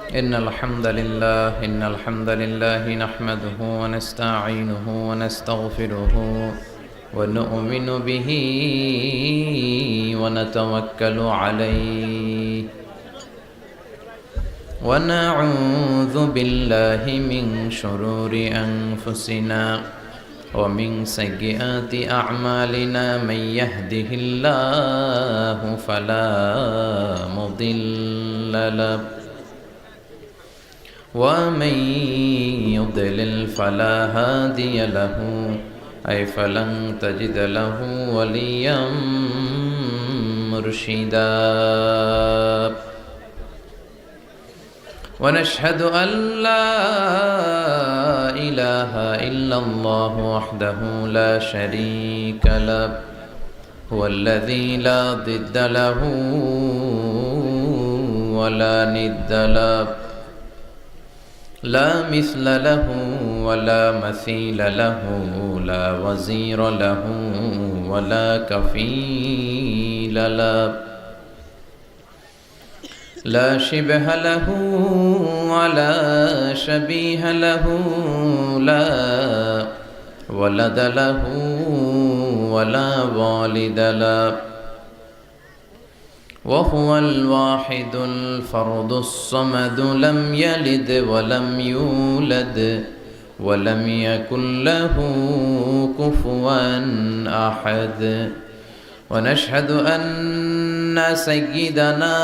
إن الحمد لله نحمده ونستعينه ونستغفره ونؤمن به ونتوكل عليه ونعوذ بالله من شرور أنفسنا ومن سيئات أعمالنا من يهده الله فلا مضل له ومن يضلل فلا هادي له أي فلن تجد له وليا مرشدا ونشهد أن لا إله إلا الله وحده لا شريك له هو الذي لا ضد له ولا ند له لا مثل له ولا مثيل له لا وزير له ولا كفيل له لا شبه له ولا شبيه له لا ولد له ولا والد له وهو الواحد الفرد الصمد لم يلد ولم يولد ولم يكن له كفوا أحد ونشهد أن سيدنا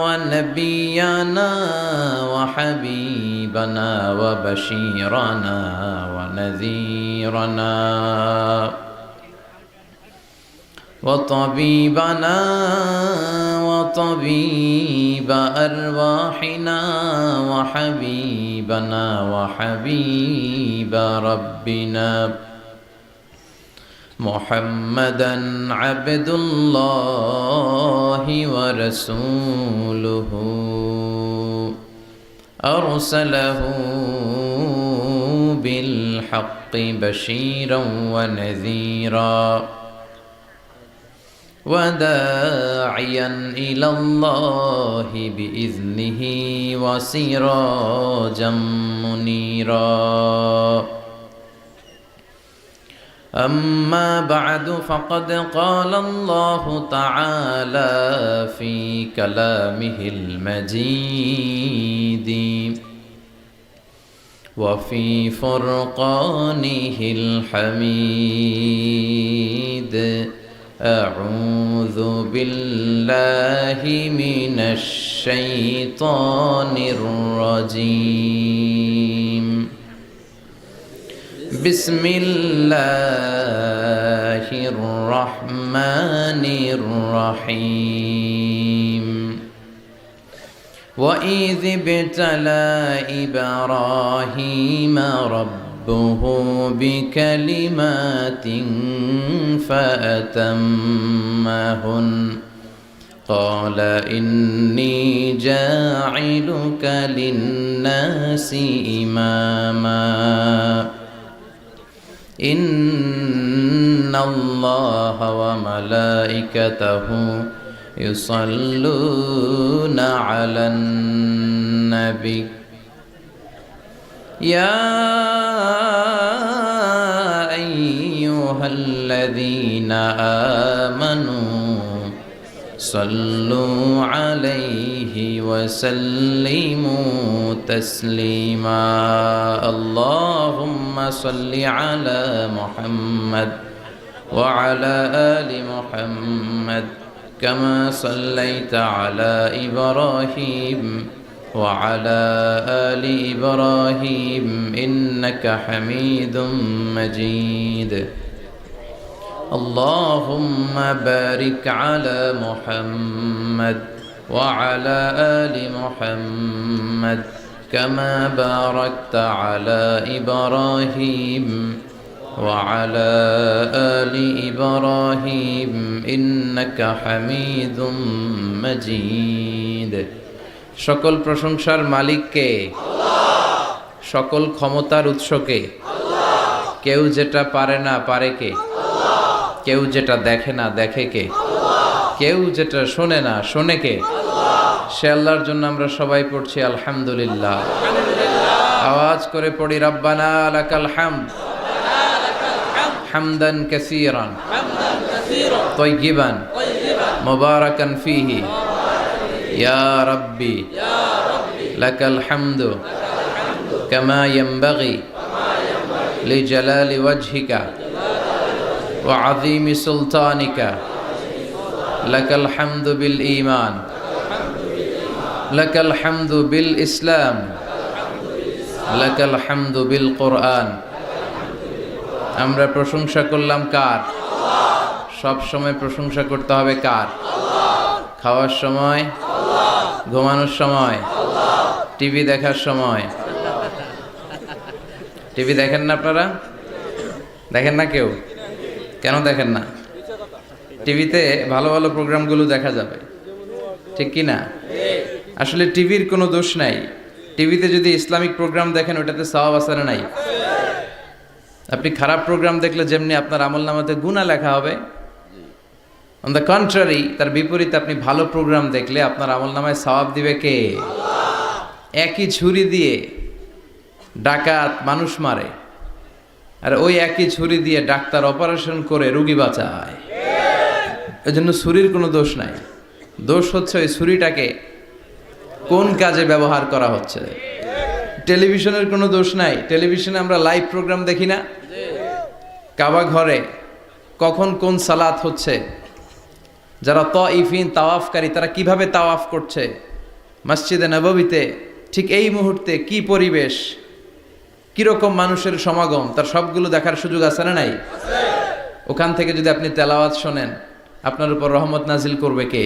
ونبينا وحبيبنا وبشيرنا ونذيرنا وطبيبنا وطبيب أرواحنا وحبيبنا وحبيب ربنا محمدا عبد الله ورسوله أرسله بالحق بشيرا ونذيرا وداعيا إلى الله بإذنه وسراجا منيرا أما بعد فقد قال الله تعالى في كلامه المجيد وفي فرقانه الحميد أعوذ بالله من الشيطان الرجيم بسم الله الرحمن الرحيم وإذ ابتلى إبراهيم ربه بكلمات فأتمهن قال إني جاعلك للناس إماما إن الله وملائكته يصلون على النبي يا أيها الذين آمنوا صلوا عليه وسلموا تسليما اللهم صل على محمد وعلى آل محمد كما صليت على إبراهيم وعلى آل إبراهيم إنك حميد مجيد اللهم بارك على محمد وعلى آل محمد كما باركت على إبراهيم وعلى آل إبراهيم إنك حميد مجيد সকল প্রশংসার মালিক কে? আল্লাহ। সকল ক্ষমতার উৎস কে? আল্লাহ। কেউ যেটা পারে না পারে কে? আল্লাহ। কেউ যেটা দেখে না দেখে কে? আল্লাহ। কেউ যেটা শোনে না শোনে কে? আল্লাহ। সে আল্লাহর জন্য আমরা সবাই পড়ছি আলহামদুলিল্লাহ। আওয়াজ করে পড়ি রব্বানা লাকাল হামদ হামদান কাসীরান তাইয়িবান মুবারাকান ফীহি ইয়া রাব্বি লাকাল হামদু কামা ইয়ানবাগি লিজালালি ওয়াজহিকা ওয়া আযীমি সুলতানিকা লাকাল হামদু বিল ঈমান লাকাল হামদু বিল ইসলাম লাকাল হামদু বিল কোরআন। আমরা প্রশংসা করলাম কার? সব সময় প্রশংসা করতে হবে কার? খাওয়ার সময়, ঘুমানোর সময়, টিভি দেখার সময়। টিভি দেখেন না আপনারা? দেখেন না কেউ? কেন দেখেন না? টিভিতে ভালো ভালো প্রোগ্রামগুলো দেখা যাবে, ঠিক কি না? আসলে টিভির কোনো দোষ নাই। টিভিতে যদি ইসলামিক প্রোগ্রাম দেখেন ওটাতে সওয়াব আছে না নাই? আপনি খারাপ প্রোগ্রাম দেখলে যেমনি আপনার আমলনামাতে গুনাহ লেখা হবে, অন দ্য কন্ট্রারি তার বিপরীতে আপনি ভালো প্রোগ্রাম দেখলে আপনার আমলনামায় সওয়াব দিবে কে? একই ছুরি দিয়ে ডাকাত মানুষ মারে, আর ওই একই ছুরি দিয়ে ডাক্তার অপারেশন করে রোগী বাঁচায়। এজন্য ছুরির কোনো দোষ নাই, দোষ হচ্ছে ওই ছুরিটাকে কোন কাজে ব্যবহার করা হচ্ছে। টেলিভিশনের কোনো দোষ নাই, টেলিভিশনে আমরা লাইভ প্রোগ্রাম দেখি না? কাবা ঘরে কখন কোন সালাত হচ্ছে, যারা তাওয়াফিন তাওয়াফকারী তারা কিভাবে তাওয়াফ করছে, মসজিদে নববীতে ঠিক এই মুহূর্তে কি পরিবেশ, কিরকম মানুষের সমাগম, তার সবগুলো দেখার সুযোগ আছে না নাই? ওখান থেকে যদি আপনি তেলাওয়াত শোনেন আপনার উপর রহমত নাজিল করবে কে?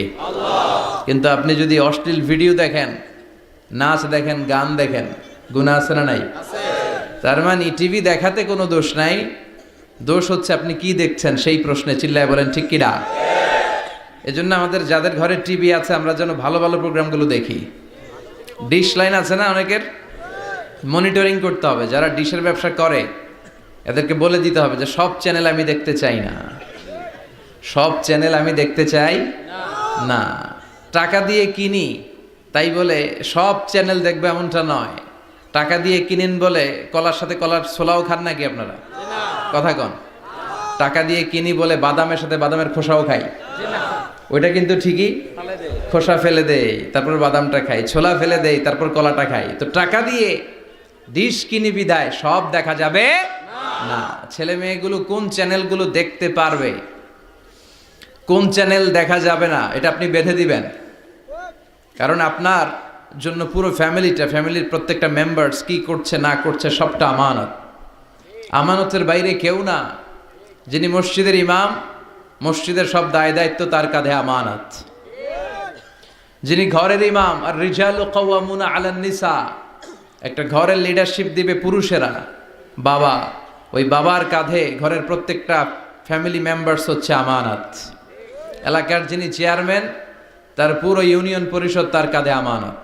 কিন্তু আপনি যদি অশ্লীল ভিডিও দেখেন, নাচ দেখেন, গান দেখেন, গুনাহ আছে না নাই? তার মানে টিভি দেখাতে কোনো দোষ নাই, দোষ হচ্ছে আপনি কি দেখছেন সেই প্রশ্নে। চিল্লায় বলেন ঠিক কি না? এজন্য আমাদের যাদের ঘরে টিভি আছে আমরা যেন ভালো ভালো প্রোগ্রামগুলো দেখি। ডিশ লাইন আছে না অনেকের, মনিটরিং করতে হবে। যারা ডিশের ব্যবসা করে এদেরকে বলে দিতে হবে যে সব চ্যানেল আমি দেখতে চাই না, সব চ্যানেল আমি দেখতে চাই না। টাকা দিয়ে কিনি তাই বলে সব চ্যানেল দেখবে এমনটা নয়। টাকা দিয়ে কিনেন বলে কলার সাথে কলার ছোলাও খান নাকি আপনারা? কথা কন। টাকা দিয়ে কিনি বলে বাদামের সাথে বাদামের খোসাও খাই, ওইটা কিন্তু ঠিকই খোসা ফেলে দেয় তারপর বাদামটা খাই, ছোলা ফেলে দেয় তারপর কলাটা খাই। তো টাকা দিয়ে ডিশ কিনি বিদায় সব দেখা যাবে না। ছেলে মেয়েগুলো কোন চ্যানেলগুলো দেখতে পারবে, কোন চ্যানেল দেখা যাবে না, এটা আপনি বেঁধে দিবেন। কারণ আপনার জন্য পুরো ফ্যামিলির প্রত্যেকটা মেম্বার্স কি করছে না করছে সবটা আমানত। আমানতের বাইরে কেউ না। যিনি মসজিদের ইমাম, মসজিদের সব দায় দায়িত্ব তার কাঁধে আমানত। যিনি ঘরের ইমাম, আর রিজালু কাওয়ামুনা আলান নিসা, একটা ঘরের লিডারশিপ দিবে পুরুষেরা, বাবা, ওই বাবার কাঁধে ঘরের প্রত্যেকটা ফ্যামিলি মেম্বার্স হচ্ছে আমানত। এলাকার যিনি চেয়ারম্যান তার পুরো ইউনিয়ন পরিষদ তার কাঁধে আমানত।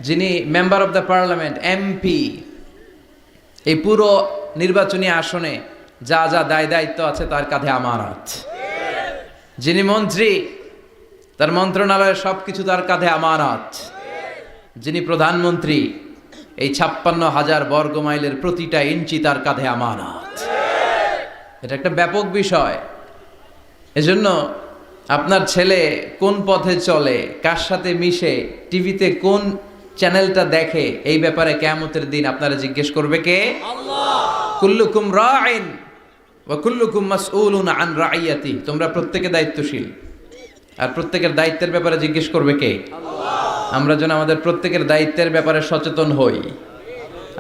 যিনি member of the parliament, MP, এই পুরো নির্বাচনী আসনে যা যা দায় দায়িত্ব আছে তার কাঁধে আমানত। যিনি মন্ত্রী তার মন্ত্রণালয়ের সবকিছু তার কাঁধে আমানত। যিনি প্রধানমন্ত্রী এই 56,000 বর্গ মাইলের প্রতিটা ইঞ্চি তার কাঁধে আমানত। এটা একটা ব্যাপক বিষয়। এজন্য আপনার ছেলে কোন পথে চলে, কার সাথে মিশে, টিভিতে কোন চ্যানেলটা দেখে, এই ব্যাপারে কিয়ামতের দিন আপনারা জিজ্ঞেস করবে কে? আল্লাহ। কুল্লুকুম রাইন ওয়া কুল্লুকুম মাসউলুন আন রাইয়াতি। তোমরা প্রত্যেকে দায়িত্বশীল, আর প্রত্যেকের দায়িত্বের ব্যাপারে জিজ্ঞেস করবে কে? আল্লাহ। আমরা যেন আমাদের প্রত্যেকের দায়িত্বের ব্যাপারে সচেতন হই।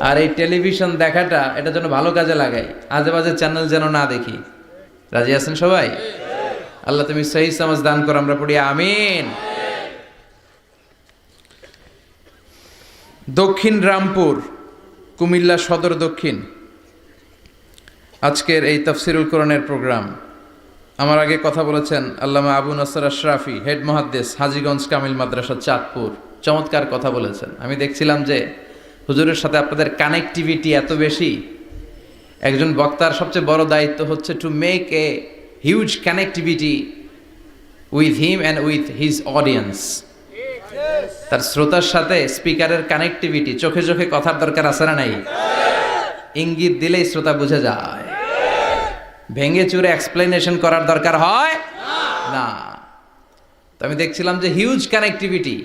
আর এই টেলিভিশন দেখাটা এটা যেন ভালো কাজে লাগাই, আজে বাজে চ্যানেল যেন না দেখি। রাজি আছেন সবাই? আল্লাহ তুমি সহি সমাজ দান করো, আমরা পড়ি আমিন। দক্ষিণ রামপুর, কুমিল্লা সদর দক্ষিণ, আজকের এই তাফসিরুল কোরআনের প্রোগ্রাম। আমার আগে কথা বলেছেন আল্লামা আবু নাসর আশরাফি, হেড মুহাদ্দিস, হাজীগঞ্জ কামিল মাদ্রাসা, চাঁদপুর। চমৎকার কথা বলেছেন। আমি দেখছিলাম যে হুজুরের সাথে আপনাদের কানেক্টিভিটি এত বেশি। একজন বক্তার সবচেয়ে বড় দায়িত্ব হচ্ছে to make a huge connectivity with him and with his audience. তার শ্রোতার সাথে স্পিকারের কানেক্টিভিটি, চোখে চোখে কথার দরকার আছে না নাই? ইঙ্গিত দিলেই শ্রোতা বুঝে যায়। ভেঙে চুরে এক্সপ্লেনেশন করার দরকার হয় না। তো আমি দেখছিলাম যে হিউজ কানেক্টিভিটি,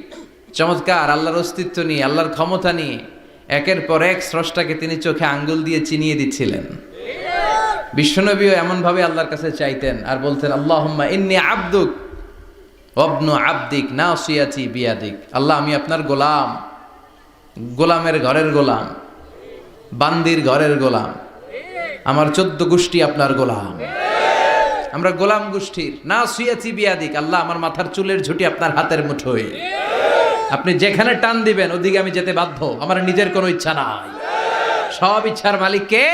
চমৎকার আল্লাহর অস্তিত্ব নিয়ে, আল্লাহর ক্ষমতা নিয়ে একের পর এক স্রষ্টাকে তিনি চোখে আঙ্গুল দিয়ে চিনিয়ে দিচ্ছিলেন। বিশ্বনবীও এমনভাবে আল্লাহর কাছে চাইতেন আর বলতেন, আল্লাহুম্মা ইন্নী আবদুক ওয়াবনু আবদিক নাসিয়াতি বিয়াদিক। আল্লাহ, আমি আপনার গোলাম, গোলামের ঘরের গোলাম, বান্দির ঘরের গোলাম, আমার 14 গোষ্ঠী আপনার গোলাম, আমরা গোলাম গোষ্ঠীর। নাসিয়াতি বিয়াদিক, আল্লাহ আমার মাথার চুলের ঝুঁটি আপনার হাতের মুঠোয়, আপনি যেখানে টান দিবেন ওদিকে আমি যেতে বাধ্য, আমার নিজের কোনো ইচ্ছা নাই, সব ইচ্ছার মালিক কে?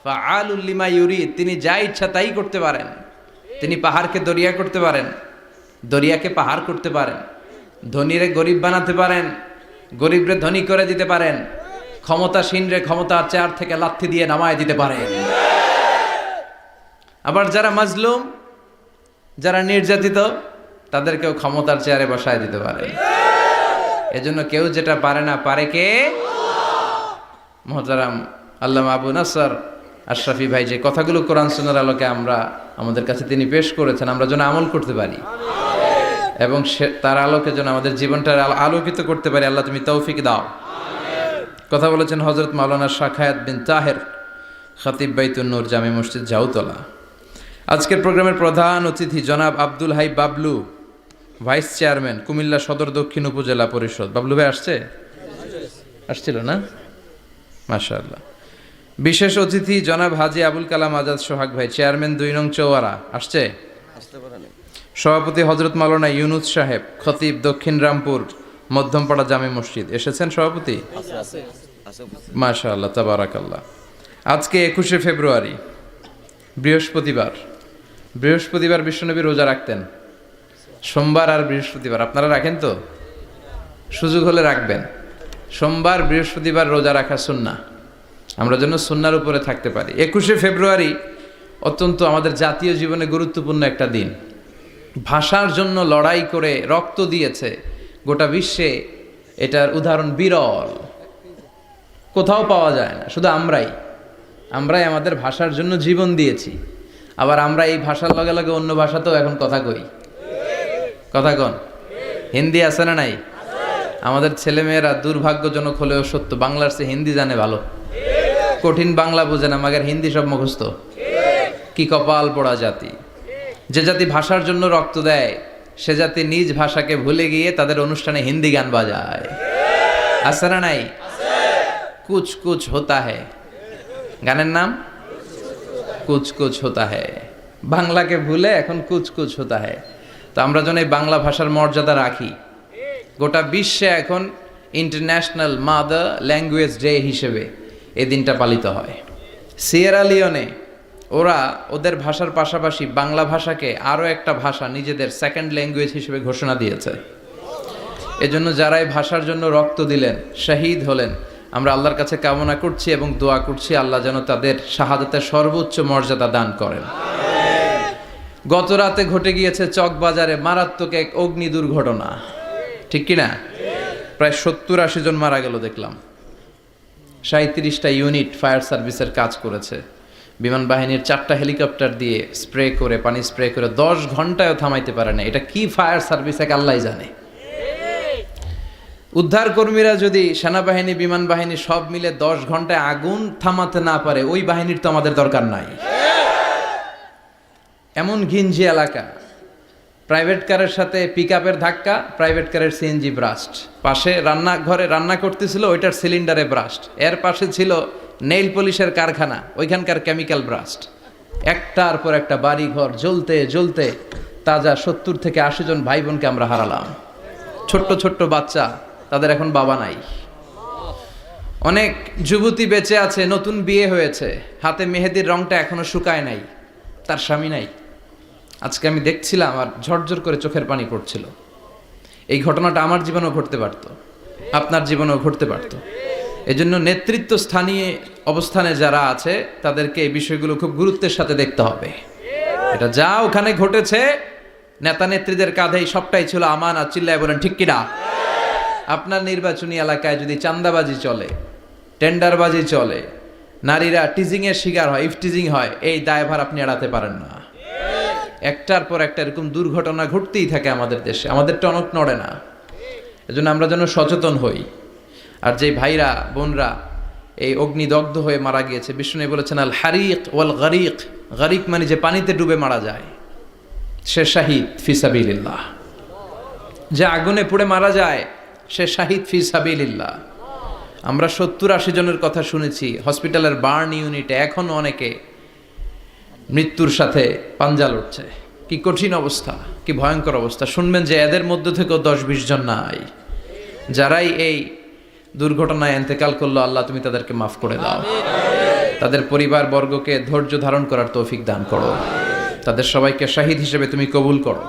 ফাআলুল লিমা ইউরিদ, তিনি যা ইচ্ছা তাই করতে পারেন। তিনি পাহাড়কে দরিয়া করতে পারেন, দরিয়াকে পাহাড় করতে পারেন, ধনীরে গরিব বানাতে পারেন, গরিবরে ধনী করে দিতে পারেন, ক্ষমতাসীনরে ক্ষমতার চেয়ার থেকে লাথি দিয়ে নামায় দিতে পারেন। আবার যারা মাজলুম, যারা নির্যাতিত, তাদেরকেও ক্ষমতার চেয়ারে বসায় দিতে পারেন। এজন্য কেউ যেটা পারে না, পারে কে? মুহতারাম আল্লামা আবু নাসর আশরাফি ভাই যে কথাগুলো কোরআন সুন্নাহর আলোকে আমাদের কাছে তিনি পেশ করেছেন, আমরা যেন আমল করতে পারি এবং তার আলোকে যেন আমাদের জীবনটা আলোকিত করতে পারি। আল্লাহ তুমি তৌফিক দাও। কথা বলেছেন হযরত মাওলানা শাখায়াত বিন তাহের, খতিব বাইতুন নূর জামে মসজিদ জাউতলা। আজকের প্রোগ্রামের প্রধান অতিথি জনাব আব্দুল হাই বাবলু, ভাইস চেয়ারম্যান, কুমিল্লা সদর দক্ষিণ উপজেলা পরিষদ। বাবলু ভাই আসছিল না? মাশাআল্লাহ। বিশেষ অতিথি জনাব হাজী আবুল কালাম আজাদ সোহাগ ভাই, চেয়ারম্যান 2 নং চৌয়ারা, আসছে? সভাপতি হযরত মাওলানা ইউনুস সাহেব, খতিব দক্ষিণ রামপুর মধ্যমপাড়া জামে মসজিদ, এসেছেন সভাপতি? মাশাআল্লাহ, তাবারাকাল্লাহ। আজকে 21শে ফেব্রুয়ারি, বৃহস্পতিবার। বৃহস্পতিবার বিশ্বনবী রোজা রাখতেন, সোমবার আর বৃহস্পতিবার। আপনারা রাখেন তো? সুযোগ হলে রাখবেন। সোমবার বৃহস্পতিবার রোজা রাখা সুন্নাহ, আমরা যেন সুন্নাহর উপরে থাকতে পারি। 21শে ফেব্রুয়ারি অত্যন্ত আমাদের জাতীয় জীবনে গুরুত্বপূর্ণ একটা দিন। ভাষার জন্য লড়াই করে রক্ত দিয়েছে গোটা বিশ্বে, এটার উদাহরণ বিরল, কোথাও পাওয়া যায় না। শুধু আমরাই আমাদের ভাষার জন্য জীবন দিয়েছি। আবার আমরা এই ভাষার লগে লগে অন্য ভাষাতেও এখন কথা কই। কথা কন, হিন্দি আছে না নাই? আমাদের ছেলেমেয়েরা দুর্ভাগ্যজনক হলেও সত্য, বাংলার চেয়ে হিন্দি জানে ভালো। কঠিন বাংলা বোঝে না, মাগের হিন্দি সব মুখস্থ। কি কপাল পোড়া জাতি! যে জাতি ভাষার জন্য রক্ত দেয়, সে জাতি নিজ ভাষাকে ভুলে গিয়ে তাদের অনুষ্ঠানে হিন্দি গান বাজায়। আছে না নাই? কুছ কুছ হোতা হ্যায়, গানের নাম কুছ কুছ হোতা হ্যায়। বাংলাকে ভুলে এখন কুছ কুছ হোতা হ্যায়। তো আমরা যেন এই বাংলা ভাষার মর্যাদা রাখি। গোটা বিশ্বে এখন ইন্টারন্যাশনাল মাদার ল্যাঙ্গুয়েজ ডে হিসেবে এই দিনটা পালিত হয়। সিয়েরা লিওনে ওরা ওদের ভাষার পাশাপাশি বাংলা ভাষাকে আরও একটা ভাষা নিজেদের সেকেন্ড ল্যাঙ্গুয়েজ হিসেবে ঘোষণা দিয়েছে। এজন্য যারা এই ভাষার জন্য রক্ত দিলেন, শহীদ হলেন, আমরা আল্লাহর কাছে কামনা করছি এবং দোয়া করছি আল্লাহ যেন তাদের শাহাদাতের সর্বোচ্চ মর্যাদা দান করেন। গত রাতে ঘটে গিয়েছে চকবাজারে মারাত্মক এক অগ্নি দুর্ঘটনা, ঠিক কিনা? প্রায় 70-80 জন মারা গেল দেখলাম। 37টা ইউনিট ফায়ার সার্ভিসের কাজ করেছে। বিমান বাহিনীর 4টা হেলিকপ্টার দিয়ে স্প্রে করে, পানি স্প্রে করে 10 ঘন্টায়ও থামাইতে পারে না। এটা কি ফায়ার সার্ভিস এক আল্লাহই জানে। উদ্ধার কর্মীরা যদি সেনাবাহিনী, বিমান বাহিনী সব মিলে 10 ঘন্টায় আগুন থামাতে না পারে, ওই বাহিনীর তো আমাদের দরকার নাই। এমন ঘিঞ্জি এলাকা, প্রাইভেট কারের সাথে পিকআপের ধাক্কা, প্রাইভেট কারের সিএনজি ব্রাস্ট, পাশে রান্নাঘরে রান্না করতেছিল ওইটার সিলিন্ডারে ব্রাস্ট, এর পাশে ছিল নেইল পলিশের কারখানা, ওইখানকার কেমিক্যাল ব্রাস্ট। একটার পর একটা বাড়ি ঘর জ্বলতে জ্বলতে তাজা 70 থেকে 80 জন ভাই বোনকে আমরা হারালাম। ছোট্ট ছোট্ট বাচ্চা, তাদের এখন বাবা নাই। অনেক যুবতী বেঁচে আছে, নতুন বিয়ে হয়েছে, হাতে মেহেদির রংটা এখনো শুকায় নাই, তার স্বামী নাই। আজকে আমি দেখছিলাম আর ঝরঝর করে চোখের পানি পড়ছিল। এই ঘটনাটা আমার জীবনেও ঘটতে পারত, আপনার জীবনেও ঘটতে পারত। এজন্য নেতৃত্ব স্থানীয় অবস্থানে যারা আছে তাদেরকে এই বিষয়গুলো খুব গুরুত্বের সাথে দেখতে হবে। এটা যা ওখানে ঘটেছে, নেতা নেত্রীদের কাঁধেই সবটাই ছিল আমানত। চিল্লায় বলেন ঠিক কিনা? আপনার নির্বাচনী এলাকায় যদি চাঁদাবাজি চলে, টেন্ডারবাজি চলে, নারীরা টিজিং এর শিকার হয়, ইফটিজিং হয়, এই দায়ভার আপনি এড়াতে পারেন না। একটার পর একটা এরকম দুর্ঘটনা ঘটতেই থাকে আমাদের দেশে, আমাদের টনক নড়ে না। এজন্য আমরা যেন সচেতন হই। আর যে ভাইরা বোনরা এই অগ্নিদগ্ধ হয়ে মারা গিয়েছে, বিষ্ণু বলেছেন আল হারিক ওয়াল গারিক, গারিক মানে যে পানিতে ডুবে মারা যায়, সে শাহিদ ফি সাবিলিল্লাহ। যে আগুনে পুড়ে মারা যায় সে শাহিদ ফি সাবিলিল্লাহ। আমরা 70-80 জনের কথা শুনেছি হসপিটালের বার্ন ইউনিটে, এখনো অনেকে মৃত্যুর সাথে পাঞ্জা লড়ছে। কি কঠিন অবস্থা, কি ভয়ঙ্কর অবস্থা। শুনবেন যে এদের মধ্য থেকেও 10-20 জন নাই, যারাই এই দুর্ঘটনায় ইন্তেকাল করলো, আল্লাহ তুমি তাদেরকে মাফ করে দাও, তাদের পরিবার বর্গকে ধৈর্য ধারণ করার তৌফিক দান করো, তাদের সবাইকে শাহিদ হিসেবে তুমি কবুল করো।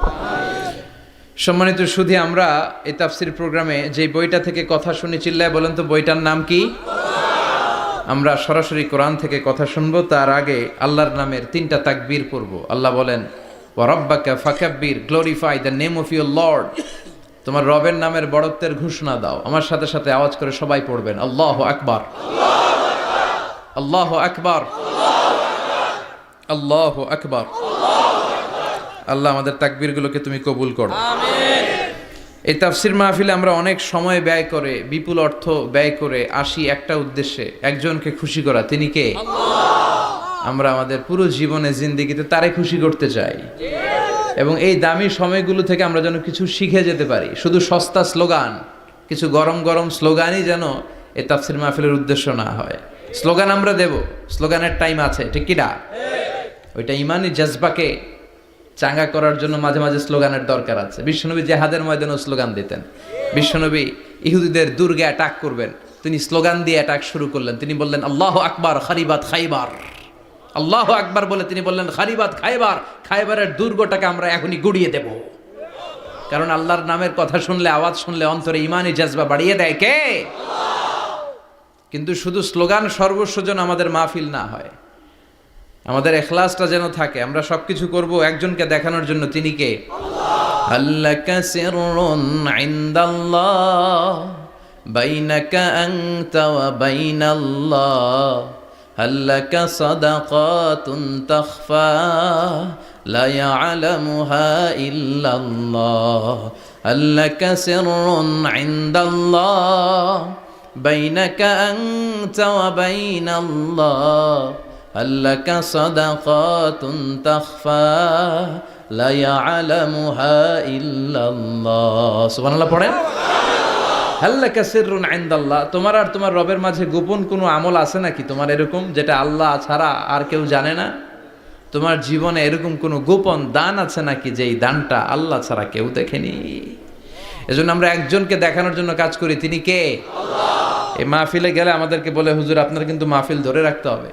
সম্মানিত সুধী, আমরা এই তাফসির প্রোগ্রামে যে বইটা থেকে কথা শুনি, চিল্লায় বলেন তো বইটার নাম কি? আমরা সরাসরি কোরআন থেকে কথা শুনবো। তার আগে আল্লাহর নামের 3টা তাকবীর পড়ব। আল্লাহ বলেন ওয়া রাব্বাকা ফাকাব্বির, glorify the name of your lord. তোমার রবের নামের বড়ত্বের ঘোষণা দাও। আমার সাথে সাথে আওয়াজ করে সবাই পড়বেন আল্লাহু আকবার, আল্লাহু আকবার, আল্লাহু আকবার। আল্লাহ আমাদের তাকবীরগুলোকে তুমি কবুল করো, আমিন। এই তাফসির মাহফিলে আমরা অনেক সময় ব্যয় করে, বিপুল অর্থ ব্যয় করে আসি একটা উদ্দেশ্যে, একজনকে খুশি করা। তিনি কে? আল্লাহ। আমরা আমাদের পুরো জীবনে জিন্দেগিতে তারে খুশি করতে চাই, এবং এই দামি সময়গুলো থেকে আমরা যেন কিছু শিখে যেতে পারি। শুধু সস্তা স্লোগান, কিছু গরম গরম স্লোগানই যেন এই তাফসির মাহফিলের উদ্দেশ্য না হয়। স্লোগান আমরা দেব, স্লোগানের টাইম আছে, ঠিক কি না? ওইটা ইমানি জজবাকে চাঙ্গা করার জন্য মাঝে মাঝে স্লোগানের দরকার আছে। বিশ্বনবী জিহাদের ময়দানেও স্লোগান দিতেন। বিশ্বনবী ইহুদিদের দুর্গে অ্যাটাক করবেন, তিনি স্লোগান দিয়ে অ্যাটাক শুরু করলেন। তিনি বললেন আল্লাহু আকবার খারিবাত খাইবার, আল্লাহু আকবার বলে তিনি বললেন খারিবাত খাইবার, খাইবারের দুর্গটাকে আমরা এখনই গুড়িয়ে দেব। কারণ আল্লাহর নামের কথা শুনলে, আওয়াজ শুনলে অন্তরে ইমানি জজবা বাড়িয়ে দেয় কে? আল্লাহ। কিন্তু শুধু স্লোগান সর্বস্ব যেন আমাদের মাহফিল না হয়, আমাদের ইখলাসটা যেন থাকে। আমরা সবকিছু করব একজনকে দেখানোর জন্য। তিনি কে? আল্লাহ। আল্লাকা সিররুন ইনদাল্লাহ বাইনাকা আনতা ওয়া বাইনাল্লাহ, আল্লাকা সাদাকাতুন তাখফা লা ইয়ালামুহা ইল্লাল্লাহ, আল্লাকা সিররুন ইনদাল্লাহ বাইনাকা আনতা ওয়া বাইনাল্লাহ, আল্লাকা সাদাকাতুন তাখফা লা ইয়ালামুহা ইল্লাল্লাহ। সুবহানাল্লাহ পড়েন। আল্লাকা সিররুন ইনদাল্লাহ, তোমার আর তোমার রবের মাঝে গোপন কোনো আমল আছে নাকি তোমার এরকম, যেটা আল্লাহ ছাড়া আর কেউ জানে না? তোমার জীবনে এরকম কোনো গোপন দান আছে নাকি, যেই দানটা আল্লাহ ছাড়া কেউ দেখেনি? এজন্য আমরা একজনকে দেখানোর জন্য কাজ করি। তিনি কে? আল্লাহ। এই মাহফিলে গেলে আমাদেরকে বলে হুজুর আপনার কিন্তু মাহফিল ধরে রাখতে হবে।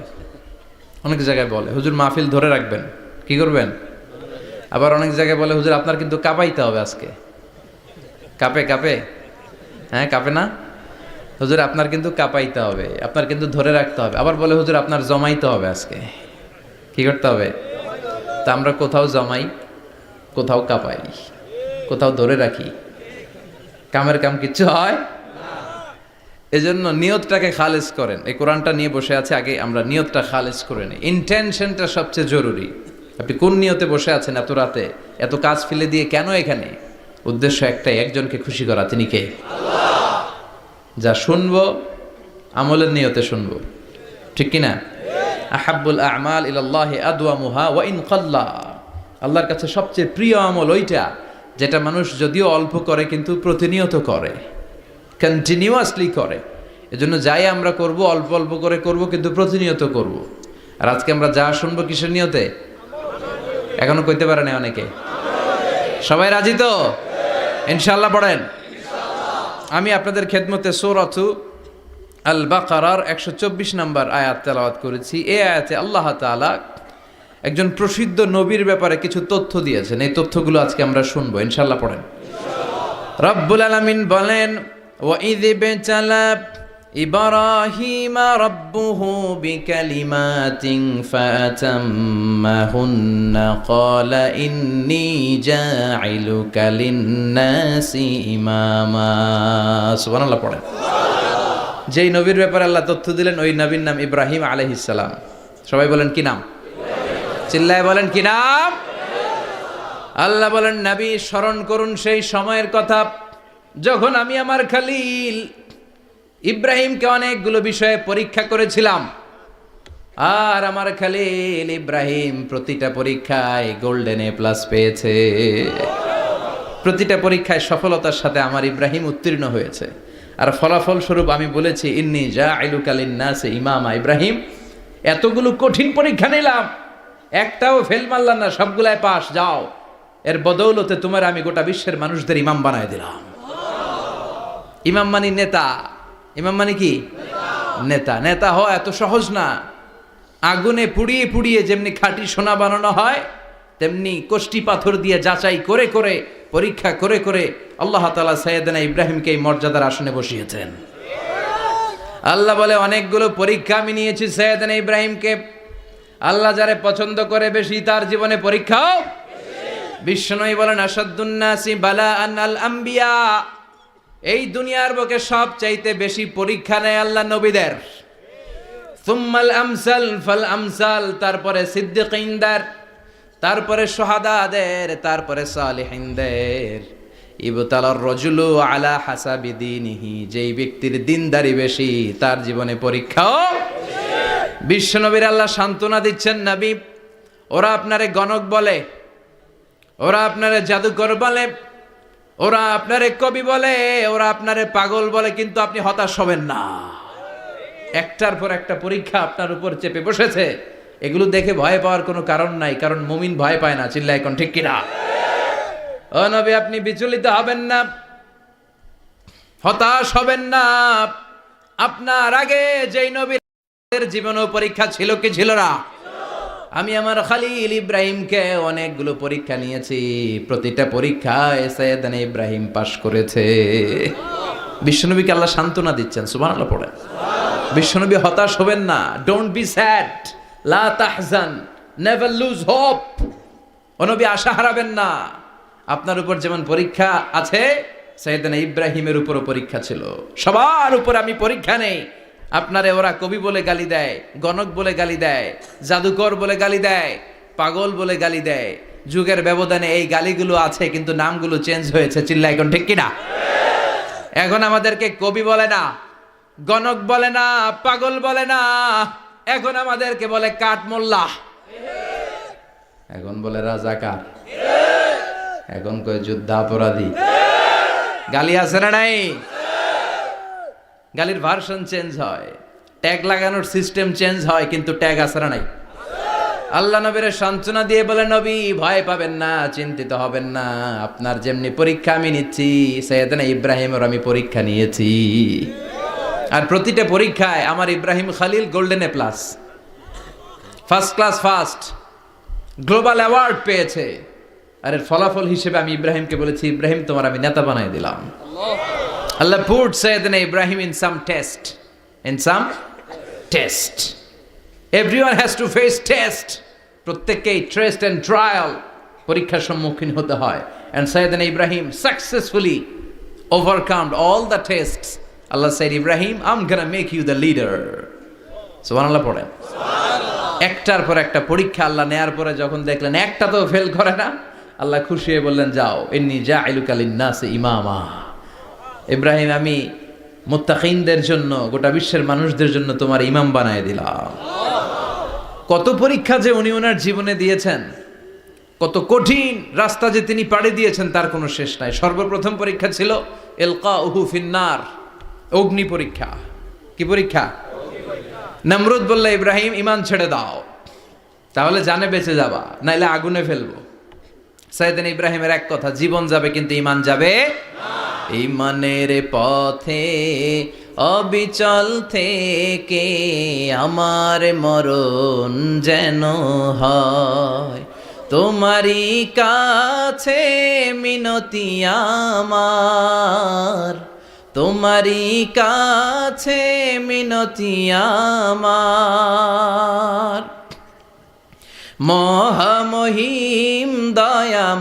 অনেক জায়গায় বলে হুজুর মাহফিল ধরে রাখবেন, কি করবেন? আবার অনেক জায়গায় বলে হুজুর আপনার কিন্তু কাঁপাইতে হবে আজকে। কাঁপে কাঁপে? হ্যাঁ কাঁপে না? হুজুর আপনার কিন্তু কাঁপাইতে হবে, আপনার কিন্তু ধরে রাখতে হবে। আবার বলে হুজুর আপনার জমাইতে হবে আজকে। কি করতে হবে? তা আমরা কোথাও জমাই, কোথাও কাঁপাই, কোথাও ধরে রাখি। কামের কাম কিচ্ছু হয়। এজন্য নিয়তটাকে খালেজ করেন। এই কোরআনটা নিয়ে বসে আছে, আগে আমরা নিয়তটা খালেজ করে নিই। ইন্টেনশনটা সবচেয়ে জরুরি। আপনি কোন নিয়তে বসে আছেন এত রাতে, এত কাজ ফেলে দিয়ে কেন এখানে? উদ্দেশ্য একটাই, একজনকে খুশি করা। তিনি কে? আল্লাহ। যা শুনবো আমলের নিয়তে শুনবো, ঠিক কিনা? আহাব্বুল আ'মাল ইলাল্লাহি আদওয়ামুহা ওয়া ইন কাল্লা। আল্লাহর কাছে সবচেয়ে প্রিয় আমল ওইটা যেটা মানুষ যদিও অল্প করে কিন্তু প্রতিনিয়ত করে, কন্টিনিউয়াসলি করে। এজন্য যাই আমরা করব অল্প অল্প করে করব, কিন্তু প্রতিনিয়ত করব। আর আজকে আমরা যা শুনবো কিসের নিয়তে? এখনো কইতে পারে না অনেকে। সবাই রাজি তো? ইনশাআল্লাহ পড়েন। আমি আপনাদের খেদমতে সূরাতু আল বাকারার 124 নম্বর আয়াত তেলাওয়াত করেছি। এই আয়াতে আল্লাহ তাআলা একজন প্রসিদ্ধ নবীর ব্যাপারে কিছু তথ্য দিয়েছেন। এই তথ্যগুলো আজকে আমরা শুনবো, ইনশাআল্লাহ পড়েন। রব্বুল আলামিন বলেন ওয়াইয বিতালা ইব্রাহিমা রাব্বুহু বিকালিমাতিন ফাতাম্মাহুন্না ক্বালা ইন্নী জাইলুকা লিন-নাসি ইমামা। সুবহানাল্লাহ পড়েন। যেই নবীর ব্যাপারে আল্লাহ তথ্য দিলেন ওই নবীর নাম ইব্রাহিম আলাইহিস সালাম। সবাই বলেন কি নাম? চিল্লায় বলেন কি নাম? আল্লাহ বলেন নবী স্মরণ করুন সেই সময়ের কথা যখন আমি আমার খলিল ইব্রাহিমকে অনেকগুলো বিষয়ে পরীক্ষা করেছিলাম, আর আমার খলিল ইব্রাহিম প্রতিটা পরীক্ষায় গোল্ডেন এ প্লাস পেয়েছে। প্রতিটা পরীক্ষায় সফলতার সাথে আমার ইব্রাহিম উত্তীর্ণ হয়েছে। আর ফলাফল স্বরূপ আমি বলেছি ইন্নী জাইলুকা লিন-নাসি ইমামা। ইব্রাহিম এতগুলো কঠিন পরীক্ষা নিলাম, একটাও ফেল মারলাম না, সবগুলায় পাস। যাও, এর বদৌলতে তোমার আমি গোটা বিশ্বের মানুষদের ইমাম বানায় দিলাম। ইমাম মানে নেতা। ইমাম মানে কি? নেতা। নেতা হওয়া এত সহজ না। আগুনে পুড়িয়ে পুড়িয়ে যেমনি খাঁটি সোনা বানানো হয়, তেমনি কষ্টি পাথর দিয়ে যাচাই করে করে পরীক্ষা করে করে আল্লাহ তাআলা সাইয়েদনা ইব্রাহিমকে এই মর্যাদার আসনে বসিয়েছেন। আল্লাহ বলে অনেকগুলো পরীক্ষা আমি নিয়েছি সাইয়েদনা ইব্রাহিমকে। আল্লাহ যারে পছন্দ করে বেশি তার জীবনে পরীক্ষাও। বিশ্বনবী বলেন আসাদুন নাসি বালাআন আল আম্বিয়া। এই দুনিয়ার বুকে সবচাইতে বেশি পরীক্ষা নেয় আল্লাহ নবীদের। সুম্মাল আমসাল ফাল আমসাল, তারপরে সিদ্দিকিনদের, তারপরে শুহাদাদের, তারপরে সালিহিনদের। ইবতালার রাজুলু আলা হাসাবি দীনিহি, যেই ব্যক্তির দিনদারি বেশি তার জীবনে পরীক্ষাও। বিশ্বনবীর আল্লাহ সান্ত্বনা দিচ্ছেন, নবী ওরা আপনারে গণক বলে, ওরা আপনারে জাদুকর বলে, ওরা আপনারে কবি বলে, ওরা আপনারে পাগল বলে, কিন্তু আপনি হতাশ হবেন না। একটার পর একটা পরীক্ষা আপনার উপর চেপে বসেছে, এগুলো দেখে ভয় পাওয়ার কোনো কারণ নাই, কারণ মুমিন ভয় পায় না। চিল্লায় এখন ঠিক কিনা? ও নবী আপনি বিচলিত হবেন না, হতাশ হবেন না। আপনার আগে যেই নবীর জীবনেও পরীক্ষা ছিল কি ছিল না? আমি আমার খলিল ইব্রাহিমকে অনেকগুলো পরীক্ষা নিয়েছি, প্রতিটা পরীক্ষায় সাইয়েদনা ইব্রাহিম পাশ করেছে। বিশ্বনবীকে আল্লাহ সান্ত্বনা দিচ্ছেন। সুবহানাল্লাহ পড়ে। বিশ্বনবী হতাশ হবেন না। ডোন্ট বি স্যাড, লা তাহজান, নেভার লুজ হোপ। ও নবী আশা হারাবেন না। আপনার উপর যেমন পরীক্ষা আছে, সাইয়েদনা ইব্রাহিমের উপরও পরীক্ষা ছিল। সবার উপর আমি পরীক্ষা নেই। আপনারে ওরা কবি বলে গালি দেয়, গণক বলে গালি দেয়, জাদুকর বলে গালি দেয়, পাগল বলে গালি দেয়। যুগের ব্যবধানে এই গালিগুলো আছে, কিন্তু নামগুলো চেঞ্জ হয়েছে। চিল্লায় এখন ঠিক কিনা? এখন আমাদেরকে কবি বলে না, গণক বলে না, পাগল বলে না, এখন আমাদেরকে বলে কাঠ মোল্লা, এখন বলে রাজাকার, এখন কয় যুদ্ধাপরাধী। গালি আছে না নাই? গালির ভার্সন চেঞ্জ হয়, ট্যাগ লাগানোর সিস্টেম চেঞ্জ হয়, কিন্তু ট্যাগ আছে না নাই? আল্লাহ নবীর সান্ত্বনা দিয়ে বলে নবী ভয় পাবেন না, চিন্তিত হবেন না। আপনার যেমনি পরীক্ষা আমি নিচ্ছি, সাইয়েদনা ইব্রাহিমের আমি পরীক্ষা নিয়েছি। আর প্রতিটা পরীক্ষায় আমার Ibrahim Khalil golden A plus, first class first, global award পেয়েছে। আর এর ফলাফল হিসেবে আমি ইব্রাহিমকে বলেছি, ইব্রাহিম তোমার আমি নেতা বানাই দিলাম। Allah put Sayyidina Ibrahim in some test. In some test. Everyone has to face test. প্রত্যেককেই test and trial, পরীক্ষার সম্মুখীন হতে হয়। And Sayyidina Ibrahim successfully overcome all the tests. Allah said, Ibrahim, I'm gonna make you the leader. সুবহানাল্লাহ পড়েন। একটার পর একটা পরীক্ষা আল্লাহ নেয়ার পরে যখন দেখলেন একটা তো ফেল করে না, আল্লাহ খুশি হয়ে বললেন, যাও, ইন্নী জাইলুকা লিন-নাসি ইমামা। ইব্রাহিম আমি মুত্তাকিনদের জন্য, গোটা বিশ্বের মানুষদের জন্য তোমার ইমাম বানায় দিলাম। কত পরীক্ষা যে উনি ওনার জীবনে দিয়েছেন, কত কঠিন রাস্তা যে তিনি পাড়ি দিয়েছেন তার কোনো শেষ নাই। সর্বপ্রথম পরীক্ষা ছিল ইলকাউহু ফিন্নার, অগ্নি পরীক্ষা। কি পরীক্ষা? নমরুদ বলল, ইব্রাহিম ইমান ছেড়ে দাও, তাহলে জানে বেঁচে যাবা, নাইলে আগুনে ফেলবো। সাইয়েদনা ইব্রাহিমের এক কথা, জীবন যাবে কিন্তু ইমান যাবে না। ইমানের পথে অবিচল থেকে আমার মরণ যেন হয়, তোমারই কাছে মিনতি আমার, তোমারই কাছে মিনতি আমার, মহামহিম দয়াময়,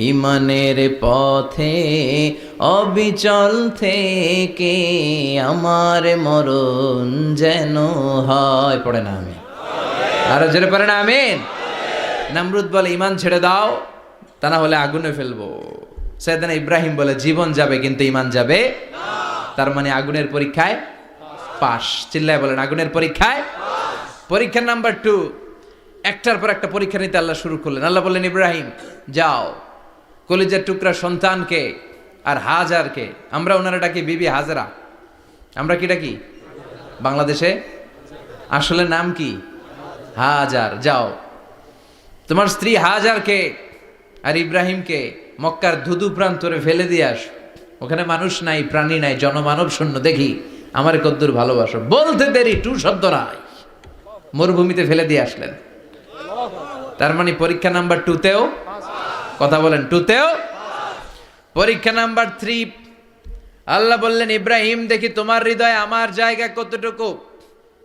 ইমানের পথে অবিচল থেকে আমার মরণ যেন হয়। পড়ে না আমি আরো জোরে পড়ে না আমিন। নমরুদ বলে ইমান ছেড়ে দাও, তা না হলে আগুনে ফেলবো। সাইয়েদনা ইব্রাহিম বলে জীবন যাবে কিন্তু ইমান যাবে না। তার মানে আগুনের পরীক্ষায় পাস। চিল্লায় বলেন আগুনের পরীক্ষায়। পরীক্ষা নাম্বার 2, একটার পর একটা পরীক্ষা নিতে আল্লাহ শুরু করলেন। আল্লাহ বললেন ইব্রাহিম যাও, কলিজার টুকরা সন্তানকে আর হাজারকে, আমরা ওনারা ডাকি বিবি হাজরা, আমরা কি ডাকি বাংলাদেশে, আসলে নাম কি হাজার, যাও তোমার স্ত্রী হাজারকে আর ইব্রাহিমকে মক্কার ধুধু প্রান্তরে ফেলে দিয়ে আস, ওখানে মানুষ নাই, প্রাণী নাই, জনমানব শূন্য, দেখি আমার কদ্দুর ভালোবাসো। বলতে দেরি, টু শব্দ নাই, মরুভূমিতে ফেলে দিয়ে আসলেন। তার মানে পরীক্ষা নাম্বার 2তেও, কথা বলেন 2তেও। পরীক্ষা নাম্বার 3, আল্লাহ বললেন ইব্রাহিম দেখি তোমার হৃদয়ে আমার জায়গা কতটুকু,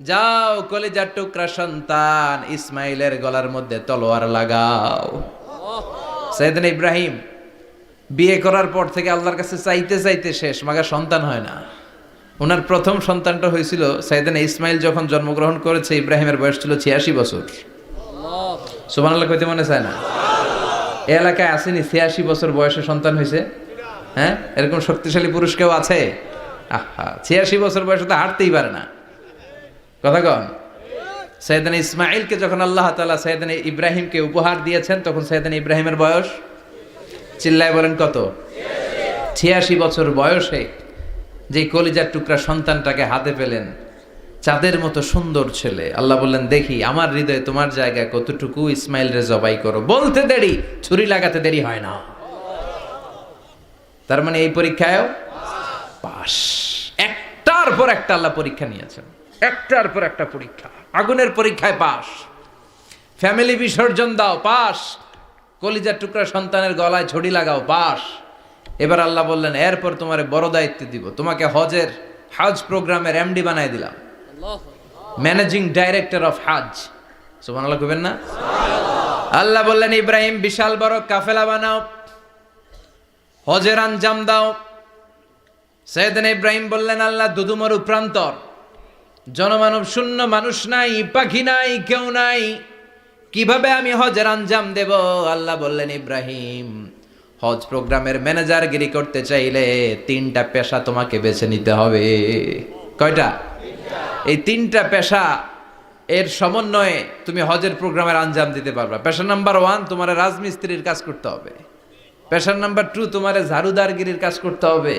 যাও কলিজার টুকরা সন্তান ইসমাইলের গলার মধ্যে তলোয়ার লাগাও। সাইয়েদনা ইব্রাহিম বিয়ে করার পর থেকে আল্লাহর কাছে চাইতে চাইতে শেষ, মাগা সন্তান হয় না। ওনার প্রথম সন্তানটা হয়েছিল সাইয়েদনা ইসমাইল যখন জন্মগ্রহণ করেছে, ইব্রাহিমের বয়স ছিল 86 বছর। সুবহানাল্লাহ কইতে মনে চায় না? এই এলাকায় আসেনি 86 বছর বয়সে সন্তান হয়েছে? হ্যাঁ, এরকম শক্তিশালী পুরুষ কেউ আছে? আহা, 86 বছর বয়সে তো হাঁটতেই পারে না, কথা কন। সাইয়েদনা ইসমাইলকে যখন আল্লাহ তাআলা সাইয়েদনা ইব্রাহিমকে উপহার দিয়েছেন, তখন সাইয়েদনা ইব্রাহিমের বয়স, চিল্লায় বলেন কত? 86 বছর বয়সে যে কলিজার টুকরা সন্তানটাকে হাতে পেলেন, চাঁদের মতো সুন্দর ছেলে। আল্লাহ বললেন দেখি আমার হৃদয়ে তোমার জায়গা কতটুকু, ইসমাইল রে জবাই করো। বলতে দেরি, ছুরি লাগাতে দেরি হয় না। তার মানে এই পরীক্ষায়ও পাস। একটার পর একটা আল্লাহ পরীক্ষা নিয়েছেন, একটার পর একটা পরীক্ষা। আগুনের পরীক্ষায় পাস, ফ্যামিলি বিসর্জন দাও পাস, কলিজার টুকরা সন্তানের গলায় ছড়ি লাগাও পাস। এবার আল্লাহ বললেন এরপর তোমারে বড় দায়িত্ব দিব, তোমাকে হজ প্রোগ্রামের এমডি বানাই দিলাম, ম্যানেজিং ডাইরেক্টর অফ হজ। সুবহানাল্লাহ কইবেন না? আল্লাহ বললেন ইব্রাহিম বিশাল বড় কাফেলা বানাও, হজের আঞ্জাম দাও। সাইয়েদনা ইব্রাহিম বললেন আল্লাহ দুদুমরু প্রান্তর, জনমানব শূন্য, মানুষ নাই, পাখি নাই, কেউ নাই, কিভাবে আমি হজের আঞ্জাম দেব? আল্লাহ বললেন ইব্রাহিম হজ প্রোগ্রামের ম্যানেজারগিরি করতে চাইলে 3টা পেশা তোমাকে বেছে নিতে হবে। কয়টা? এই 3টা পেশা এর সমন্বয়ে তুমি হজের প্রোগ্রামের আঞ্জাম দিতে পারবে। পেশা নাম্বার 1 তোমার রাজমিস্ত্রির কাজ করতে হবে, পেশা নাম্বার 2 তোমার ঝাড়ুদারগিরির কাজ করতে হবে,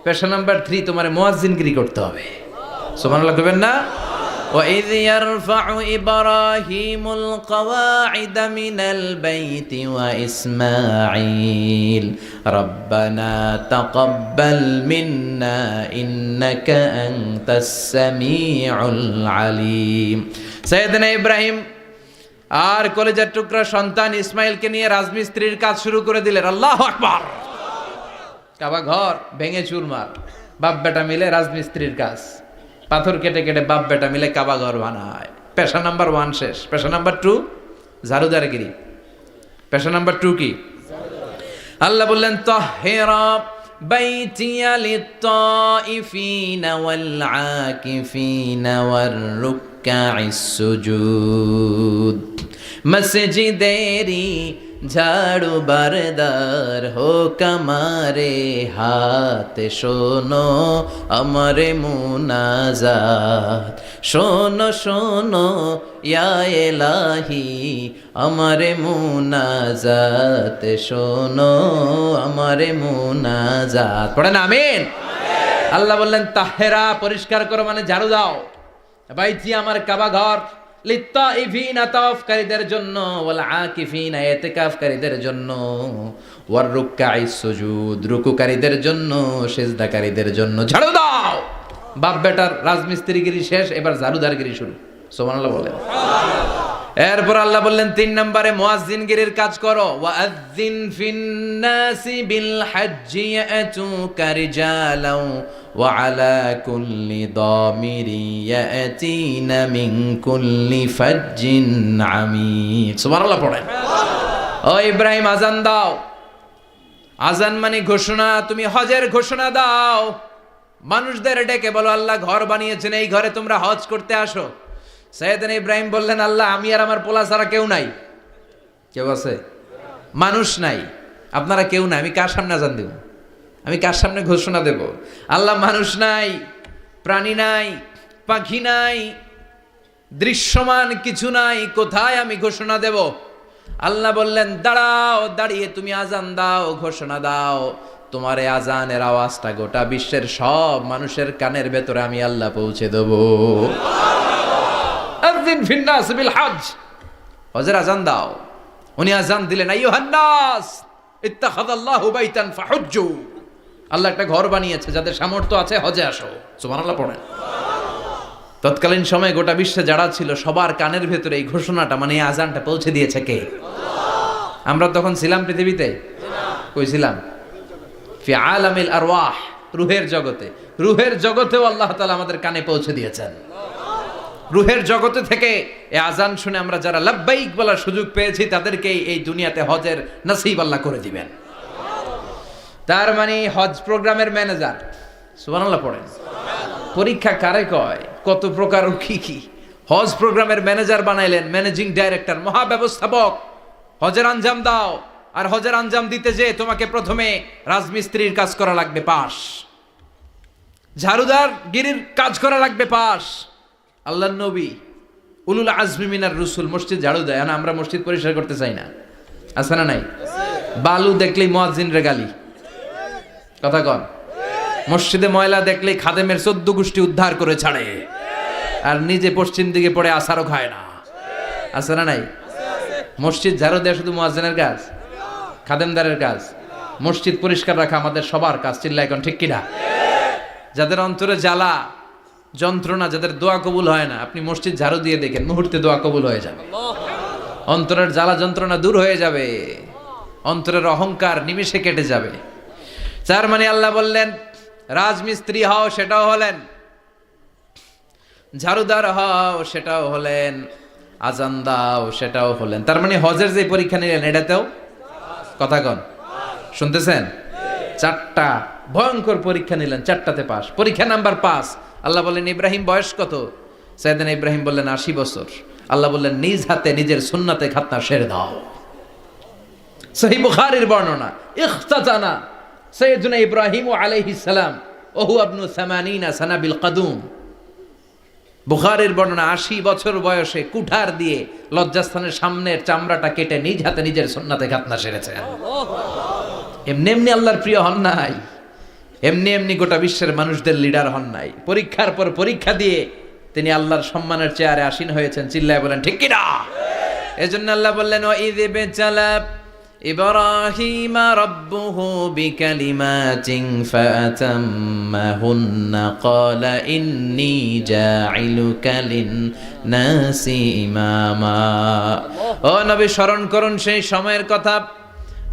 পেশা নাম্বার 3 তোমার মুয়াজ্জিনগিরি করতে হবে। সুবহানাল্লাহ কইবেন না? وَإِذْ يَرْفَعُ إِبْرَاهِيمُ الْقَوَاعِدَ مِنَ الْبَيْتِ وَإِسْمَاعِيلُ رَبَّنَا تَقَبَّلْ مِنَّا إِنَّكَ أَنْتَ السَّمِيعُ الْعَلِيمُ। সাইয়েদনা ইব্রাহিম আর কলিজার টুকরা সন্তান ইসমাইলকে নিয়ে রাজমিস্ত্রির কাজ শুরু করে দিলেন। আল্লাহু আকবার! কাবা ঘর ভেঙে চুরমার, বাপ বেটা মিলে রাজমিস্ত্রির কাজ, পাথর কেটে কেটে বাপ বেটা মিলে কাবা ঘর বানায়। পেশা নাম্বার 1 শেষ। পেশা নাম্বার 2 ঝাড়ুদারগিরি। পেশা নাম্বার 2 কি? আল্লাহ বললেন তাহহিরা বাইতিয়া লিত-তাইফিনা ওয়াল আকিফিনা ওয়ার রুকআইস সুজুদ। মসজিদেরি ঝাড়ু বারদার হোক আমারে হাত, শোনো আমারে মুনাজাত, শোনো শোনো ইয়া ইলাহি আমারে মুনাজাত, শোনো আমারে মুনাজাত। পড়েন আমিন। আল্লাহ বললেন তাহেরা পরিষ্কার করো, মানে ঝাড়ু দাও। বাইতি আমার কাবা ঘর, লিত্তাইফিনা তাওয়াফকারীদের জন্য, ওয়াল আকিফিনা ইতিকাফকারীদের জন্য, ওয়ার রুকআইস সুজুদ রুকুকারীদের জন্য, সিজদাকারীদের জন্য। ঝাড়ু দাও। বাপ বেটার রাজমিস্ত্রিগিরি শেষ, এবার ঝাড়ুদারগিরি শুরু। সুবহানাল্লাহ বলেন। এরপর আল্লাহ বললেন 3 নম্বরে মুয়াজ্জিনগিরির কাজ করো, ওয়াআযযিন ফিন-নাসি বিল হাজ্জি ইয়াতুকা রিজালাও ওয়া আলা কুল্লি দামিরি ইয়াতিনা মিন কুল্লি ফাজ্জিন আমিক। সুবহানাল্লাহ পড়েন। ও ইব্রাহিম আজান দাও। আজান মানে ঘোষণা, তুমি হজের ঘোষণা দাও। মানুষদের ডেকে বলো আল্লাহ ঘর বানিয়েছেন, এই ঘরে তোমরা হজ করতে আসো। সাইয়েদনা ইব্রাহিম বললেন আল্লাহ আমি আর আমার পোলা ছাড়া কেউ নাই। কেউ আছে? মানুষ নাই, আপনারা কেউ নাই, আমি কার সামনে আজান দেব? আমি কার সামনে ঘোষণা দেব? আল্লাহ মানুষ নাই, প্রাণী নাই, পাখি নাই, দৃশ্যমান কিছু নাই, কোথায় আমি ঘোষণা দেব? আল্লাহ বললেন দাঁড়াও, দাঁড়িয়ে তুমি আজান দাও, ঘোষণা দাও। তোমার এই আজানের আওয়াজটা গোটা বিশ্বের সব মানুষের কানের ভেতরে আমি আল্লাহ পৌঁছে দেব। আযিন ফিন-নাস বিল হজ, হজের আজান দাও। উনি আজান দিলেন আইয়ুহান নাস ইত্তাখাযাল্লাহু বাইতান ফাহুজ্জু। আল্লাহ একটা ঘর বানিয়েছে, যাদের সামর্থ্য আছে হজে আসো। সুবহানাল্লাহ পড়েন। তৎকালীন সময়ে গোটা বিশ্বে যারা ছিল সবার কানের ভেতরে এই ঘোষণাটা মানে এই আজানটা পৌঁছে দিয়েছে কে? আমরা তখন ছিলাম পৃথিবীতে? কই ছিলাম? ফি আলামিল আরওয়াহ, রূহের জগতে। রূহের জগতেও আল্লাহ তাআলা আমাদের কানে পৌঁছে দিয়েছেন। রূহের জগতে থেকে এই আজান শুনে আমরা যারা লাব্বাইক বলার সুযোগ পেয়েছি তাদেরকে এই দুনিয়াতে হজের নসিব আল্লাহ করে দিবেন। তার মানে হজ প্রোগ্রামের ম্যানেজার। সুবহানাল্লাহ পড়েন। পরীক্ষা কারে কয়? কত প্রকার ও কি কি। হজ প্রোগ্রামের ম্যানেজার বানাইলেন, ম্যানেজিং ডাইরেক্টর, মহাব্যবস্থাপক। হজের আঞ্জাম দাও, আর হজের আঞ্জাম দিতে যে তোমাকে প্রথমে রাজমিস্ত্রির কাজ করা লাগবে পাস, ঝাড়ুদার গিরির কাজ করা লাগবে পাস। আল্লাহর নবী উলুল আজমি মিনার রসুল মসজিদ ঝাড়ু দেয় না, আমরা মসজিদ পরিষ্কার করতে চাই না, আছে না নাই? বালু দেখলেই মুয়াজ্জিনের গালি, কথা কন। মসজিদে ময়লা দেখলেই খাদেমের 14 গোষ্ঠী উদ্ধার করে ছাড়ে, আর নিজে পশ্চিম দিকে পড়ে আসারও খায় না, আছে না নাই? মসজিদ ঝাড়ু দেওয়া শুধু মুয়াজ্জিনের কাজ, খাদেমদারের কাজ। মসজিদ পরিষ্কার রাখা আমাদের সবার কাজ। চিল্লা এখন ঠিক কিনা? যাদের অন্তরে জ্বালা যন্ত্রণা, যাদের দোয়া কবুল হয় না, আপনি মসজিদ ঝাড়ু দিয়ে দেখেন মুহূর্তে দোয়া কবুল হয়ে যাবে। অন্তরের জ্বালা যন্ত্রণা দূর হয়ে যাবে, অন্তরের অহংকার নিমেষে কেটে যাবে। তার মানে আল্লাহ বললেন রাজমিস্ত্রি হও, সেটাও হলেন, ঝাড়ুদার হও, সেটাও হলেন, আজান দাও, সেটাও হলেন। তার মানে হজের যে পরীক্ষা নিলেন এটাতেও, কথা কন, শুনতেছেন? 4টা ভয়ঙ্কর পরীক্ষা নিলেন, 4টাতে পাস। পরীক্ষা নাম্বার 5। আল্লাহ বললেন ইব্রাহিম বয়স কত? সাইয়েদনা ইব্রাহিম বললেন 80 বছর। আল্লাহ বললেন নিজ হাতে নিজের সুন্নাতে খাতনা সেরে দাও। সহিহ বুখারীর বর্ণনা, ইখতাতানা সাইয়েদনা ইব্রাহিম আলাইহিস সালাম ওহু ইবনু 80 সানা বিল কাদুম। বুখারীর বর্ণনা, 80 বছর বয়সে কুঠার দিয়ে লজ্জাস্থানের সামনের চামড়াটা কেটে নিজ হাতে নিজের সুন্নাতে খাতনা সেরেছেন। এমনি এমনি আল্লাহর প্রিয় হন নাই, এমনি এমনি গোটা বিশ্বের মানুষদের লিডার হন নাই। পরীক্ষার পর পরীক্ষা দিয়ে তিনি আল্লাহর সম্মানের চেয়ারে আসীন হয়েছেন। চিল্লায় বলেন ঠিক কিনা? এজন্য আল্লাহ বললেন ওয়াইয ইবতালা ইব্রাহিমা রাব্বুহু বিকালিমাতিন ফাআতাম্মাহুন্না ক্বালা ইন্নী জাঈলুকা লিন-নাসি ইমামা। ও নবী, স্মরণ করুন সেই সময়ের কথা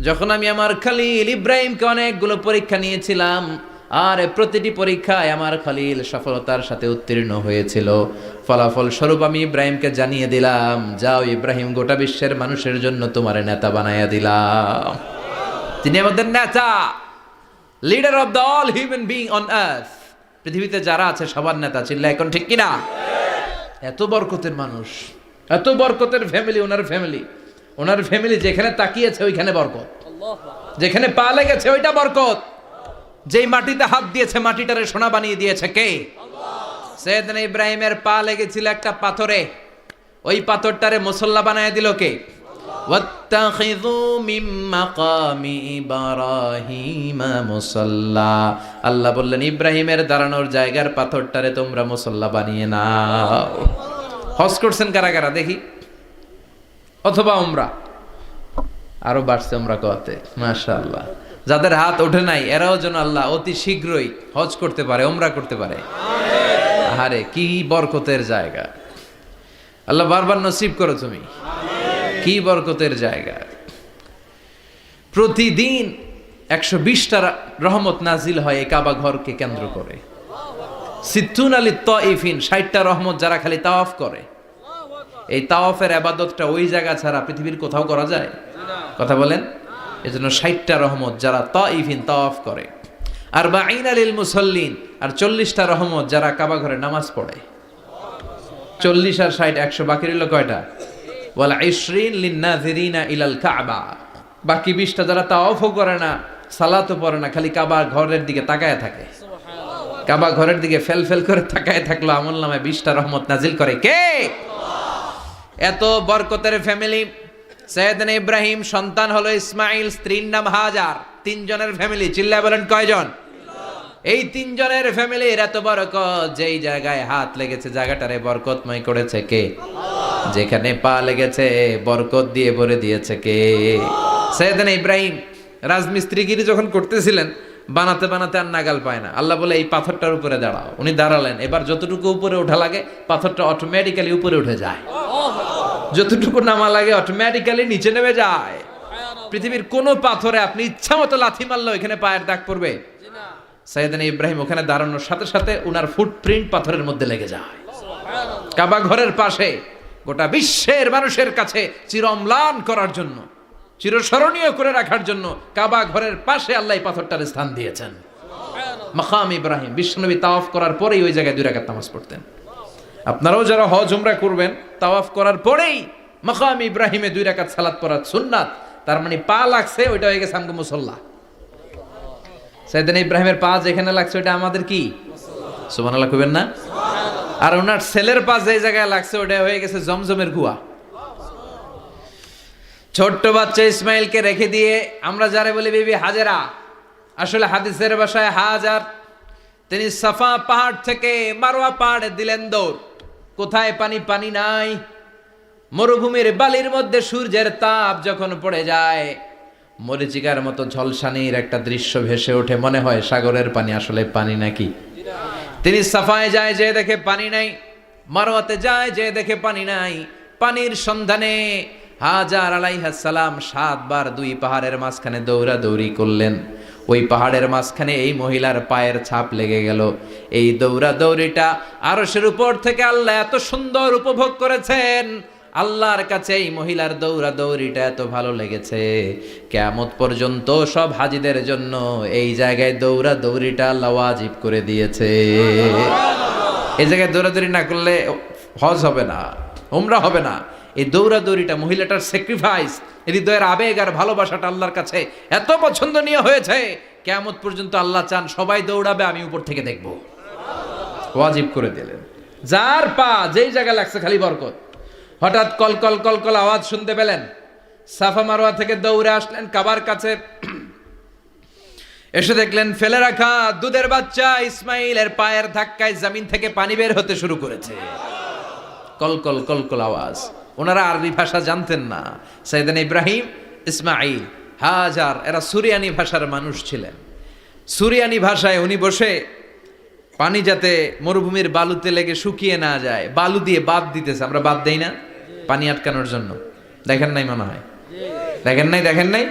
যখন আমি আমার খলিল ইব্রাহিমকে অনেকগুলো পরীক্ষা নিয়েছিলাম, আর প্রতিটি পরীক্ষায় আমার খলিল সফলতার সাথে উত্তীর্ণ হয়েছিল। ফলাফল স্বরূপ আমি ইব্রাহিমকে জানিয়ে দিলাম, যাও ইব্রাহিম, গোটা বিশ্বের মানুষের জন্য তোমার নেতা বানাইয়া দিলাম। তিনি আমাদের নেতা, leader of the all human being on earth. পৃথিবীতে যারা আছে সবার নেতা। চিল্লা এখন ঠিক কিনা? এত বরকতের মানুষ, এত বরকতের ফ্যামিলি, ওনার ফ্যামিলি যেখানে তাকিয়েছে ওইখানে বরকত, যেখানে পা লেগেছে ওইটা বরকত। যেই মাটিতে হাত দিয়েছে মাটিটারে সোনা বানিয়ে দিয়েছে কে? সাইয়েদনা ইব্রাহিমের পা লেগেছিল একটা পাথরে, ওই পাথরটারে মুসল্লা বানায় দিল কে? ওয়াত্তাখিযু মিন মাকামি ইব্রাহিমা মুসাল্লা। আল্লাহ বললেন ইব্রাহিমের দাঁড়ানোর জায়গার পাথরটারে তোমরা মুসল্লা বানিয়ে নাও। হজ করছেন কারা কারা দেখি? অথবা উমরা, আরো বাড়ছে উমরা করতে, মাশাআল্লাহ। যাদের হাত ওঠে নাই এরাও যেন আল্লাহ অতি শীঘ্রই হজ করতে পারে, উমরা করতে পারে। আরে কি বরকতের জায়গা! আল্লাহ বারবার নসিব করো তুমি। কি বরকতের জায়গা। প্রতিদিন 120টা রহমত নাজিল হয় এই কাবা ঘরকে কেন্দ্র করে। সিত্তুন আলী তাইফিন, 60টা রহমত যারা খালি তাওয়াফ করে। এই তাওয়াফের ইবাদতটা ওই জায়গা ছাড়া পৃথিবীর কোথাও করা যায়? কথা বলেন। এজন্য 60টা রহমত যারা তাইফিন তাওয়াফ করে। আর বাঈনা লিল মুসাল্লিন, আর 40টা রহমত যারা কাবা ঘরে নামাজ পড়ে। 40 আর 60 100, বাকি রইল কয়টা? ওয়াল 20 লিন-নাযিরিনা ইলাল কাবা। বাকি 20টা যারা তাওয়াফও করে না, সালাতও পড়ে না, খালি কাবা ঘরের দিকে তাকায় থাকে। কাবা ঘরের দিকে ফেল ফেল করে তাকায় থাকলো, আমলনামায় 20টা রহমত নাজিল করে কে? এত বরকতের ফ্যামিলি। সাইয়েদনা ইব্রাহিম সন্তান হলো ইসমাইল, স্ত্রীর নাম হাজার। 3 জনের ফ্যামিলি। চিল্লায় বলেন কয়জন? এই 3 জনের ফ্যামিলির এত বরকত, যেই জায়গায় হাত লেগেছে জায়গাটারে বরকতময় করেছে কে? যেখানে পা লেগেছে বরকত দিয়ে ভরে দিয়েছে কে? সাইয়েদনা ইব্রাহিম রাজমিস্ত্রিগিরি যখন করতেছিলেন, বানাতে বানাতে আর নাগাল পায় না। আল্লাহ বলে এই পাথরটার উপরে দাঁড়াও। উনি দাঁড়ালেন। এবার যতটুকু উপরে ওঠা লাগে পাথরটা অটোমেটিক্যালি উপরে উঠে যায়, যতটুকু নামা লাগে অটোমেটিক্যালি নিচে নেমে যায়। পৃথিবীর কোন পাথরে আপনি ইচ্ছা মতো লাথি মারলো এখানে পায়ের দাগ পড়বে? সাইয়েদনা ইব্রাহিম ওখানে দাঁড়ানোর সাথে সাথে উনার ফুটপ্রিন্ট পাথরের মধ্যে লেগে যায়। কাবা ঘরের পাশে গোটা বিশ্বের মানুষের কাছে চিরম্লান করার জন্য, চিরস্মরণীয় করে রাখার জন্য কাবা ঘরের পাশে আল্লাহ পাথরটার স্থান দিয়েছেন। মাকাম ইব্রাহিম। বিশ্বনবী তাওয়াফ করার পরেই ওই জায়গায় 2 রাকাত নামাজ পড়তেন। আপনারাও যারা হজ উমরা করবেন, তাওয়াফ করার পরেই মাকাম ইব্রাহিমে 2 রাকাত সালাত পড়া সুন্নাত। তার মানে পা লাগছে, ওইটা হয়ে গেছে আমগো মুসাল্লা। সাইয়েদনা ইব্রাহিমের পা যেখানে লাগছে ওইটা আমাদের কি? সুবহানাল্লাহ কইবেন না? আর ওনার ছেলের পা যে জায়গায় লাগছে ওইটা হয়ে গেছে জমজমের কুয়া। ছোট্ট বাচ্চা ইসমাইলকে রেখে দিয়ে আমরা যারে বলি বিবি হাজেরা, আসলে হাদিসের ভাষায় হাজার, তিনি সাফা পাহাড় থেকে মারওয়া পাহাড়ে দিলেন দৌড়। কোথায় পানি? পানি নাই। মরুভূমির বালির মধ্যে সূর্যের তাপ যখন পড়ে যায়, মরিচিকার মতো ঝলসানির একটা দৃশ্য ভেসে ওঠে, মনে হয় সাগরের পানি, আসলে পানি নাকি? তিনি সাফায় যায়, যে দেখে পানি নাই। মারওয়াতে যায়, যে দেখে পানি নাই। পানির সন্ধানে হাজার আলাইহিস সালাম 7 বার 2 পাহাড়ের মাঝখানে দৌড়াদৌড়ি করলেন। ওই পাহাড়ের মাঝখানে এই মহিলার পায়ের ছাপ লেগে গেল। এই দৌড়াদৌড়িটা আরশের উপর থেকে আল্লাহ এত সুন্দর উপভোগ করেছেন। আল্লাহর কাছে এই মহিলার দৌড়াদৌড়িটা এত ভালো লেগেছে, কিয়ামত পর্যন্ত সব হাজীদের জন্য এই জায়গায় দৌড়াদৌড়িটা আল্লাহ ওয়াজিব করে দিয়েছে। এই জায়গায় দৌড়াদৌড়ি না করলে হজ হবে না, উমরা হবে না। এই দৌড়াদৌড়িটা, মহিলাটার স্যাক্রিফাইস, হৃদয়ের আবেগ আর ভালোবাসাটা আল্লাহর কাছে এত পছন্দনীয় হয়েছে, কিয়ামত পর্যন্ত আল্লাহ চান সবাই দৌড়াবে, আমি উপর থেকে দেখব। ওয়াজিব করে দিলেন। যার পা যেই জায়গায় লাগছে খালি বরকত। হঠাৎ কলকল কলকল আওয়াজ শুনতে পেলেন। সাফা মারওয়া থেকে দৌড়ে আসলেন কাবার কাছে। এসে দেখলেন ফেলে রাখা দুধের বাচ্চা ইসমাইলের পায়ের ধাক্কায় জমিন থেকে পানি বের হতে শুরু করেছে। কলকল কলকল আওয়াজ। ওনারা আরবি ভাষা জানতেন না। সাইয়েদনা ইব্রাহিম, ইসমাইল, হাজার এরা সুরিয়ানি ভাষার মানুষ ছিলেন। সুরিয়ানি ভাষায় উনি বসে পানি যাতে মরুভূমির বালুতে লেগে শুকিয়ে না যায়, বালু দিয়ে বাঁধ দিতেছে। আমরা বাঁধ দেই না পানি আটকানোর জন্য? দেখেন নাই মনে হয়? দেখেন নাই?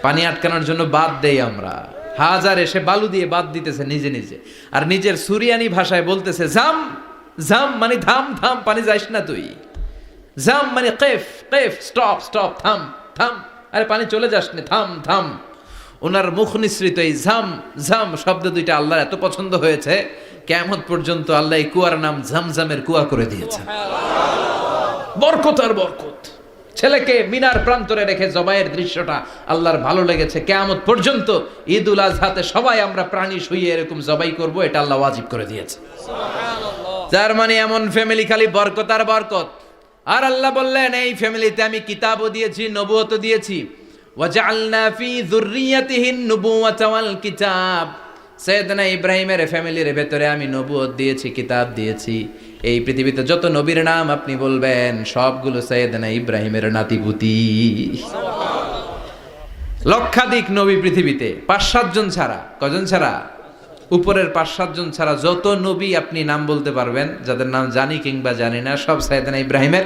পানি আটকানোর জন্য বাঁধ দেই আমরা। হাজার এসে বালু দিয়ে বাঁধ দিতেছে নিজে নিজে। আর নিজের সুরিয়ানি ভাষায় বলতেছে জাম জাম, মানে থাম থাম, পানি যাইস না তুই। জাম মানে কেফ কেফ, স্টপ স্টপ, থাম থাম, আরে পানি চলে যাস না, থাম থাম। ওনার মুখ নিঃসৃত এই ঝাম ঝাম শব্দ দুইটা আল্লাহর এত পছন্দ হয়েছে, কিয়ামত পর্যন্ত আল্লাহ এই কুয়ার নাম ঝমঝমের কুয়া করে দিয়েছেন। বরকত আর বরকত। ছেলেকে মিনার প্রান্তরে রেখে জবাইয়ের দৃশ্যটা আল্লাহর ভালো লেগেছে। কিয়ামত পর্যন্ত ঈদুল আজহাতে সবাই আমরা প্রাণী শুইয়ে এরকম জবাই করব, এটা আল্লাহ ওয়াজিব করে দিয়েছে। যার মানে এমন ফ্যামিলি খালি বরকত আর বরকত। আর আল্লাহ বললেন এই ফ্যামিলিতে আমি কিতাবও দিয়েছি, নবুয়তও দিয়েছি। ওয়াজআলনা ফি যুররিয়াতিহিন নুবুওয়াতা ওয়াল কিতাব। সাইয়েদনা ইব্রাহিমের ফ্যামিলির ভেতরে আমি নবুয়ত দিয়েছি, কিতাব দিয়েছি। এই পৃথিবীতে যত নবীর নাম আপনি বলবেন সবগুলো সাইয়েদনা ইব্রাহিমের নাতিপুতি। লক্ষাধিক নবী পৃথিবীতে, 5-7 জন ছাড়া। কজন ছাড়া? উপরের 5-7 জন ছাড়া যত নবী আপনি নাম বলতে পারবেন, যাদের নাম জানি কিংবা জানি না, সব সাইয়েদনা ইব্রাহিমের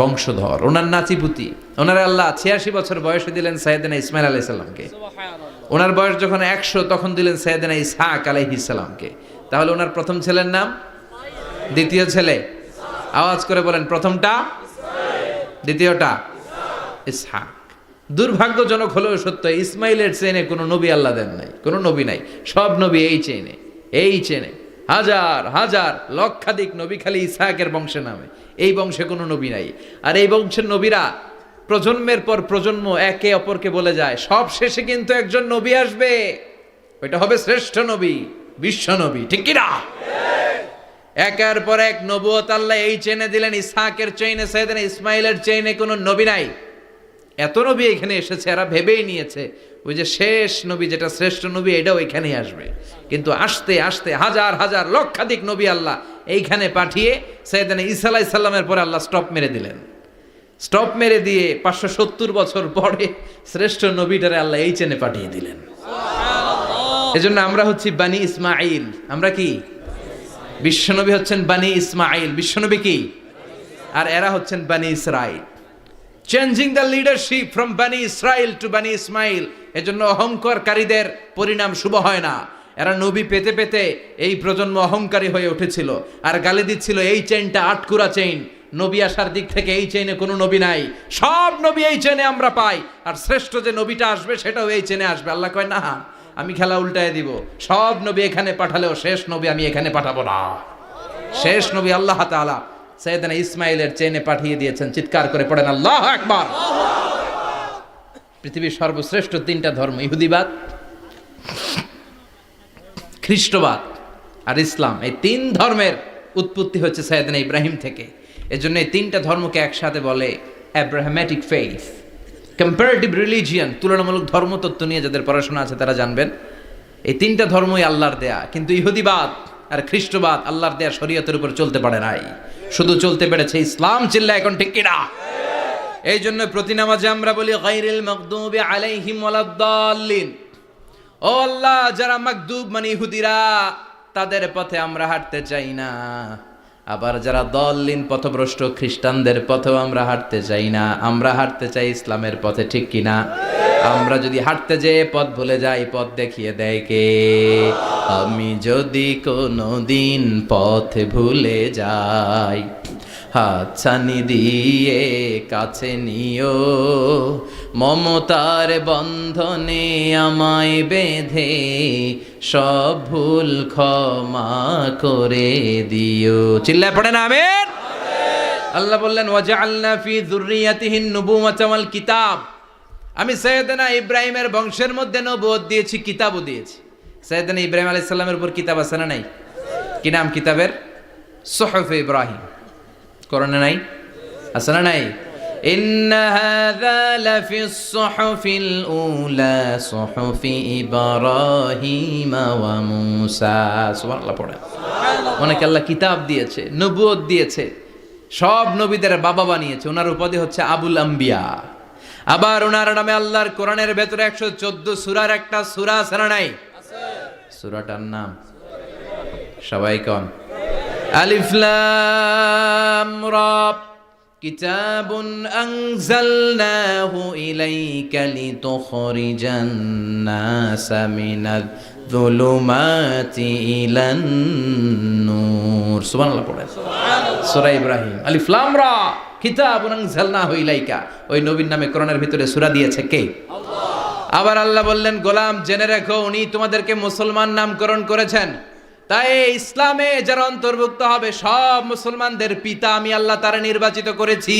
বংশধর, ওনার নাতিপুতি। ওনার আল্লাহ 86 বছর বয়সে দিলেন সাইয়েদনা ইসমাইল আলাইহিস সালামকে। ওনার বয়স যখন 100 তখন দিলেন সাইয়েদনা ইসহাক আলাইহিস সালামকে। তাহলে ওনার প্রথম ছেলের নাম, দ্বিতীয় ছেলে আওয়াজ করে বলেন, প্রথমটা দ্বিতীয়টা ইসহাক। দুর্ভাগ্যজনক হলেও সত্য, ইসমাইলের চেনে কোনো নবী আল্লাহ দেন নাই, কোনো নবী নাই। সব নবী এই চেনে হাজার হাজার লক্ষাধিক নবী খালি ইসহাকের বংশে নামে। এই বংশে কোনো নবী নাই। আর এই বংশের নবীরা প্রজন্মের পর প্রজন্ম একে অপরকে বলে যায়, সব শেষে কিন্তু একজন নবী আসবে, ওইটা হবে শ্রেষ্ঠ নবী, বিশ্ব নবী, ঠিক কি না? একের পর এক নবুয়ত আল্লাহ এই চেনে দিলেন। ইসহাকের চেইনে, সাইয়েদনা ইসমাইলের চেইনে কোনো নবী নাই। এত নবী এখানে এসেছে, এরা ভেবেই নিয়েছে ওই যে শেষ নবী, যেটা শ্রেষ্ঠ নবী, এটাও এখানেই আসবে। কিন্তু আস্তে আস্তে হাজার হাজার লক্ষাধিক নবী আল্লাহ এইখানে পাঠিয়ে সাইয়েদনা ঈসা আলাইহিস সালামের পরে আল্লাহ স্টপ মেরে দিলেন। স্টপ মেরে দিয়ে 570 বছর পরে শ্রেষ্ঠ নবীটারে আল্লাহ এই চেনে পাঠিয়ে দিলেন। এজন্য আমরা হচ্ছি বানি ইসমাইল। আমরা কি? বিশ্বনবী হচ্ছেন বানি ইসমাইল, বিশ্বনবী কি? আর এরা হচ্ছেন বানি Israil. Changing the leadership from বানি ইসরাইল টু বানি ইসমাইল। এজন্য অহংকারকারীদের পরিণাম শুভ হয় না। এরা নবী পেতে পেতে এই প্রজন্ম অহংকারী হয়ে উঠেছিল, আর গালি দিচ্ছিল এই চেইনটা আটকুরা চেইন, নবী আসার দিক থেকে এই চেইনে কোনো নবী নাই, সব নবী এই চেইনে আমরা পাই, আর শ্রেষ্ঠ যে নবীটা আসবে সেটাও এই চেইনে আসবে। আল্লাহ কয় না, আমি খেলা উল্টায় দিব, সব নবী এখানে পাঠালেও শেষ নবী আমি এখানে পাঠাবো না। শেষ নবী আল্লাহ তাআলা সাইয়েদনা ইসমাইলের চেইনে পাঠিয়ে দিয়েছেন। চিৎকার করে পড়েন আল্লাহু আকবার। পৃথিবীর সর্বশ্রেষ্ঠ 3টা ধর্ম, ইহুদিবাদ, খ্রিস্টবাদ আর ইসলাম, এই 3 ধর্মের উৎপত্তি হচ্ছে সাইয়েদনা ইব্রাহিম থেকে। এজন্য এই 3টা ধর্মকে একসাথে বলে অ্যাব্রাহামেটিক ফেইথ, কম্পারেটিভ রিলিজিয়ান। তুলনামূলক ধর্মতত্ত্ব নিয়ে যাদের পড়াশোনা আছে তারা জানবেন এই 3টা ধর্মই আল্লাহর দেয়া। কিন্তু ইহুদিবাদ আর খ্রিস্টবাদ আল্লাহর দেয়া শরীয়তের উপর চলতে পারে নাই, শুধু চলতে পেরেছে ইসলাম। চিল্লা এখন ঠিক কিনা? এই জন্য প্রতি নামাজে আমরা বলি গায়রিল মাগদুবি আলাইহিম ওয়ালাদ-দাল্লিন। ও আল্লাহ, যারা মাগদুব মানে ইহুদিরা, তাদের পথে আমরা হাঁটতে চাই না। আবার যারা দল্লিন পথভ্রষ্ট খ্রিস্টানদের পথেও আমরা হাঁটতে চাই না। আমরা হাঁটতে চাই ইসলামের পথে, ঠিক কিনা? আমরা যদি হাঁটতে যেয়ে পথ ভুলে যাই, পথ দেখিয়ে দেয় কে? আমি যদি কোনো দিন পথ ভুলে যাই, হাতছানি দিয়ে কাছে নিও, মমতার বন্ধনে আমায় বেঁধে সব ভুল ক্ষমা করে দিও। চিল্লায় পড়েন আমিন। আল্লাহ বললেন ওয়াজআলনা ফি যুররিয়াতিহিন নুবুওয়াতা ওয়াল কিতাব। আমি সাইয়েদনা ইব্রাহিমের বংশের মধ্যে নবুয়ত দিয়েছি, কিতাবও দিয়েছি। সাইয়েদনা ইব্রাহিম আলাইহিস সালামের উপর কিতাব আছে না নাই? কি নাম কিতাবের? সুহুফ ইব্রাহিম। কোরআনে নাই? আছে না নাই? ইন্না হাযা লাফিস সুহুফিল উলা সুহুফি ইব্রাহিম ওয়া মূসা। সুবহানাল্লাহ পড়ে। অনেক আল্লাহ কিতাব দিয়েছে, নবুয়ত দিয়েছে, সব নবীদের বাবা বানিয়েছে। ওনার উপাধি হচ্ছে আবুল আম্বিয়া। আবার ওনার নামে আল্লাহর কোরআনের ভেতরে 114 সূরার একটা সূরা আছে না নাই? আছে। সূরাটার নাম সবাই কোন? আলিফ লাম রা। কিতাবুন আনজালনাহু ইলাইকা লিতুখরিজান নাসা মিনাজ যুলুমাতি ইলান নূর। সুবহানাল্লাহ পড়ে। সূরা ইব্রাহিম। আলিফ লাম রা। কিতাবুন আনজালনাহু ইলাইকা। ওই নবীর নামে কোরআনের ভিতরে সূরা দিয়েছে কে? আল্লাহ। আবার আল্লাহ বললেন, গোলাম জেনে রাখো, উনি তোমাদেরকে মুসলমান নামকরণ করেছেন। তাই ইসলামে যারা অন্তর্ভুক্ত হবে সব মুসলমানদের পিতা আমি আল্লাহ তারা নির্বাচিত করেছি।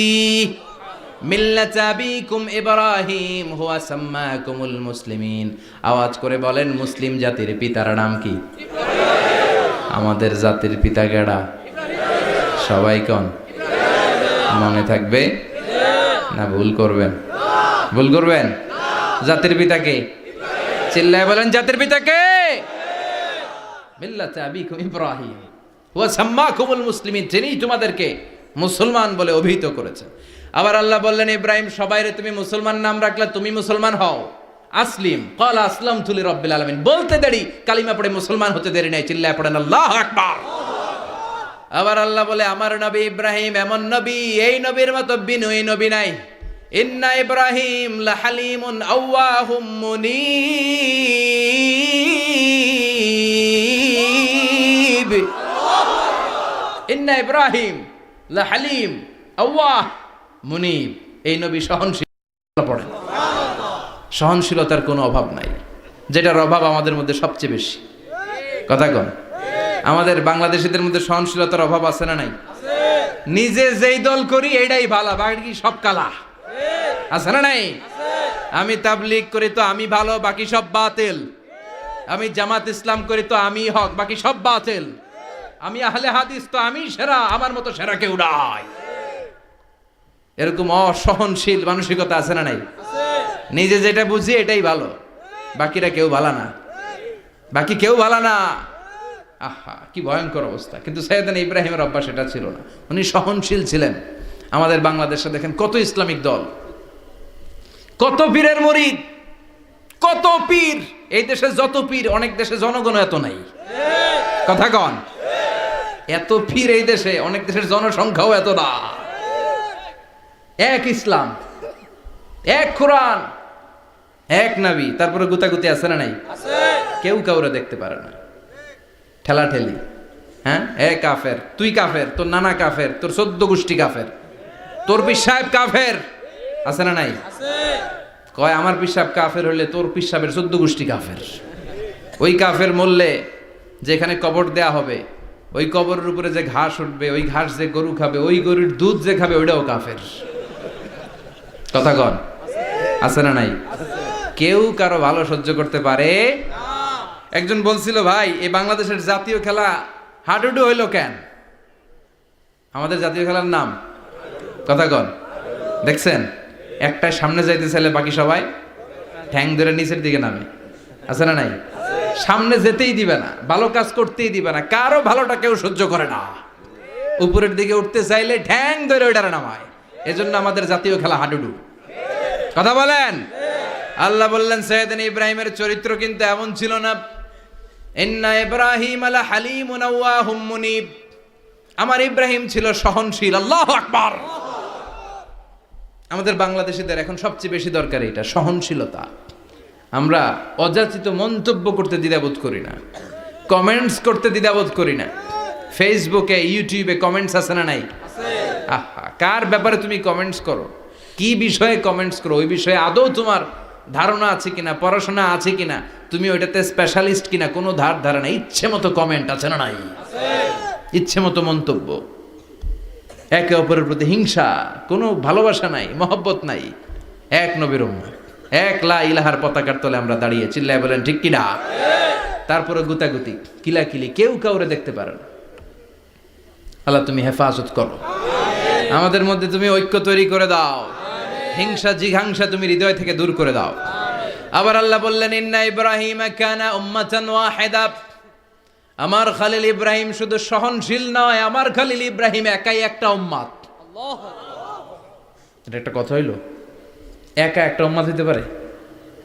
মিল্লাতা আবিকুম ইব্রাহিম হুয়া সাম্মাকুমুল মুসলিমিন। আওয়াজ করে বলেন, মুসলিম জাতির পিতার নাম কি? ইব্রাহিম। আমাদের জাতির পিতা কেডা? ইব্রাহিম। সবাই কোন? ইব্রাহিম। মনে থাকবে না ভুল করবেন? ভুল করবেন? জাতির পিতা কে? ইব্রাহিম। চিল্লায় বলেন, জাতির পিতা কে? মিল্লাতা আবিকুম ইব্রাহিম ওয়া সাম্মাকুমুল মুসলিমিন। তিনি তোমাদেরকে মুসলমান বলে অভিহিত করেছেন। আবার আল্লাহ বললেন, ইব্রাহিম সবাইরে তুমি মুসলমান নাম রাখলে, তুমি মুসলমান হও। আসলিম ক্বালা আসলামতু লিরাব্বিল আলামিন, বলতে দেরি, কালিমা পড়ে মুসলমান হতে দেরি নাই, চিল্লায় পড়েন আল্লাহু আকবার। আবার আল্লাহ বলে আমার নবী ইব্রাহিম এমন নবী, এই নবীর মতো বিনয়ী নবী নাই। ইন্না ইব্রাহিম লাহালিমুন আওয়াহুম মুনীব। ইন্না ইব্রাহিম লাহালিম আওয়াহ মুনীব, এই নবী সহনশীল। পড়েন সহনশীলতার কোনো অভাব নাই, যেটার অভাব আমাদের মধ্যে সবচেয়ে বেশি। কথা কন, আমাদের বাংলাদেশিদের মধ্যে সহনশীলতার অভাব আছে না নাই? নিজে যেই দল করি এটাই ভালো, বাকি সব কালা, আছে না নাই? আমি তাবলীগ করি তো আমি ভালো, বাকি সব বাতিল। আমি জামাত ইসলাম করি তো আমি হক, বাকি সব বাতিল। আমি আহলে হাদিস তো আমি সেরা, আমার মতো সেরা কেউ নাই। এরকম অসহনশীল মানসিকতা আছে না নাই? নিজে যেটা বুঝি এটাই ভালো, বাকিরা কেউ ভালো না, বাকি কেউ ভালো না। আহা কি ভয়ঙ্কর অবস্থা। কিন্তু সাইয়েদনা ইব্রাহিমের অভ্যাস এটা ছিল না, উনি সহনশীল ছিলেন। আমাদের বাংলাদেশে দেখেন কত ইসলামিক দল, কত পীরের মুরিদ, কত পীর। এই দেশে যত পীর, অনেক দেশে জনগণ এত নাই। কথা কন, এত পীর এই দেশে, অনেক দেশের জনসংখ্যাও এত না। এক ইসলাম, এক কোরআন, এক নবী, তারপরে গুতাগুতি আছে না নাই? কেউ কাউরে দেখতে পারে না, ঠেলাঠেলি। হ্যাঁ, এ কাফের, তুই কাফের, তোর নানা কাফের, তোর 14 গোষ্ঠী কাফের, তোর পীর সাহেব কাফের, আছে না নাই? কয় আমার পীর সাহেব কাফের হলে তোর পীর সাহেবের 14 গোষ্ঠী কাফের। ওই কাফের মরলে যেখানে কবর দেয়া হবে, ওই কবরের উপরে যে ঘাস উঠবে, ওই ঘাস যে গরু খাবে, ওই গরুর দুধ যে খাবে, ওইটাও কাফের। কথা কন, আছে না নাই? কেউ কারো ভালো সহ্য করতে পারে না। একজন বলছিল, ভাই এই বাংলাদেশের জাতীয় খেলা হাডুডু হইল কেন? আমাদের জাতীয় খেলার নাম, কথা কন, দেখছেন একটা সামনে যাইতে চাইলে বাকি সবাই ঠ্যাং ধরে নিচের দিকে নামে, আছে না নাই? সামনে যেতেই দিবে না, ভালো কাজ করতেই দিবে না, কারো ভালোটা কেউ সহ্য করে না। উপরের দিকে উঠতে চাইলে ঠ্যাং ধরে ওইটারে নামায়। এজন্য আমাদের জাতীয় খেলা হাডুডু। কথা বলেন। আল্লাহ বললেন সাইয়েদনা ইব্রাহিমের চরিত্র কিন্তু এমন ছিল না। ইন্না ইব্রাহিম লাহালিমুন আওয়াহুম মুনীব, আমার ইব্রাহিম ছিল সহনশীল। আল্লাহু আকবার। আমাদের বাংলাদেশিদের এখন সবচেয়ে বেশি দরকার এটা, সহনশীলতা। আমরা অযাচিত মন্তব্য করতে দ্বিধাবোধ করি না, কমেন্টস করতে দ্বিধাবোধ করি না। ফেসবুকে, ইউটিউবে কমেন্টস আছে না নাই? আহা, কার ব্যাপারে তুমি কমেন্টস করো, কি বিষয়ে কমেন্টস করো, ওই বিষয়ে আদৌ তোমার ধারণা আছে কিনা, পড়াশোনা আছে কিনা, তুমি ওইটাতে স্পেশালিস্ট কিনা, কোনো ধারণা। ইচ্ছে মতো কমেন্ট আছে না নাই? ইচ্ছে মতো মন্তব্য, একে অপরের প্রতি হিংসা, কোনো ভালোবাসা নাই, মহব্বত নাই। এক নবীর উম্মত, এক লা ইলাহার পতাকার তলে আমরা দাঁড়িয়ে, চিল্লায় বলেন ঠিক কিনা? তারপরে গুতাগুতি, কিলাকিলি, কেউ কাউরে দেখতে পারে না। আল্লাহ তুমি হেফাজত করো, আমাদের মধ্যে তুমি ঐক্য তৈরি করে দাও, হিংসা জিঘাংসা তুমি হৃদয় থেকে দূর করে দাও। আবার আল্লাহ বললেন ইন্না ইব্রাহিম কানা উম্মাতান ওয়াহিদা, আমার খলিল ইব্রাহিম শুধু সহনশীল নয়, আমার খলিল ইব্রাহিম একাই একটা উম্মত। এটা একটা কথা হইল, একা একটা উম্মত হইতে পারে?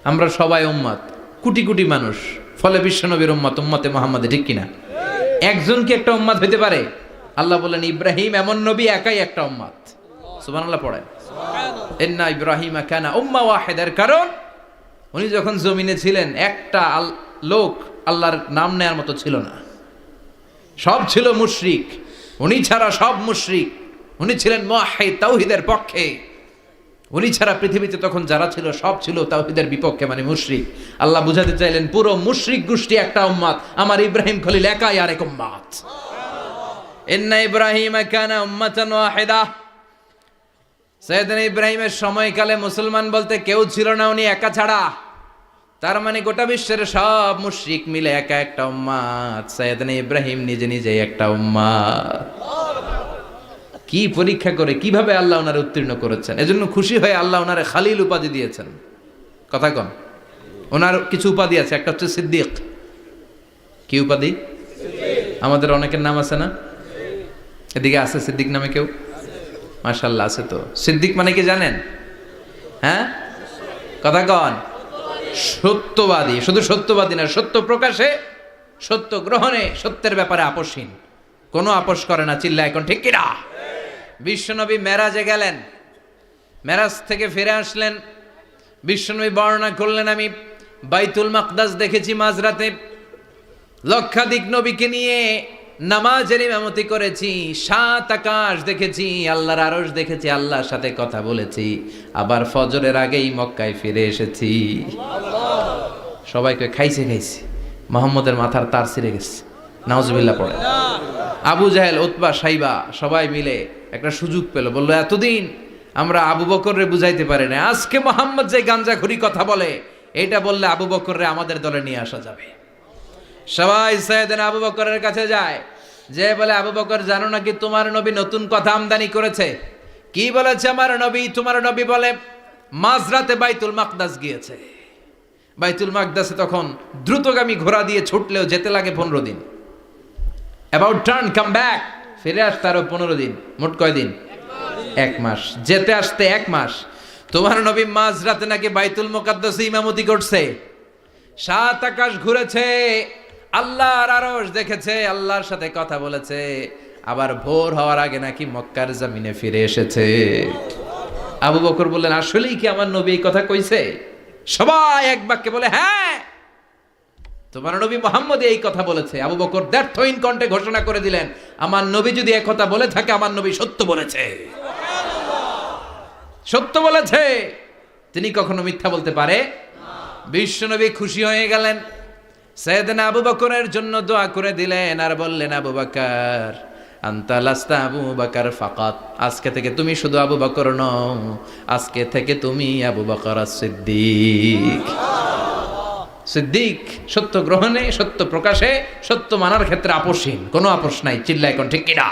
আমরা সবাই উম্মত, কোটি কোটি মানুষ, ফলে বিশ্বনবীর উম্মত, উম্মতে মুহাম্মাদে, ঠিক কিনা? একজন কি একটা উম্মত হইতে পারে? আল্লাহ বলেন ইব্রাহিম এমন নবী, একাই একটা উম্মত। সুবহানাল্লাহ পড়েন। ইন্না ইব্রাহিম কানা উম্মা ওয়াহিদার কারণ উনি যখন জমিনে ছিলেন একটা লোক আল্লাহর নাম নেয়ার মতো ছিল না, সব ছিল মুশরিক, উনি ছাড়া সব মুশরিক। উনি ছিলেন মুওয়াহহিদ, তাওহীদের পক্ষে। উনি ছাড়া পৃথিবীতে তখন যারা ছিল সব ছিল তাওহীদের বিপক্ষে, মানে মুশরিক। আল্লাহ বুঝাতে চাইলেন পুরো মুশরিক গোষ্ঠী একটা উম্মত, আমার ইব্রাহিম খলিল একাই আরেক উম্মত। ইন্না ইব্রাহিম কানা উম্মাতান ওয়াহিদা, সাইয়েদনা ইব্রাহিমের সময়কালে মুসলমান বলতে কেউ ছিল না, উনি একা ছাড়া। তার মানে গোটা বিশ্বের সব মুশরিক মিলে একা একটা উম্মত, সাইয়েদনা ইব্রাহিম নিজে নিজেই একটা উম্মত। কি পরীক্ষা করে, কিভাবে আল্লাহ ওনারে উত্তীর্ণ করেছেন। এজন্য খুশি হয়ে আল্লাহ ওনারে খালিল উপাধি দিয়েছেন। কথা কন, ওনার কিছু উপাধি আছে, একটা হচ্ছে সিদ্দিক। কি উপাধি? আমাদের অনেকের নাম আছে না? এদিকে আছে সিদ্দিক নামে কেউ? মাশাআল্লাহ আছে তো। সিদ্দিক মানে কি জানেন? হ্যাঁ, কথা কন। সত্যবাদী, শুধু সত্যবাদী না, সত্য প্রকাশে, সত্য গ্রহণে, সত্যের ব্যাপারে আপোষহীন, কোনো আপোষ করে না। চিল্লা এখন ঠিক কিনা? বিশ্বনবী মেরাজে গেলেন, মেরাজ থেকে ফিরে আসলেন। বিশ্বনবী বর্ণনা করলেন, আমি বাইতুল মাকদাস দেখেছি মাঝরাতে, লক্ষাধিক নবীকে নিয়ে নামাজের ইমামতি করেছি, 7 আকাশ দেখেছি, আল্লাহর আরশ দেখেছি, আল্লাহর সাথে কথা বলেছি, আবার ফজরের আগেই মক্কায় ফিরে এসেছি। সবাইকে খাইছে মোহাম্মদের মাথার তার ছিঁড়ে গেছে, নাউজুবিল্লাহ পড়ে। আবু জাহেল, উতবা, সাইবা সবাই মিলে একটা সুযোগ পেল, বলল এতদিন আমরা আবু বকররে বুঝাইতে পারি না, আজকে মোহাম্মদ যে গাঞ্জাখুরি কথা বলে এটা বললে আবু বকররে আমাদের দলে নিয়ে আসা যাবে। সবাই সাইয়েদনা আবু বকরের কাছে যায়, যে বলে আবু বকর জানো নাকি তোমার নবী নতুন কথা আমদানি করেছে? কি বলেছে আমার নবী? তোমার নবী বলে মাঝরাতে বাইতুল মাকদাস গিয়েছে। বাইতুল মাকদাসে তখন দ্রুতগামী ঘোড়া দিয়ে ছুটলেও যেতে লাগে 15 দিন। অ্যাবাউট টার্ন কাম ব্যাক, ফিরে আসতে আরো 15 দিন, মোট কয় দিন? 1 মাস, যেতে আসতে 1 মাস। তোমার নবী মাঝরাতে নাকি বাইতুল মুকাদ্দাসে ইমামতি করছে, 7 আকাশ ঘুরেছে, আল্লাহর আরশ দেখেছে, আল্লাহর সাথে কথা বলেছে, আবার ভোর হওয়ার আগে নাকি মক্কার জমিনে ফিরে এসেছে। আবু বকর বললেন আসলেই কি আমার নবী এই কথা কইছে? সবাই এক বাক্যে বলে হ্যাঁ, তোমার নবী মুহাম্মদ এই কথা বলেছে। আবু বকর দ্ব্যর্থহীন কণ্ঠে ঘোষণা করে দিলেন, আমার নবী যদি এই কথা বলে থাকে, আমার নবী সত্য বলেছে, সত্য বলেছে, তিনি কখনো মিথ্যা বলতে পারে। বিশ্বনবী খুশি হয়ে গেলেন, সাইয়েদনা আবু বকরের জন্য দোয়া করে দিলেন, আর বললেন আবু বকর আনতা লাস্তা আবু বকর ফাকাত, আজকে থেকে তুমি শুধু আবু বকর নও, আজকে থেকে তুমি আবু বকর সিদ্দিক। সিদ্দিক সত্য গ্রহণে, সত্য প্রকাশে, সত্য মানার ক্ষেত্রে আপোষহীন, কোনো আপোষ নাই। চিল্লা এখন ঠিক কিনা?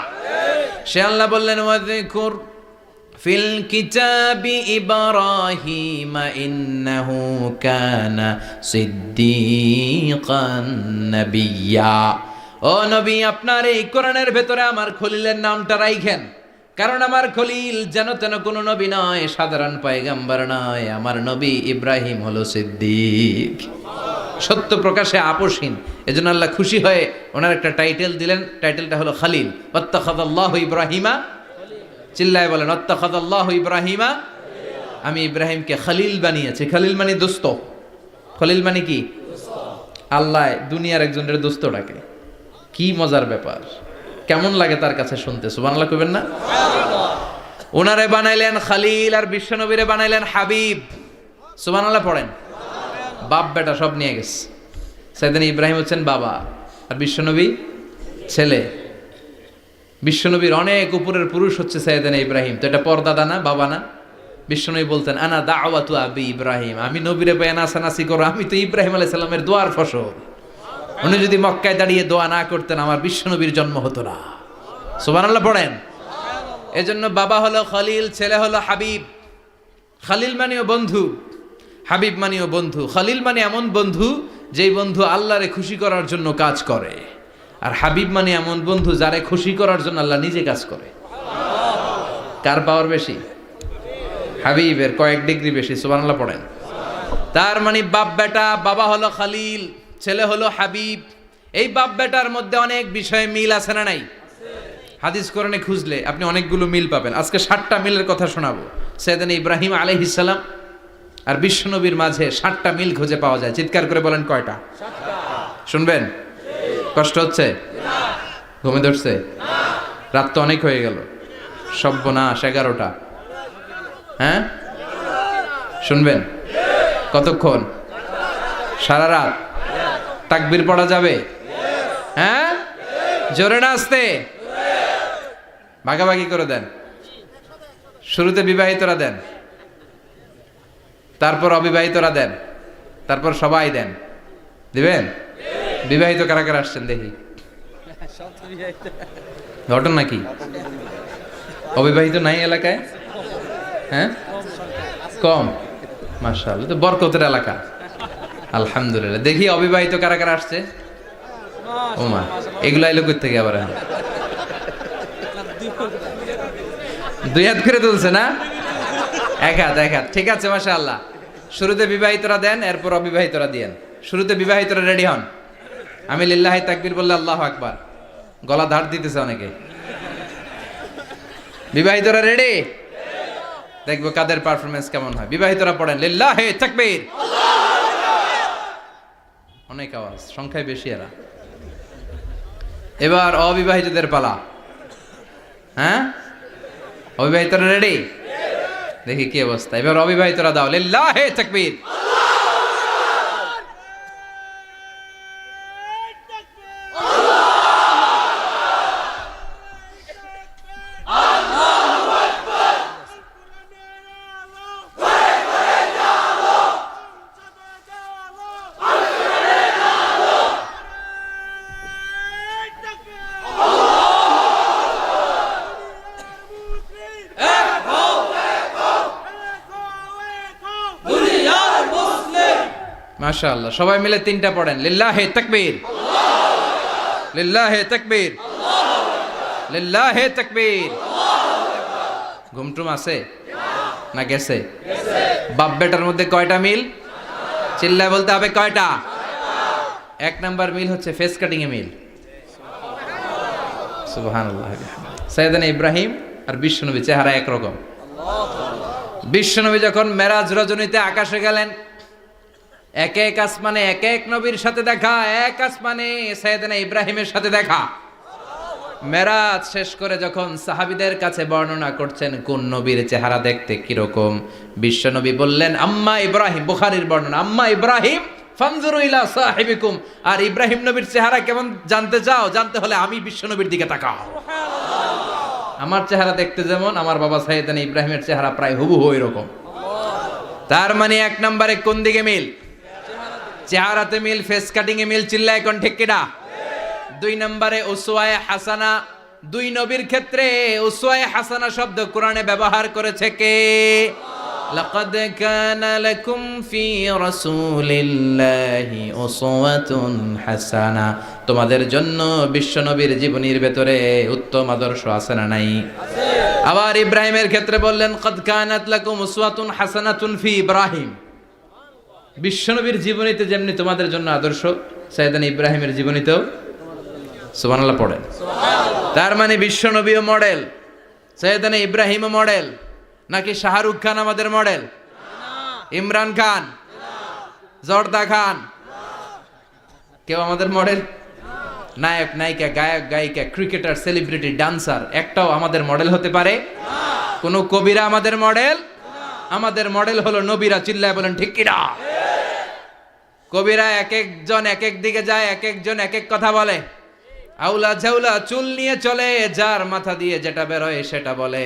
সে আল্লাহ বললেন ওয়াযকুর ফিল কিতাবি ইব্রাহিম ইন্নাহু কানা সিদ্দিকান নাবিয়্যা। ও নবী, আপনার এই কোরআনের ভেতরে আমার খলিলের নামটা রাখেন, কারণ আমার খলিল যেন তেন কোনো নবী নয়, সাধারণ পয়গম্বর নয়, আমার নবী ইব্রাহিম হলো সিদ্দিক, সত্য প্রকাশে আপোষহীন। এজন্য আল্লাহ খুশি হয়ে ওনার একটা টাইটেল দিলেন, টাইটেলটা হলো খলিল। ওয়াত্তাখাযাল্লাহু ইব্রাহিমা, চিল্লায় বলেন ওয়াত্তাখাযাল্লাহু ইব্রাহিমা, আমি ইব্রাহিমকে খলিল বানিয়েছি। খলিল মানে দোস্ত, খলিল মানে কি? আল্লাহ দুনিয়ার একজনের দোস্ত ডাকে, কি মজার ব্যাপার, কেমন লাগে তার কাছে শুনতে? সুবহানাল্লাহ কইবেন না? ওনারে বানাইলেন খলিল, আর বিশ্বনবীরে বানাইলেন হাবিব। সুবহানাল্লাহ পড়েন। বাপ বেটা সব নিয়ে গেছে। সাইয়েদনা ইব্রাহিম হচ্ছেন বাবা, আর বিশ্বনবী ছেলে। বিশ্বনবীর অনেক উপরের পুরুষ হচ্ছে সাইয়েদনা ইব্রাহিম, তো এটা পরদাদা না, বাবা না? বিশ্বনবী বলতেন আনা দাওয়াতু আবি ইব্রাহিম, আমি নবীরে পেয়ে নাসানাসি করো, আমি তো ইব্রাহিম আলাইহিস সালামের দোয়ার ফসল। উনি যদি মক্কায় দাঁড়িয়ে দোয়া না করতেন, আমার বিশ্বনবীর জন্ম হতো না। সুবহানাল্লাহ পড়েন। এজন্য বাবা হলো খলিল, ছেলে হলো হাবিব। খলিল মানেও বন্ধু, হাবিব মানেও বন্ধু। খলিল মানে এমন বন্ধু যেই বন্ধু আল্লাহরে খুশি করার জন্য কাজ করে, আর হাবিব মানে এমন বন্ধু যারে খুশি করার জন্য আল্লাহ নিজে কাজ করে। কার পাওয়ার বেশি? হাবিবের কয়েক ডিগ্রি বেশি। সুবহানাল্লাহ পড়েন। তার মানে বাপ বেটা, বাবা হলো খলিল, ছেলে হলো হাবিব। এই বাপ বেটার মধ্যে অনেক বিষয়ে মিল আছে না নাই? হাদিস কোরআনে খুঁজলে আপনি অনেকগুলো মিল পাবেন। আজকে 7টা মিলের কথা শোনাবো। সাইয়েদনা ইব্রাহিম আলাইহিস সালাম আর বিশ্বনবীর মাঝে 7টা মিল খুঁজে পাওয়া যায়। চিৎকার করে বলেন কয়টা? 7টা। শুনবেন? কষ্ট হচ্ছে? ঘুমে ধরছে? রাত তো অনেক হয়ে গেল, সর্বনাশ 11টা। হ্যাঁ শুনবেন? কতক্ষণ? সারা রাত? তাকবীর পড়া যাবে? হ্যাঁ জোরে না আসতে? ভাগাভাগি করে দেন। শুরুতে বিবাহিতরা দেন, তারপর অবিবাহিতরা দেন, তারপর সবাই দেন। দিবেন? বিবাহিত কারা কারা আসছেন দেখি? ঘটনা কি? অবিবাহিত নাই এলাকায়? হ্যাঁ কম, মাশাআল্লাহ, তো বরকতের এলাকা। আলহামদুলিল্লাহ। দেখি অবিবাহিত কারা কারা আসছে? ওমা, এগুলো আইলো কই থেকে আবার? 2 হাত করে তুলছে না? 1 হাত, 1 হাত, ঠিক আছে মাশাআল্লাহ। শুরুতে বিবাহিতরা দেন, এরপর অবিবাহিতরা দিয়েন। শুরুতে বিবাহিতরা রেডি হন। আমি লিল্লাহি তাকবীর বললে আল্লাহু আকবার, গলা ধার দিতেছে অনেকে। বিবাহিতরা রেডি? দেখবো কাদের পারফরমেন্স কেমন হয়। বিবাহিতরা পড়েন লিল্লাহি তাকবীর। অনেক আওয়াজ, সংখ্যায় বেশি এরা। এবার অবিবাহিতদের পালা। হ্যাঁ, অবিবাহিতরা রেডি? দেখি কি অবস্থা। এবার অবিবাহিতরা দাও লিল্লাহি তাকবীর। মাশাআল্লাহ, সবাই মিলে তিনটা পড়েন লিল্লাহি তাকবীর, লিল্লাহি তাকবীর, লিল্লাহি তাকবীর। ঘুমটুম আছে না গেছে? বাপ বেটার মধ্যে কয়টা মিল? চিল্লায় বলতে হবে কয়টা? এক নাম্বার মিল হচ্ছে ফেস কাটিং এ মিল। সুবহানাল্লাহ। সাইয়েদনা ইব্রাহিম আর বিশ্বনবী চেহারা একরকম। বিশ্বনবী যখন মেরাজ রজনীতে আকাশে গেলেন, এক এক আসমানে এক এক নবীর সাথে দেখা, এক আসমানে সাইয়েদনা ইব্রাহিমের সাথে দেখা। মেরাজ শেষ করে যখন সাহাবীদের কাছে বর্ণনা করছেন কোন নবীর চেহারা দেখতে কিরকম, বিশ্বনবী বললেন আম্মা ইব্রাহিম, বুখারীর বর্ণনা, আম্মা ইব্রাহিম ফানজুরু ইলা সাহিবিকুম। আর ইব্রাহিম নবীর চেহারা কেমন জানতে চাও? জানতে হলে আমি বিশ্বনবীর দিকে তাকাও। আমার চেহারা দেখতে যেমন, আমার বাবা সাইয়েদনা ইব্রাহিমের চেহারা প্রায় হুবহু এরকম। তার মানে এক নম্বরে কোন দিকে মিল? চেহারাতে মিল, ফেস কাটিং এ মিল। চিল্লায় কোন ঠিক কিনা? দুই নম্বরে উসওয়ায়ে হাসানা। দুই নবীর ক্ষেত্রে উসওয়ায়ে হাসানা শব্দ কোরআনে ব্যবহার করেছে কে? লাকাদ কানা লাকুম ফি রাসূলিল্লাহি উসওয়াতুন হাসানা। তোমাদের জন্য বিশ্বনবীর জীবনীর ভেতরে উত্তম আদর্শ আছে না নাই? আছে। আবার ইব্রাহিমের ক্ষেত্রে বললেন কাদ কানাত লাকুম উসওয়াতুন হাসানাতুন ফি ইব্রাহিম। বিশ্বনবীর জীবনীতে যেমনি তোমাদের জন্য আদর্শ, সাইয়েদনা ইব্রাহিমের জীবনীতেও। সুবহানাল্লাহ পড়েন। তার মানে বিশ্বনবীও মডেল, সাইয়েদনা ইব্রাহিমও মডেল। নাকি শাহরুখ খান আমাদের মডেল? ইমরান খান, জর্দা খান, কেউ আমাদের মডেল? নায়ক নায়িকা, গায়ক গায়িকা, ক্রিকেটার, সেলিব্রিটি, ডান্সার একটাও আমাদের মডেল হতে পারে? কোন কবিরা আমাদের মডেল? আমাদের মডেল হলো নবীরা। চিল্লায় বলেন ঠিক কিনা? কবিরা এক একজন এক এক দিকে যায়, এক একজন এক এক কথা বলে। আউলা ঝাউলা চুল নিয়ে চলে, যার মাথা দিয়ে যেটা বের হয় সেটা বলে।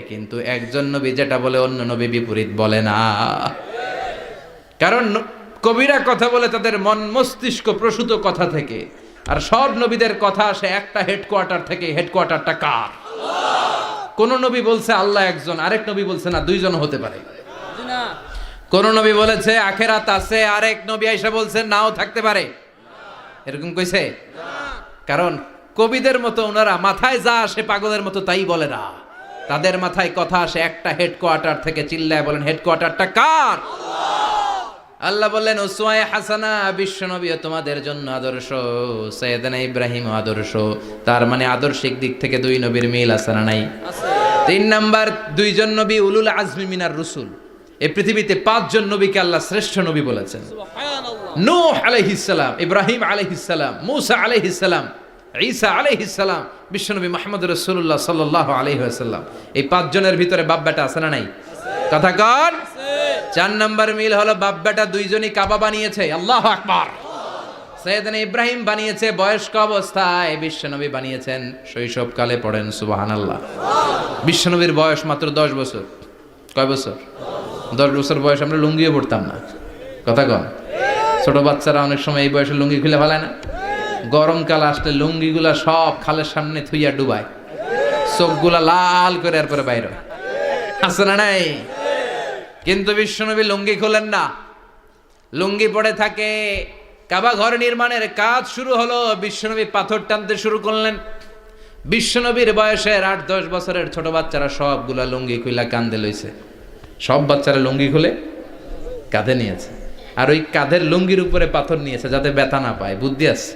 কিন্তু একজন নবী যেটা বলে অন্য নবী বিপরীত বলে না। কারণ কবিরা কথা বলে তাদের মন মস্তিষ্ক প্রসূত কথা থেকে, আর সব নবীদের কথা আসে একটা হেডকোয়ার্টার থেকে। হেডকোয়ার্টারটা কার? কোন নবী বলছে আল্লাহ একজন, আরেক নবী বলছে না দুইজন হতে পারে। কোন নবী বলেছে আখেরাত আছে, আরেক নবী আইসা বলছে নাও থাকতে পারে। এরকম কইছে? কারণ কবিদের মতো ওনারা মাথায় যা আসে পাগলের মতো তাই বলে না। তাদের মাথায় কথা আসে একটা হেডকোয়ার্টার থেকে। চিল্লায় বলেন হেডকোয়ার্টারটা কার? আল্লাহ বললেন উসওয়ায়ে হাসানা, বিশ্বনবী তোমাদের জন্য আদর্শ, সাইয়েদনা ইব্রাহিম আদর্শ। তার মানে আদর্শিক দিক থেকে দুই নবীর মিল আছে না নাই? আছে। তিন নাম্বার, দুইজন নবী উলুল আজমি মিনার রুসুল। এই পৃথিবীতে পাঁচজন নবীকে আল্লাহ শ্রেষ্ঠ নবী বলেছেন। সুবহানাল্লাহ। নূহ আলাইহিস সালাম, ইব্রাহিম আলাইহিস সালাম, মূসা আলাইহিস সালাম, ঈসা আলাইহিস সালাম, বিশ্বনবী মুহাম্মদ রাসূলুল্লাহ সাল্লাল্লাহু আলাইহি ওয়াসাল্লাম। এই পাঁচজনের ভিতরে বাপ বেটা আছে না নাই? কথা কন। চার নাম্বার মিল হলো বাপ বেটা দুইজনই কাবা বানিয়েছে। আল্লাহু আকবার। সাইয়েদনা ইব্রাহিম বানিয়েছে বয়স্ক অবস্থায়, বিশ্বনবী বানিয়েছেন শৈশবকালে। পড়েন সুবহানাল্লাহ। বিশ্বনবীর বয়স মাত্র 10 বছর। কয় বছর? 10 বছর বয়স আমরা লুঙ্গিও পড়তাম না। কথা কন। ছোট বাচ্চারা অনেক সময় এই বয়সে লুঙ্গি খুলে ফেলায় না? গরমকাল আসলে লুঙ্গিগুলা সব খালের সামনে থুইয়া ডুবায়, চোখগুলা লাল করে এরপরে বাইরে আছে না নাই? কিন্তু বিশ্বনবী লুঙ্গি খোলেন না, লুঙ্গি পড়ে থাকে। কাবা ঘর নির্মাণের কাজ শুরু হলো, বিশ্বনবী পাথর টানতে শুরু করলেন। বিশ্বনবীর বয়সের 8-10 বছরের ছোট বাচ্চারা সবগুলা লুঙ্গি খুইলা কান্দে লইছে। সব বাচ্চারা লুঙ্গি খুলে কাঁধে নিয়েছে, আর ওই কাঁধের লুঙ্গির উপরে পাথর নিয়েছে যাতে ব্যথা না পায়। বুদ্ধি আছে।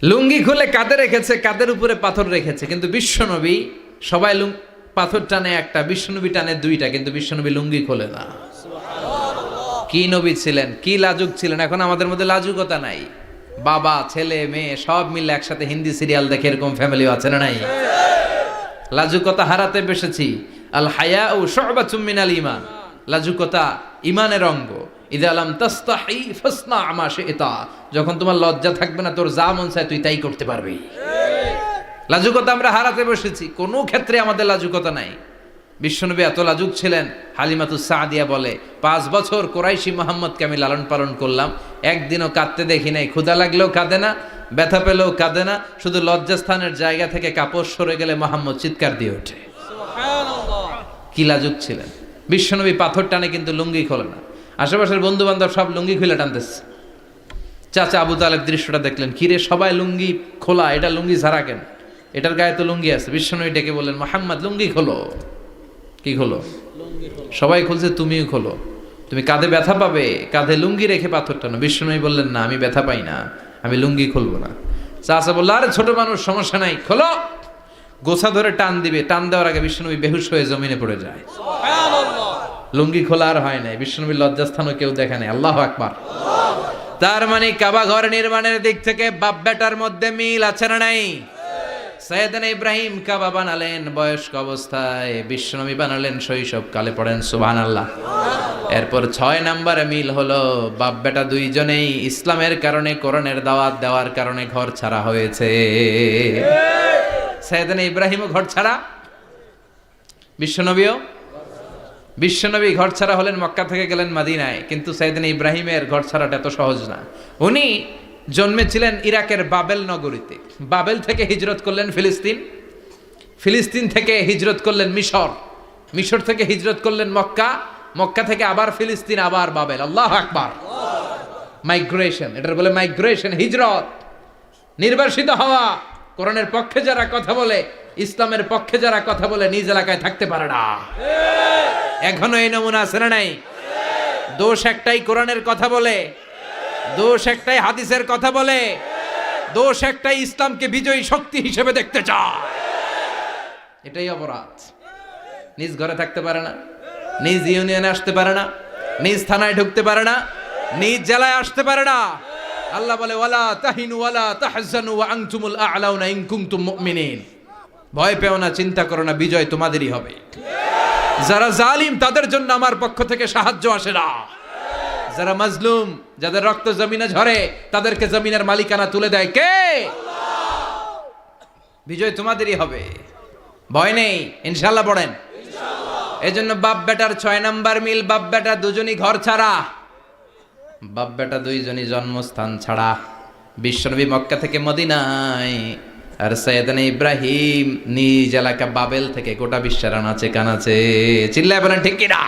লুঙ্গি খুলে কাঁধে রেখেছে, কাঁধের উপরে পাথর রেখেছে, কিন্তু বিশ্বনবী সবাই পাথর টানে একটা, বিশ্বনবী টানে দুইটা, কিন্তু বিশ্বনবী লুঙ্গি খোলে না। কি নবী ছিলেন, কি লাজুক ছিলেন। এখন আমাদের মধ্যে লাজুকতা নাই, বাবা ছেলে মেয়ে সব মিলে একসাথে হিন্দি সিরিয়াল দেখে, এরকম ফ্যামিলিও আছে না নাই? লাজুকতা হারাতে বসেছি। আল হায়া ও শুবাতুম মিনাল ঈমান, লাজুকতা ঈমানের অঙ্গ। ইযা লাম তাস্তাহি ফাসনা মা শি'তা, যখন তোমার লজ্জা থাকবে না, তোর যা মন চায় তুই তাই করতে পারবি। লাজুকতা আমরা হারাতে বসেছি, কোনো ক্ষেত্রে আমাদের লাজুকতা নাই। বিশ্বনবী এত লাজুক ছিলেন, হালিমাতুস সাদিয়া বলে 5 বছর কোরাইশি মুহাম্মদকে আমি লালন পালন করলাম, একদিনও কাঁদতে দেখি নাই। ক্ষুধা লাগলেও কাঁদে না, ব্যথা পেলেও কাঁদে না, শুধু লজ্জাস্থানের জায়গা থেকে কাপড় সরে গেলে মুহাম্মদ চিৎকার দিয়ে ওঠে। কি লাজুক ছিলেন। বিশ্বনবী পাথর টানে কিন্তু লুঙ্গি খোলে না। আশেপাশের বন্ধু বান্ধব সব লুঙ্গি খুলে টানতেছে। চাচা আবু তালেব দৃশ্যটা দেখলেন, কিরে সবাই লুঙ্গি খোলা, এটা লুঙ্গি ছাড়া কেন? এটার গায়ে তো লুঙ্গি আছে। বিশ্বনবী ডেকে বললেন, মুহাম্মদ লুঙ্গি খোলো। কি খোলো? সবাই খুলছে, তুমিও খোলো, তুমি কাঁধে ব্যথা পাবে, কাঁধে লুঙ্গি রেখে পাথর টানো। বিশ্বনবী বললেন, না আমি ব্যথা পাই না, আমি লুঙ্গি খুলবো না। চাচা বলল, আরে ছোট মানুষ, সমস্যা নাই, খোলো। গোছা ধরে টান দিবে, টান দেওয়ার আগে বিশ্বনবী বেহুশ হয়ে জমিনে পড়ে যায়। লুঙ্গি খোলা আর হয় নাই। বিশ্বনবীর লজ্জাস্থানও কেউ দেখে নাই। আল্লাহু আকবার। তার মানে কাবা ঘর নির্মাণের দিক থেকে বাপ বেটার মধ্যে মিল আছে না নাই? সাইয়েদনা ইব্রাহিম কাবা বানালেন বয়স্ক অবস্থায়, বিশ্বনবী বানালেন শৈশবকালে। পড়েন সুবহানাল্লাহ। এরপর 6 নম্বরে মিল হলো, বাপ বেটা দুইজনেই ইসলামের কারণে, কোরআনের দাওয়াত দেওয়ার কারণে ঘর ছাড়া হয়েছে। সাইয়েদনা ইব্রাহিমও ঘর ছাড়া, বিশ্বনবী ঘর ছাড়া হলেন, মক্কা থেকে গেলেন মদিনায়। কিন্তু সাইয়েদনা ইব্রাহিমের ঘর ছাড়াটা এত সহজ না। উনি জন্মেছিলেন ইরাকের বাবেল নগরীতে। বাবেল থেকে হিজরত করলেন ফিলিস্তিন, ফিলিস্তিন থেকে হিজরত করলেন মিশর, মিশর থেকে হিজরত করলেন মক্কা, মক্কা থেকে আবার ফিলিস্তিন, আবার বাবেল। আল্লাহু আকবার। মাইগ্রেশন, এটার বলে মাইগ্রেশন, হিজরত, নির্বাসিত হওয়া। কোরআনের পক্ষে যারা কথা বলে, ইসলামের পক্ষে যারা কথা বলে, নিজ এলাকায় থাকতে পারে না। এখনো এই নমুনা আছে না নাই? দোষ একটাই, কোরআনের কথা বলে, দোষ একটাই, হাদিসের কথা বলে, দোষ একটাই, ইসলামকে বিজয়ী শক্তি হিসেবে দেখতে চায়। এটাই অপরাধ। নিজ ঘরে থাকতে পারে না, নিজ ইউনিয়নে আসতে পারে না, নিজ থানায় ঢুকতে পারে না, নিজ জেলায় আসতে পারে না। আল্লাহ বলে, ওয়ালা তাহিনু ওয়ালা তাহজানু ওয়া আনতুমুল আ'লাউনা ইন কুনতুম মুমিনিন। ভয় পেও না, চিন্তা করো না, বিজয় তোমাদেরই হবে। যারা জালিম তাদের জন্য আমার পক্ষ থেকে সাহায্য আসে না। যারা মাজলুম, যাদের রক্ত জমিনে ঝরে, তাদেরকে জমিনের মালিকানা তুলে দেয় কে? বিজয় তোমাদেরই হবে, ভয় নেই, ইনশাআল্লাহ। পড়েন এই জন্য বাপ বেটার 6 নাম্বার মিল, বাপ বেটা দুজনই ঘর ছাড়া, বাপ বেটা দুইজনই জন্মস্থান ছাড়া। বিশ্বনবী মক্কা থেকে মদিনায়, আর সাইয়েদনা ইব্রাহিম নিজ এলাকা বাবেল থেকে গোটা বিশ্বের আনাচে কানাচে। চিল্লায় বলেন ঠিক কিনা?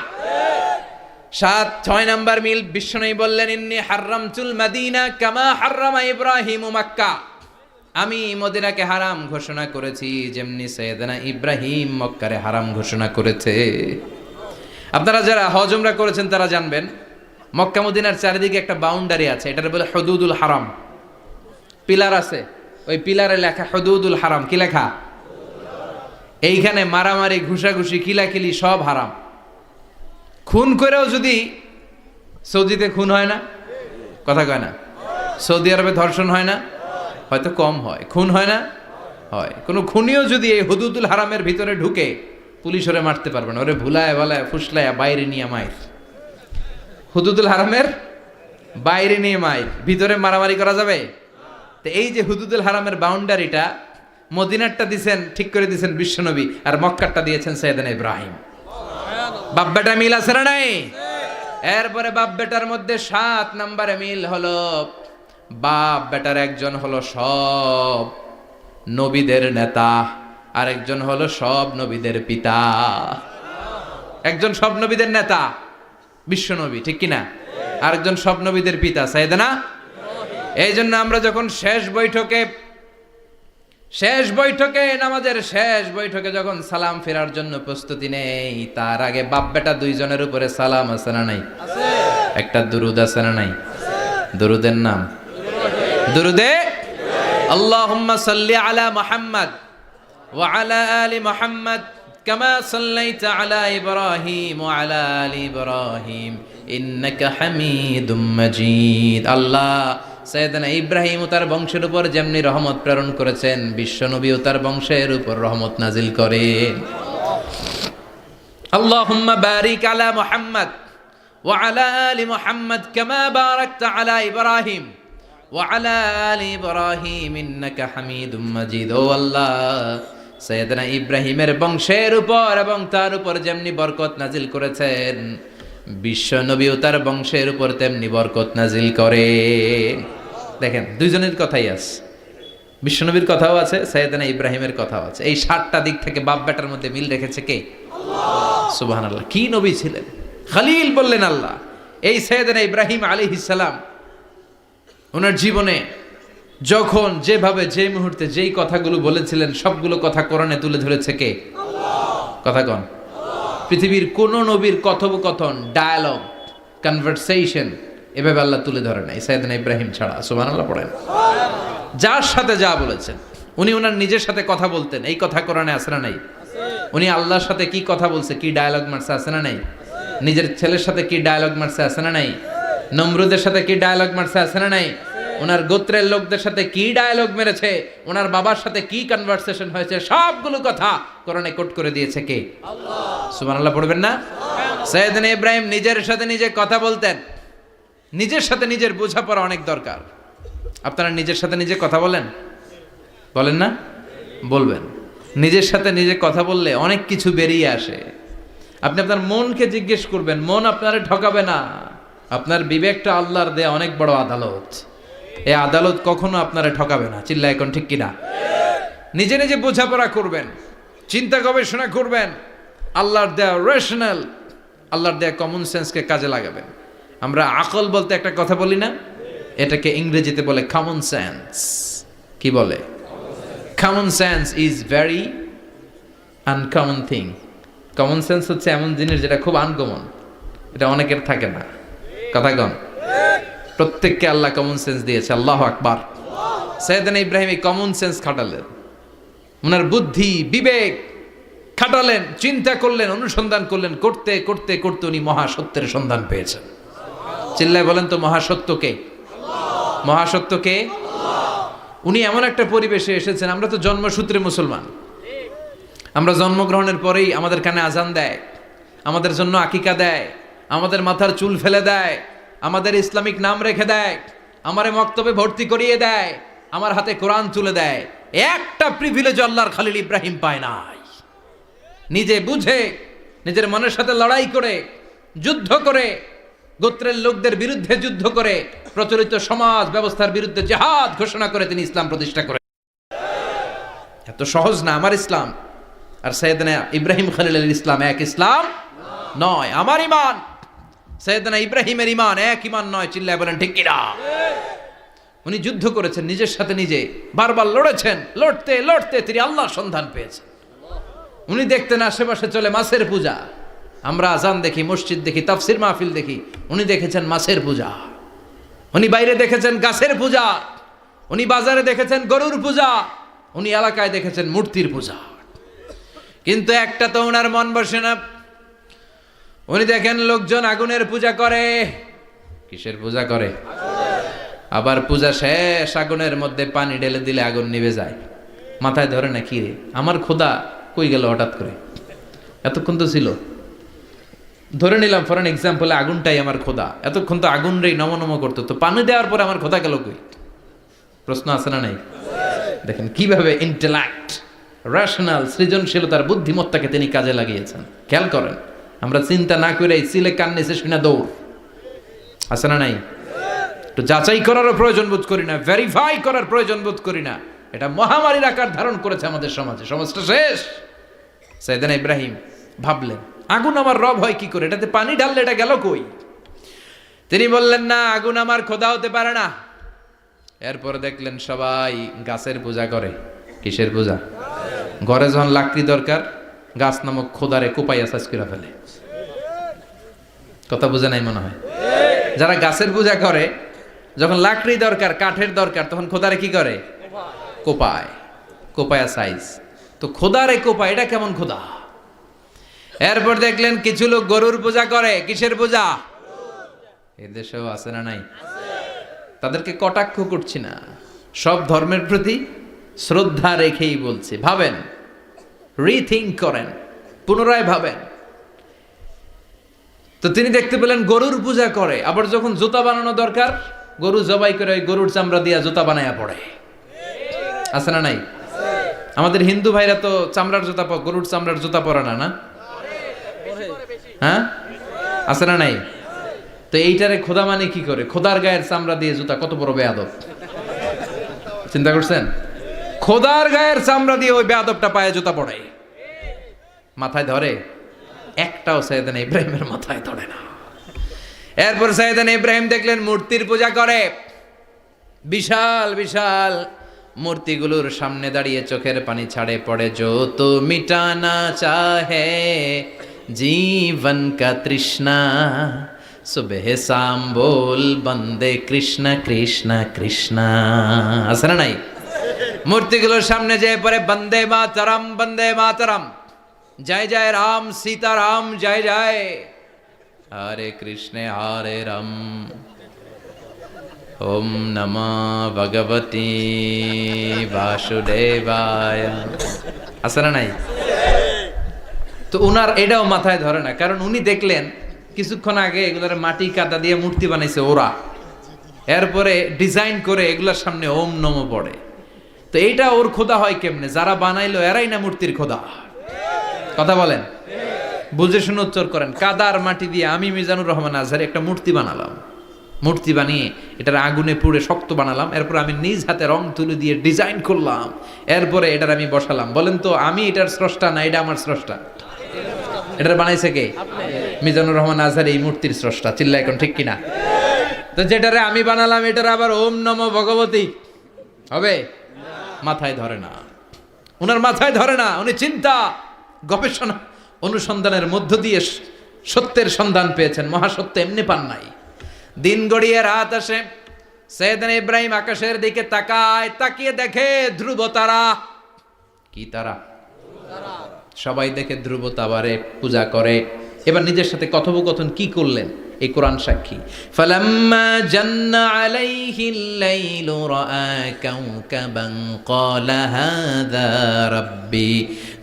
6 নাম্বার মিল, বিশ্বনবী বললেন, ইন্নী হারামতুল মদিনা কামা হারামা ইব্রাহিম মক্কা। আমি মদিনাকে হারাম ঘোষণা করেছি যেমনি সাইয়েদনা ইব্রাহিম মক্কারে হারাম ঘোষণা করেছে। আপনারা যারা হজ উমরা করেছেন তারা জানবেন, মক্কা মদিনার চারিদিকে একটা বাউন্ডারি আছে, এটার বলে হুদুদুল হারাম। পিলার আছে, ওই পিলারে লেখা হুদুদুল হারাম। কি লেখা? এইখানে মারামারি, ঘুষাঘুষি, কিলাকিলি সব হারাম। খুন করেও যদি, সৌদিতে খুন হয় না, কথা কয় না? সৌদি আরবে ধর্ষণ হয় না, হয়তো কম হয়, খুন হয় না, হয়। কোনো খুনিও যদি এই হুদুদুল হারামের ভিতরে ঢুকে, পুলিশ ওরে মারতে পারবে না, ওরে ভুলায় ভালায় ফুসলায় বাইরে নিয়ে মায়ের। হুদুদুল হারামের বাইরে নিয়ে মায়ের, ভিতরে মারামারি করা যাবে? তো এই যে হুদুদুল হারামের বাউন্ডারিটা, মদিনারটা দিয়েছেন, ঠিক করে দিয়েছেন বিশ্বনবী, আর মক্কারটা দিয়েছেন সাইয়েদনা ইব্রাহিম। বাপ বেটা মিল আছে না নাই? এরপরে বাপ বেটার মধ্যে 7 নম্বরে মিল হলো, বাপ বেটার একজন হলো সব নবীদের নেতা, আর একজন হলো সব নবীদের পিতা। একজন সব নবীদের নেতা বিশ্বনবী, ঠিক কিনা? আরেকজন সব নবীদের পিতা সাইয়েদনা। এই জন্য আমরা যখন শেষ বৈঠকে শেষ বৈঠকে, নামাজের শেষ বৈঠকে যখন সালাম ফেরার জন্য প্রস্তুতি নেই, তার আগে বাপ বেটা দুইজনের উপরে সালাম আছে না নাই? একটা দুরুদ আছে না নাই? দুরুদের নাম দুরুদে আল্লাহুম্মা সাল্লি আলা মুহাম্মাদ ওয়া আলা আলি মুহাম্মাদ কামা সাল্লাইতা আলা ইব্রাহিম ওয়া আলা আলি ইব্রাহিম ইন্নাকা হামিদুম মাজিদ। আল্লাহ সাইয়েদনা ইব্রাহিম ও তার বংশের উপর যেমনি রহমত প্রেরণ করেছেন, বিশ্বনবী ও তার বংশের উপর রহমত নাজিল করেন। আল্লাহুম্মা বারিক আলা মুহাম্মাদ ওয়া আলা আলি মুহাম্মাদ কামা বারাকতা আলা ইব্রাহিম ওয়া আলা আলি ইব্রাহিম ইন্নাকা হামিদুম মাজিদ। ও আল্লাহ, সাইয়েদনা ইব্রাহিমের বংশের উপর এবং তার উপর যেমনি বরকত নাজিল করেছেন, বিশ্বনবী ও তার বংশের উপর তেমনি বরকত নাজিল করেন। দেখেন, দুইজনের কথাই আছে, বিশ্বনবীর কথাও আছে, সাইয়েদনা ইব্রাহিমের কথাও আছে। এই 7টা দিক থেকে বাপ বেটার মধ্যে মিল রেখেছে কে? আল্লাহ। সুবহানাল্লাহ। কি নবী ছিলেন! খলিল বললেন আল্লাহ। এই সাইয়েদনা ইব্রাহিম আলাইহিস সালাম ওনার জীবনে যখন যেভাবে যে মুহূর্তে যেই কথাগুলো বলেছিলেন, সবগুলো কথা কোরআনে তুলে ধরেছে কে? আল্লাহ। কথা কন। পৃথিবীর কোন নবীর কথোপকথন, ডায়ালগ, কনভারসেশন এভাবে আল্লাহ তুলে ধরে নাই সাইয়েদনা ইব্রাহিম ছাড়া। সুবহানাল্লাহ পড়েন। যার সাথে যা বলেছেন, উনি ওনার নিজের সাথে কথা বলতেন, এই কথা কোরআনে আছে না নাই? উনি আল্লাহর সাথে কি কথা বলছে, কি ডায়ালগ মারছে, আছে না নাই? নিজের ছেলের সাথে কি ডায়ালগ মারছে, আছে না নাই? নমরুদের সাথে কি ডায়ালগ মারছে, আছে না নাই? ওনার গোত্রের লোকদের সাথে কি ডায়ালগ মেরেছে, ওনার বাবার সাথে কি কনভারসেশন হয়েছে, সবগুলো কথা কোরআনে কোট করে দিয়েছে কে? আল্লাহ। সুবহানাল্লাহ পড়বেন না? সাইয়েদনা ইব্রাহিম নিজের সাথে নিজে কথা বলতেন। নিজের সাথে নিজের বোঝাপড়া অনেক দরকার। আপনারা নিজের সাথে নিজে কথা বলেন? বলেন না? বলবেন। নিজের সাথে নিজে কথা বললে অনেক কিছু বেরিয়ে আসে। আপনি আপনার মনকে জিজ্ঞেস করবেন, মন আপনারে ঠকাবে না। আপনার বিবেকটা আল্লাহর দেয়া অনেক বড় আদালত। এই আদালত কখনো আপনারে ঠকাবে না। চিল্লায় এখন ঠিক কিনা? নিজে নিজে বোঝাপড়া করবেন, চিন্তা গবেষণা করবেন, আল্লাহর দেয়া রেশনাল, আল্লাহর দেয়া কমন সেন্সকে কাজে লাগাবেন। আমরা আকল বলতে একটা কথা বলি না, এটাকে ইংরেজিতে বলে কমন সেন্স। কি বলে? Common sense is very uncommon thing. Common sense হচ্ছে এমন জিনিস যেটা খুব আনকমন, এটা অনেকের থাকে না। কথা কন। প্রত্যেককে আল্লাহ কমন সেন্স দিয়েছে। আল্লাহু আকবার। সাইয়েদনা ইব্রাহিম এই কমন সেন্স খাটালেন, ওনার বুদ্ধি বিবেক খাটালেন, চিন্তা করলেন, অনুসন্ধান করলেন, করতে করতে করতে উনি মহাসত্যের সন্ধান পেয়েছেন। চিল্লায় বলেন তো, মহাসত্যকে? মহাসত্যকে? উনি এমন একটা পরিবেশে এসেছেন, আমরা তো জন্মসূত্রে মুসলমান। আমরা জন্মগ্রহণের পরেই আমাদের কানে আজান দেয়, আমাদের জন্য আকিকা দেয়, আমাদের মাথার চুল ফেলে দেয়, আমাদের ইসলামিক নাম রেখে দেয়, আমারে মক্তবে ভর্তি করিয়ে দেয়, আমার হাতে কোরআন তুলে দেয়। একটা প্রিভিলেজ আল্লাহর খলিল ইব্রাহিম পায় নাই। নিজে বুঝে, নিজের মনের সাথে লড়াই করে, যুদ্ধ করে, গোত্রের লোকদের বিরুদ্ধে যুদ্ধ করে, প্রচলিত সমাজ ব্যবস্থার বিরুদ্ধে জিহাদ ঘোষণা করে তিনি ইসলাম প্রতিষ্ঠা করেন। এত সহজ না আমার ইসলাম আর সাইয়েদনা ইব্রাহিম খলিলের ইসলাম এক ইসলাম নয়। আমার ঈমান সাইয়েদনা ইব্রাহিমের ঈমান এক ঈমান নয়। চিল্লায় বলেন ঠিক কিনা? উনি যুদ্ধ করেছেন, নিজের সাথে নিজে বারবার লড়েছেন। লড়তে লড়তে তিনি আল্লাহর সন্ধান পেয়েছেন। উনি দেখতেন আশেপাশে চলে মাছের পূজা। আমরা আজান দেখি, মসজিদ দেখি, তাফসির মাহফিল দেখি। উনি দেখেছেন মাছের পূজা। উনি বাইরে দেখেছেন গাছের পূজা। উনি বাজারে দেখেছেন গরুর পূজা। উনি এলাকায় দেখেছেন মূর্তির পূজা। কিন্তু একটা তো ওনার মন বসে না। উনি দেখেন লোকজন আগুনের পূজা করে। কিসের পূজা করে? আবার পূজা শেষ, আগুনের মধ্যে পানি ঢেলে দিলে আগুন নিভে যায়। মাথায় ধরে না, কি রে আমার খোদা কই গেল হঠাৎ করে? এতক্ষণ তো ছিল। ধরে নিলাম ফর অ্যান এক্সাম্পল, আগুনটাই আমার খোদা। এতক্ষণ তো আগুন রে নম নম করতো, তো পানি দেওয়ার পরে আমার খোদা গেল কই? প্রশ্ন আছে না নাই? দেখেন কিভাবে ইন্টেলেক্ট, রেশনাল, সৃজনশীলতার বুদ্ধিমত্তাকে তিনি কাজে লাগিয়েছেন। খেয়াল করেন, আমরা চিন্তা না করে সিলে কান্নেছে শুনে দৌড়। আছে না নাই? একটু যাচাই করারও প্রয়োজন বোধ করি না, ভেরিফাই করার প্রয়োজন বোধ করি না। এটা মহামারীর আকার ধারণ করেছে আমাদের সমাজে। সমাজটা শেষ। সাইয়েদনা ইব্রাহিম ভাবলেন, আগুন আমার রব হয় কি করে? এটাতে পানি ঢাললে এটা গেল কই? তিনি বললেন, না, আগুন আমার খোদা হতে পারে না। এরপর দেখলেন সবাই গাছের পূজা করে। কিসের পূজা? ঘরে যখন লাকড়ি দরকার, গাছ নামক খোদারে কোপাইয়া সাজ করে ফেলে। কথা বুঝে নাই মনে হয়? যারা গাছের পূজা করে, যখন লাকড়ি দরকার, কাঠের দরকার, তখন খোদারে কি করে? কোপায়, কোপায়া সাইজ। তো খোদারে কোপায়, এটা কেমন খোদা? এরপর দেখলেন কিছু লোক গরুর পূজা করে। কিসের পূজা? এদেশেও আছে না নাই? তাদেরকে কটাক্ষ করছি না, সব ধর্মের প্রতি শ্রদ্ধা রেখেই বলছি। ভাবেন, রিথিঙ্ক করেন, পুনরায় ভাবেন। তো তিনি দেখতে পেলেন গরুর পূজা করে, আবার যখন জুতা বানানো দরকার, গরু জবাই করে ওই গরুর চামড়া দিয়া জুতা বানায়া পড়ে। আছে না নাই? আমাদের হিন্দু ভাইরা তো চামড়ার জুতা, গরুর চামড়ার জুতা পরে না, না? হ্যাঁ, আছে না নাই? তো এইটারে খোদা মানে কি করে? খোদার গায়ের চামড়া দিয়ে জুতা, কত বড় বেয়াদব! চিন্তা করছেন? খোদার গায়ের চামড়া দিয়ে ওই বেয়াদবটা পায়ে জুতা পড়ে, মাথায় ধরে? একটাও সাইয়েদনা ইব্রাহিমের মাথায় ধরে না। এরপর সাইয়েদনা ইব্রাহিম দেখলেন মূর্তির পূজা করে। বিশাল বিশাল মূর্তিগুলোর সামনে দাঁড়িয়ে চোখের পানি ছাড়ে পড়ে। যো তো মিটানা চাহে জীবন কা তৃষ্ণা, সুবহ শাম বল বন্দে কৃষ্ণ কৃষ্ণ কৃষ্ণ। আছে না নাই? মূর্তিগুলোর সামনে যেয়ে পড়ে বন্দে মাতরম, বন্দে মাতরম, জয় জয় রাম সীতারাম, জয় জয় হরে কৃষ্ণ হরে রাম, ওম নমঃ ভগবতে বাসুদেবায়। আছে না নাই? তো উনার এটাও মাথায় ধরে না, কারণ উনি দেখলেন কিছুক্ষণ আগে এগুলোর মাটি কাদা দিয়ে মূর্তি বানাইছে ওরা, এরপরে ডিজাইন করে এগুলোর সামনে ওম নমঃ পড়ে। তো এইটা ওর খোদা হয় কেমনে? যারা বানাইলো এরাই না মূর্তির খোদা। কথা বলেন, বুঝে শুনে উচ্চার করেন। কাদার মাটি দিয়ে আমি মিজানুর রহমান আজহারি একটা মূর্তি বানালাম, মূর্তি বানিয়ে এটার আগুনে পুড়ে শক্ত বানালাম, এরপর আমি নিজ হাতে রং তুলি দিয়ে ডিজাইন করলাম, এরপরে এটার আমি বসালাম। বলেন তো আমি এটার স্রষ্টা না এটা আমার স্রষ্টা? এটার বানাইছে কে? মিজানুর রহমান আজহারি এই মূর্তির স্রষ্টা। চিল্লা এখন ঠিক কিনা? তো যেটারে আমি বানালাম এটার আবার ওম নমঃ ভগবতী হবে? মাথায় ধরে না, ওনার মাথায় ধরে না। উনি চিন্তা, গবেষণা, অনুসন্ধানের মধ্য দিয়ে সত্যের সন্ধান পেয়েছেন। মহাসত্য এমনি পান নাই। দিন গড়িয়ে রাত আসে, সাইয়েদনা ইব্রাহিম আকাশের দিকে তাকায়, তাকিয়ে দেখে ধ্রুব তারা। কি তারা? সবাই দেখে ধ্রুব তারারে পূজা করে। এবার নিজের সাথে কথোপকথন কি করলেন এই কোরআন সাক্ষী। ফালাম্মা জান্না আলাইহিল লাইলু রাআ কাওকাবান ক্বালা হাযা রাব্বি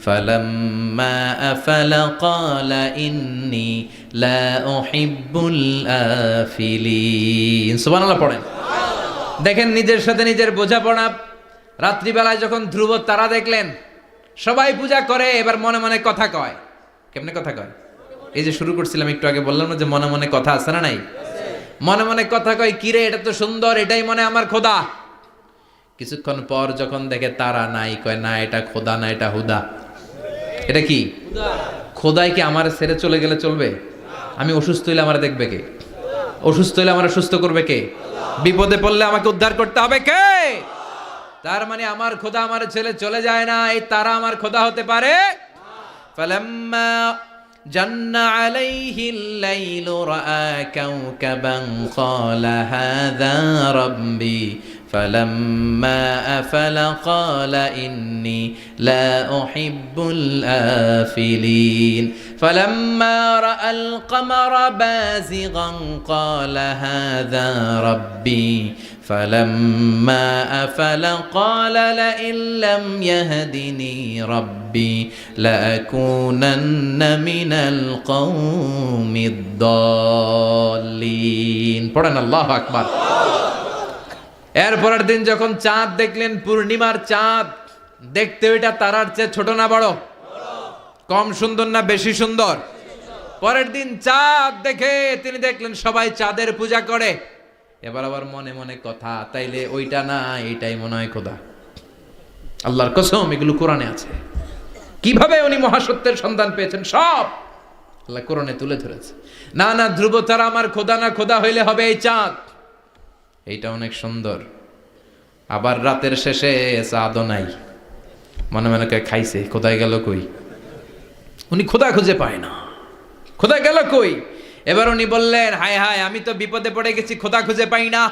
ফালাম্মা আফালা ক্বালা ইন্নী লা উহিব্বুল আফিলিন। সুবহানাল্লাহ পড়েন। দেখেন নিজের সাথে নিজের বোঝাপড়া। রাত্রিবেলায় যখন ধ্রুব তারা দেখলেন, সবাই পূজা করে, এবার মনে মনে কথা কয়। কেমনে কথা কয়? এই যে শুরু করছিলাম একটু আগে, বললাম না যে মনে মনে কথা আছে না নাই? মনে মনে কথা কয়, কিরে এটা তো সুন্দর, এটাই মনে আমার খোদা। কিছুক্ষণ পর যখন দেখে তারা নাই, কয় না এটা খোদা না, এটা হুদা। এটা কি? খোদাই কি আমার ছেড়ে চলে গেলে চলবে? আমি অসুস্থ হইলে আমার দেখবে কে? অসুস্থ হইলে আমার সুস্থ করবে কে? বিপদে পড়লে আমাকে উদ্ধার করতে হবে কে? তার মানে আমার খোদা আমার ছেলে চলে যায় না, এই তারা আমার খোদা হতে পারে? ফালাম্মা জান্না আলাইহিল লাইলু রাআ কাওকাবান ক্বালা হাযা রাব্বি ফালাম্মা আফালা ক্বালা ইন্নী লা উহিব্বুল আফিলিন ফালাম্মা রাআল কমারা বাযিগান ক্বালা হাযা রাব্বি فلما أفل قال لئن لم يهدني ربي لأكونن من القوم الضالين পড়েন আল্লাহু আকবার। এরপরের দিন যখন চাঁদ দেখলেন, পূর্ণিমার চাঁদ, দেখতে ওইটা তারার চেয়ে ছোট না বড়? কম সুন্দর না বেশি সুন্দর? পরের দিন চাঁদ দেখে তিনি দেখলেন সবাই চাঁদের পূজা করে। এবার আবার মনে মনে কথা, তাইলে ওইটা না এইটাই মনে হয় খোদা। আল্লাহর কসম এগুলো কোরআনে আছে। কিভাবে উনি মহাসত্যের সন্ধান পেয়েছেন সব আল্লাহ কোরআনে তুলে ধরেছে। না না, ধ্রুব তারা আমার খোদা না, খোদা হইলে হবে এই চাঁদ। এইটা অনেক সুন্দর। আবার রাতের শেষে চাঁদও নাই, মনে মনে কে খাইছে, কোথায় গেল কই? উনি খোদা খুঁজে পায় না, খোদা গেল কই? এবার উনি বললেন, হায় হায়, আমি তো বিপদে পড়ে গেছি, খোদা খুঁজে পাই না।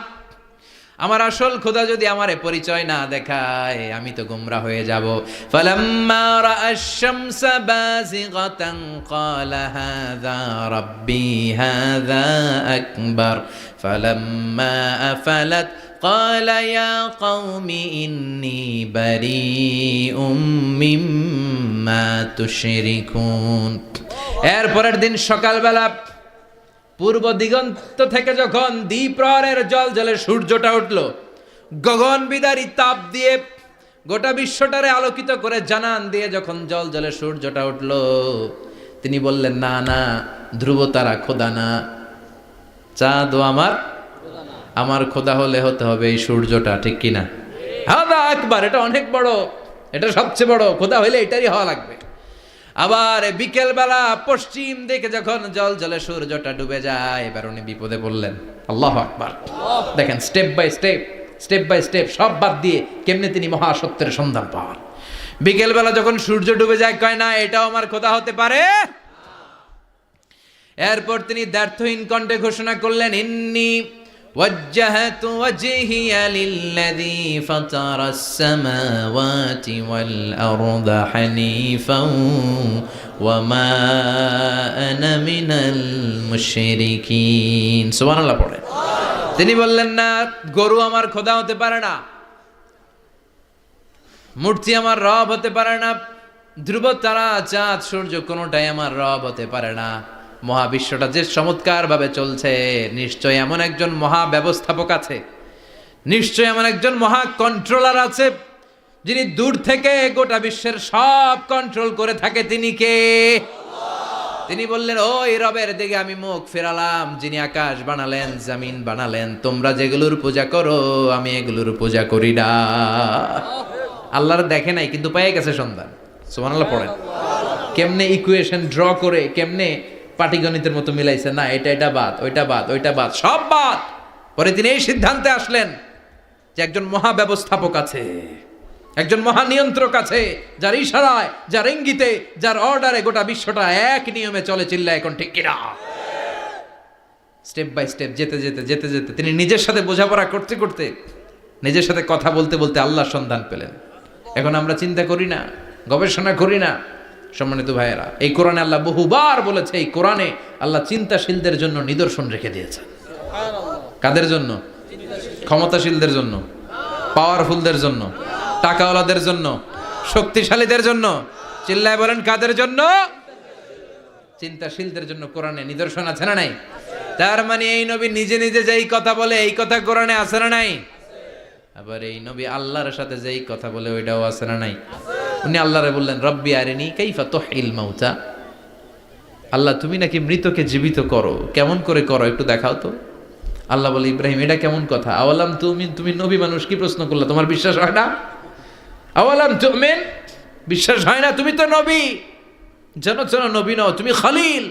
আমার আসল খোদা যদি আমারে পরিচয় না দেখায়, আমি তো গোমরা হয়ে যাব। ফালাম্মা রাআশ শামসা বাযিগাতান ক্বালা হাযা রাব্বি হাযা আকবার ফালাম্মা আফালাত ক্বালা ইয়া কওমি ইন্নী বারীউম মিম্মা তুশরিকুন। এরপরের দিন সকালবেলা পূর্ব দিগন্ত থেকে যখন দ্বিপ্রহরের জলে সূর্যটা উঠল, গগন বিদারী তাপ দিয়ে গোটা বিশ্বটারে আলোকিত করে জানান দিয়ে যখন জলে সূর্যটা উঠল, তিনি বললেন, না না, ধ্রুব তারা খোদা না, চাঁদও আমার খোদা হলে হতে হবে এই সূর্যটা, ঠিক কিনা? হাদা আকবার, এটা অনেক বড়, এটা সবচেয়ে বড়, খোদা হইলে এটারই হওয়া লাগবে। আবার বিকেল বেলা পশ্চিম দিকে যখন জলে সূর্যটা ডুবে যায়, এবার উনি বিপদে পড়লেন। আল্লাহু আকবার। দেখেন, স্টেপ বাই স্টেপ সব বাদ দিয়ে কেমনে তিনি মহাসত্যের সন্ধান পান। বিকেল বেলা যখন সূর্য ডুবে যায়, কয় না এটাও আমার খোদা হতে পারে। এরপর তিনি দ্ব্যর্থহীন কণ্ঠে ঘোষণা করলেন, ইন্নী وجهت وجهي للذي فطر السماوات والأرض حنيفا وما أنا من المشركين। সুবহানাল্লাহ পড়ে। তিনি বললেন, না, গরু আমার খোদা হতে পারে না, মূর্তি আমার রব হতে পারে না, ধ্রুব তারা চাঁদ সূর্য কোনোটাই আমার রব হতে পারে না। মহাবিশ্বটা যে চমৎকার ভাবে চলছে, নিশ্চয় এমন একজন মহা ব্যবস্থাপক আছে, নিশ্চয় এমন একজন মহা কন্ট্রোলার আছে, যিনি দূর থেকে গোটা বিশ্বের সব কন্ট্রোল করে থাকে। তিনি কে? তিনি বললেন, ওই রবের দিকে আমি মুখ ফেরালাম, যিনি আকাশ বানালেন, জমিন বানালেন। তোমরা যেগুলোর পূজা করো, আমি এগুলোর পূজা করি না। আল্লাহর দেখে নাই, কিন্তু পেয়ে গেছে সন্ধান। সুবহানাল্লাহ পড়েন। কেমনে ইকুয়েশন ড্র করে, কেমনে পাটিগণিতের মতো মিলাইছে, না এটা বাদ, ওইটা বাদ, ওইটা বাদ, সব বাদ। পরে তিনি এই সিদ্ধান্তে আসলেন যে একজন মহা ব্যবস্থাপক আছে, একজন মহা নিয়ন্ত্রক আছে, যার ইশারায়, যার ইঙ্গিতে, যার অর্ডারে গোটা বিশ্বটা এক নিয়মে চলে। চিল্লা এখন ঠিক কিনা? স্টেপ বাই স্টেপ যেতে যেতে তিনি নিজের সাথে বোঝাপড়া করতে করতে, নিজের সাথে কথা বলতে বলতে আল্লাহর সন্ধান পেলেন। এখন আমরা চিন্তা করি না, গবেষণা করি না। সম্মানিত ভাইয়েরা, এই কোরআনে আল্লাহ বহুবার বলেছে, এই কোরআনে আল্লাহ চিন্তাশীলদের জন্য নিদর্শন রেখে দিয়েছেন। কাদের জন্য? ক্ষমতাশীলদের জন্য, পাওয়ারফুলদের জন্য, টাকাওয়ালাদের জন্য, শক্তিশালীদের জন্য। চিল্লায় বলেন, কাদের জন্য? চিন্তাশীলদের জন্য কোরআনে নিদর্শন আছে না নাই? তার মানে এই নবী নিজে নিজে যেই কথা বলে, এই কথা কোরআনে আছে না নাই? আবার এই নবী আল্লাহর সাথে যেই কথা বলে, ওইটাও আছে না নাই? উনি আল্লাহরে বললেন, রব্বি আরিনি কাইফা তুহিল মাউতা। আল্লাহ, তুমি নাকি মৃতকে জীবিত করো, কেমন করে করো একটু দেখাও তো। আল্লাহ বলে, ইব্রাহিম, এটা কেমন কথা? আওয়ালাম তুমি নবী মানুষ, কি প্রশ্ন করলা? তোমার বিশ্বাস হয় না? আওয়ালাম তুমিন, বিশ্বাস হয় না? তুমি তো নবী, জানো নবী নও, তুমি খলিল,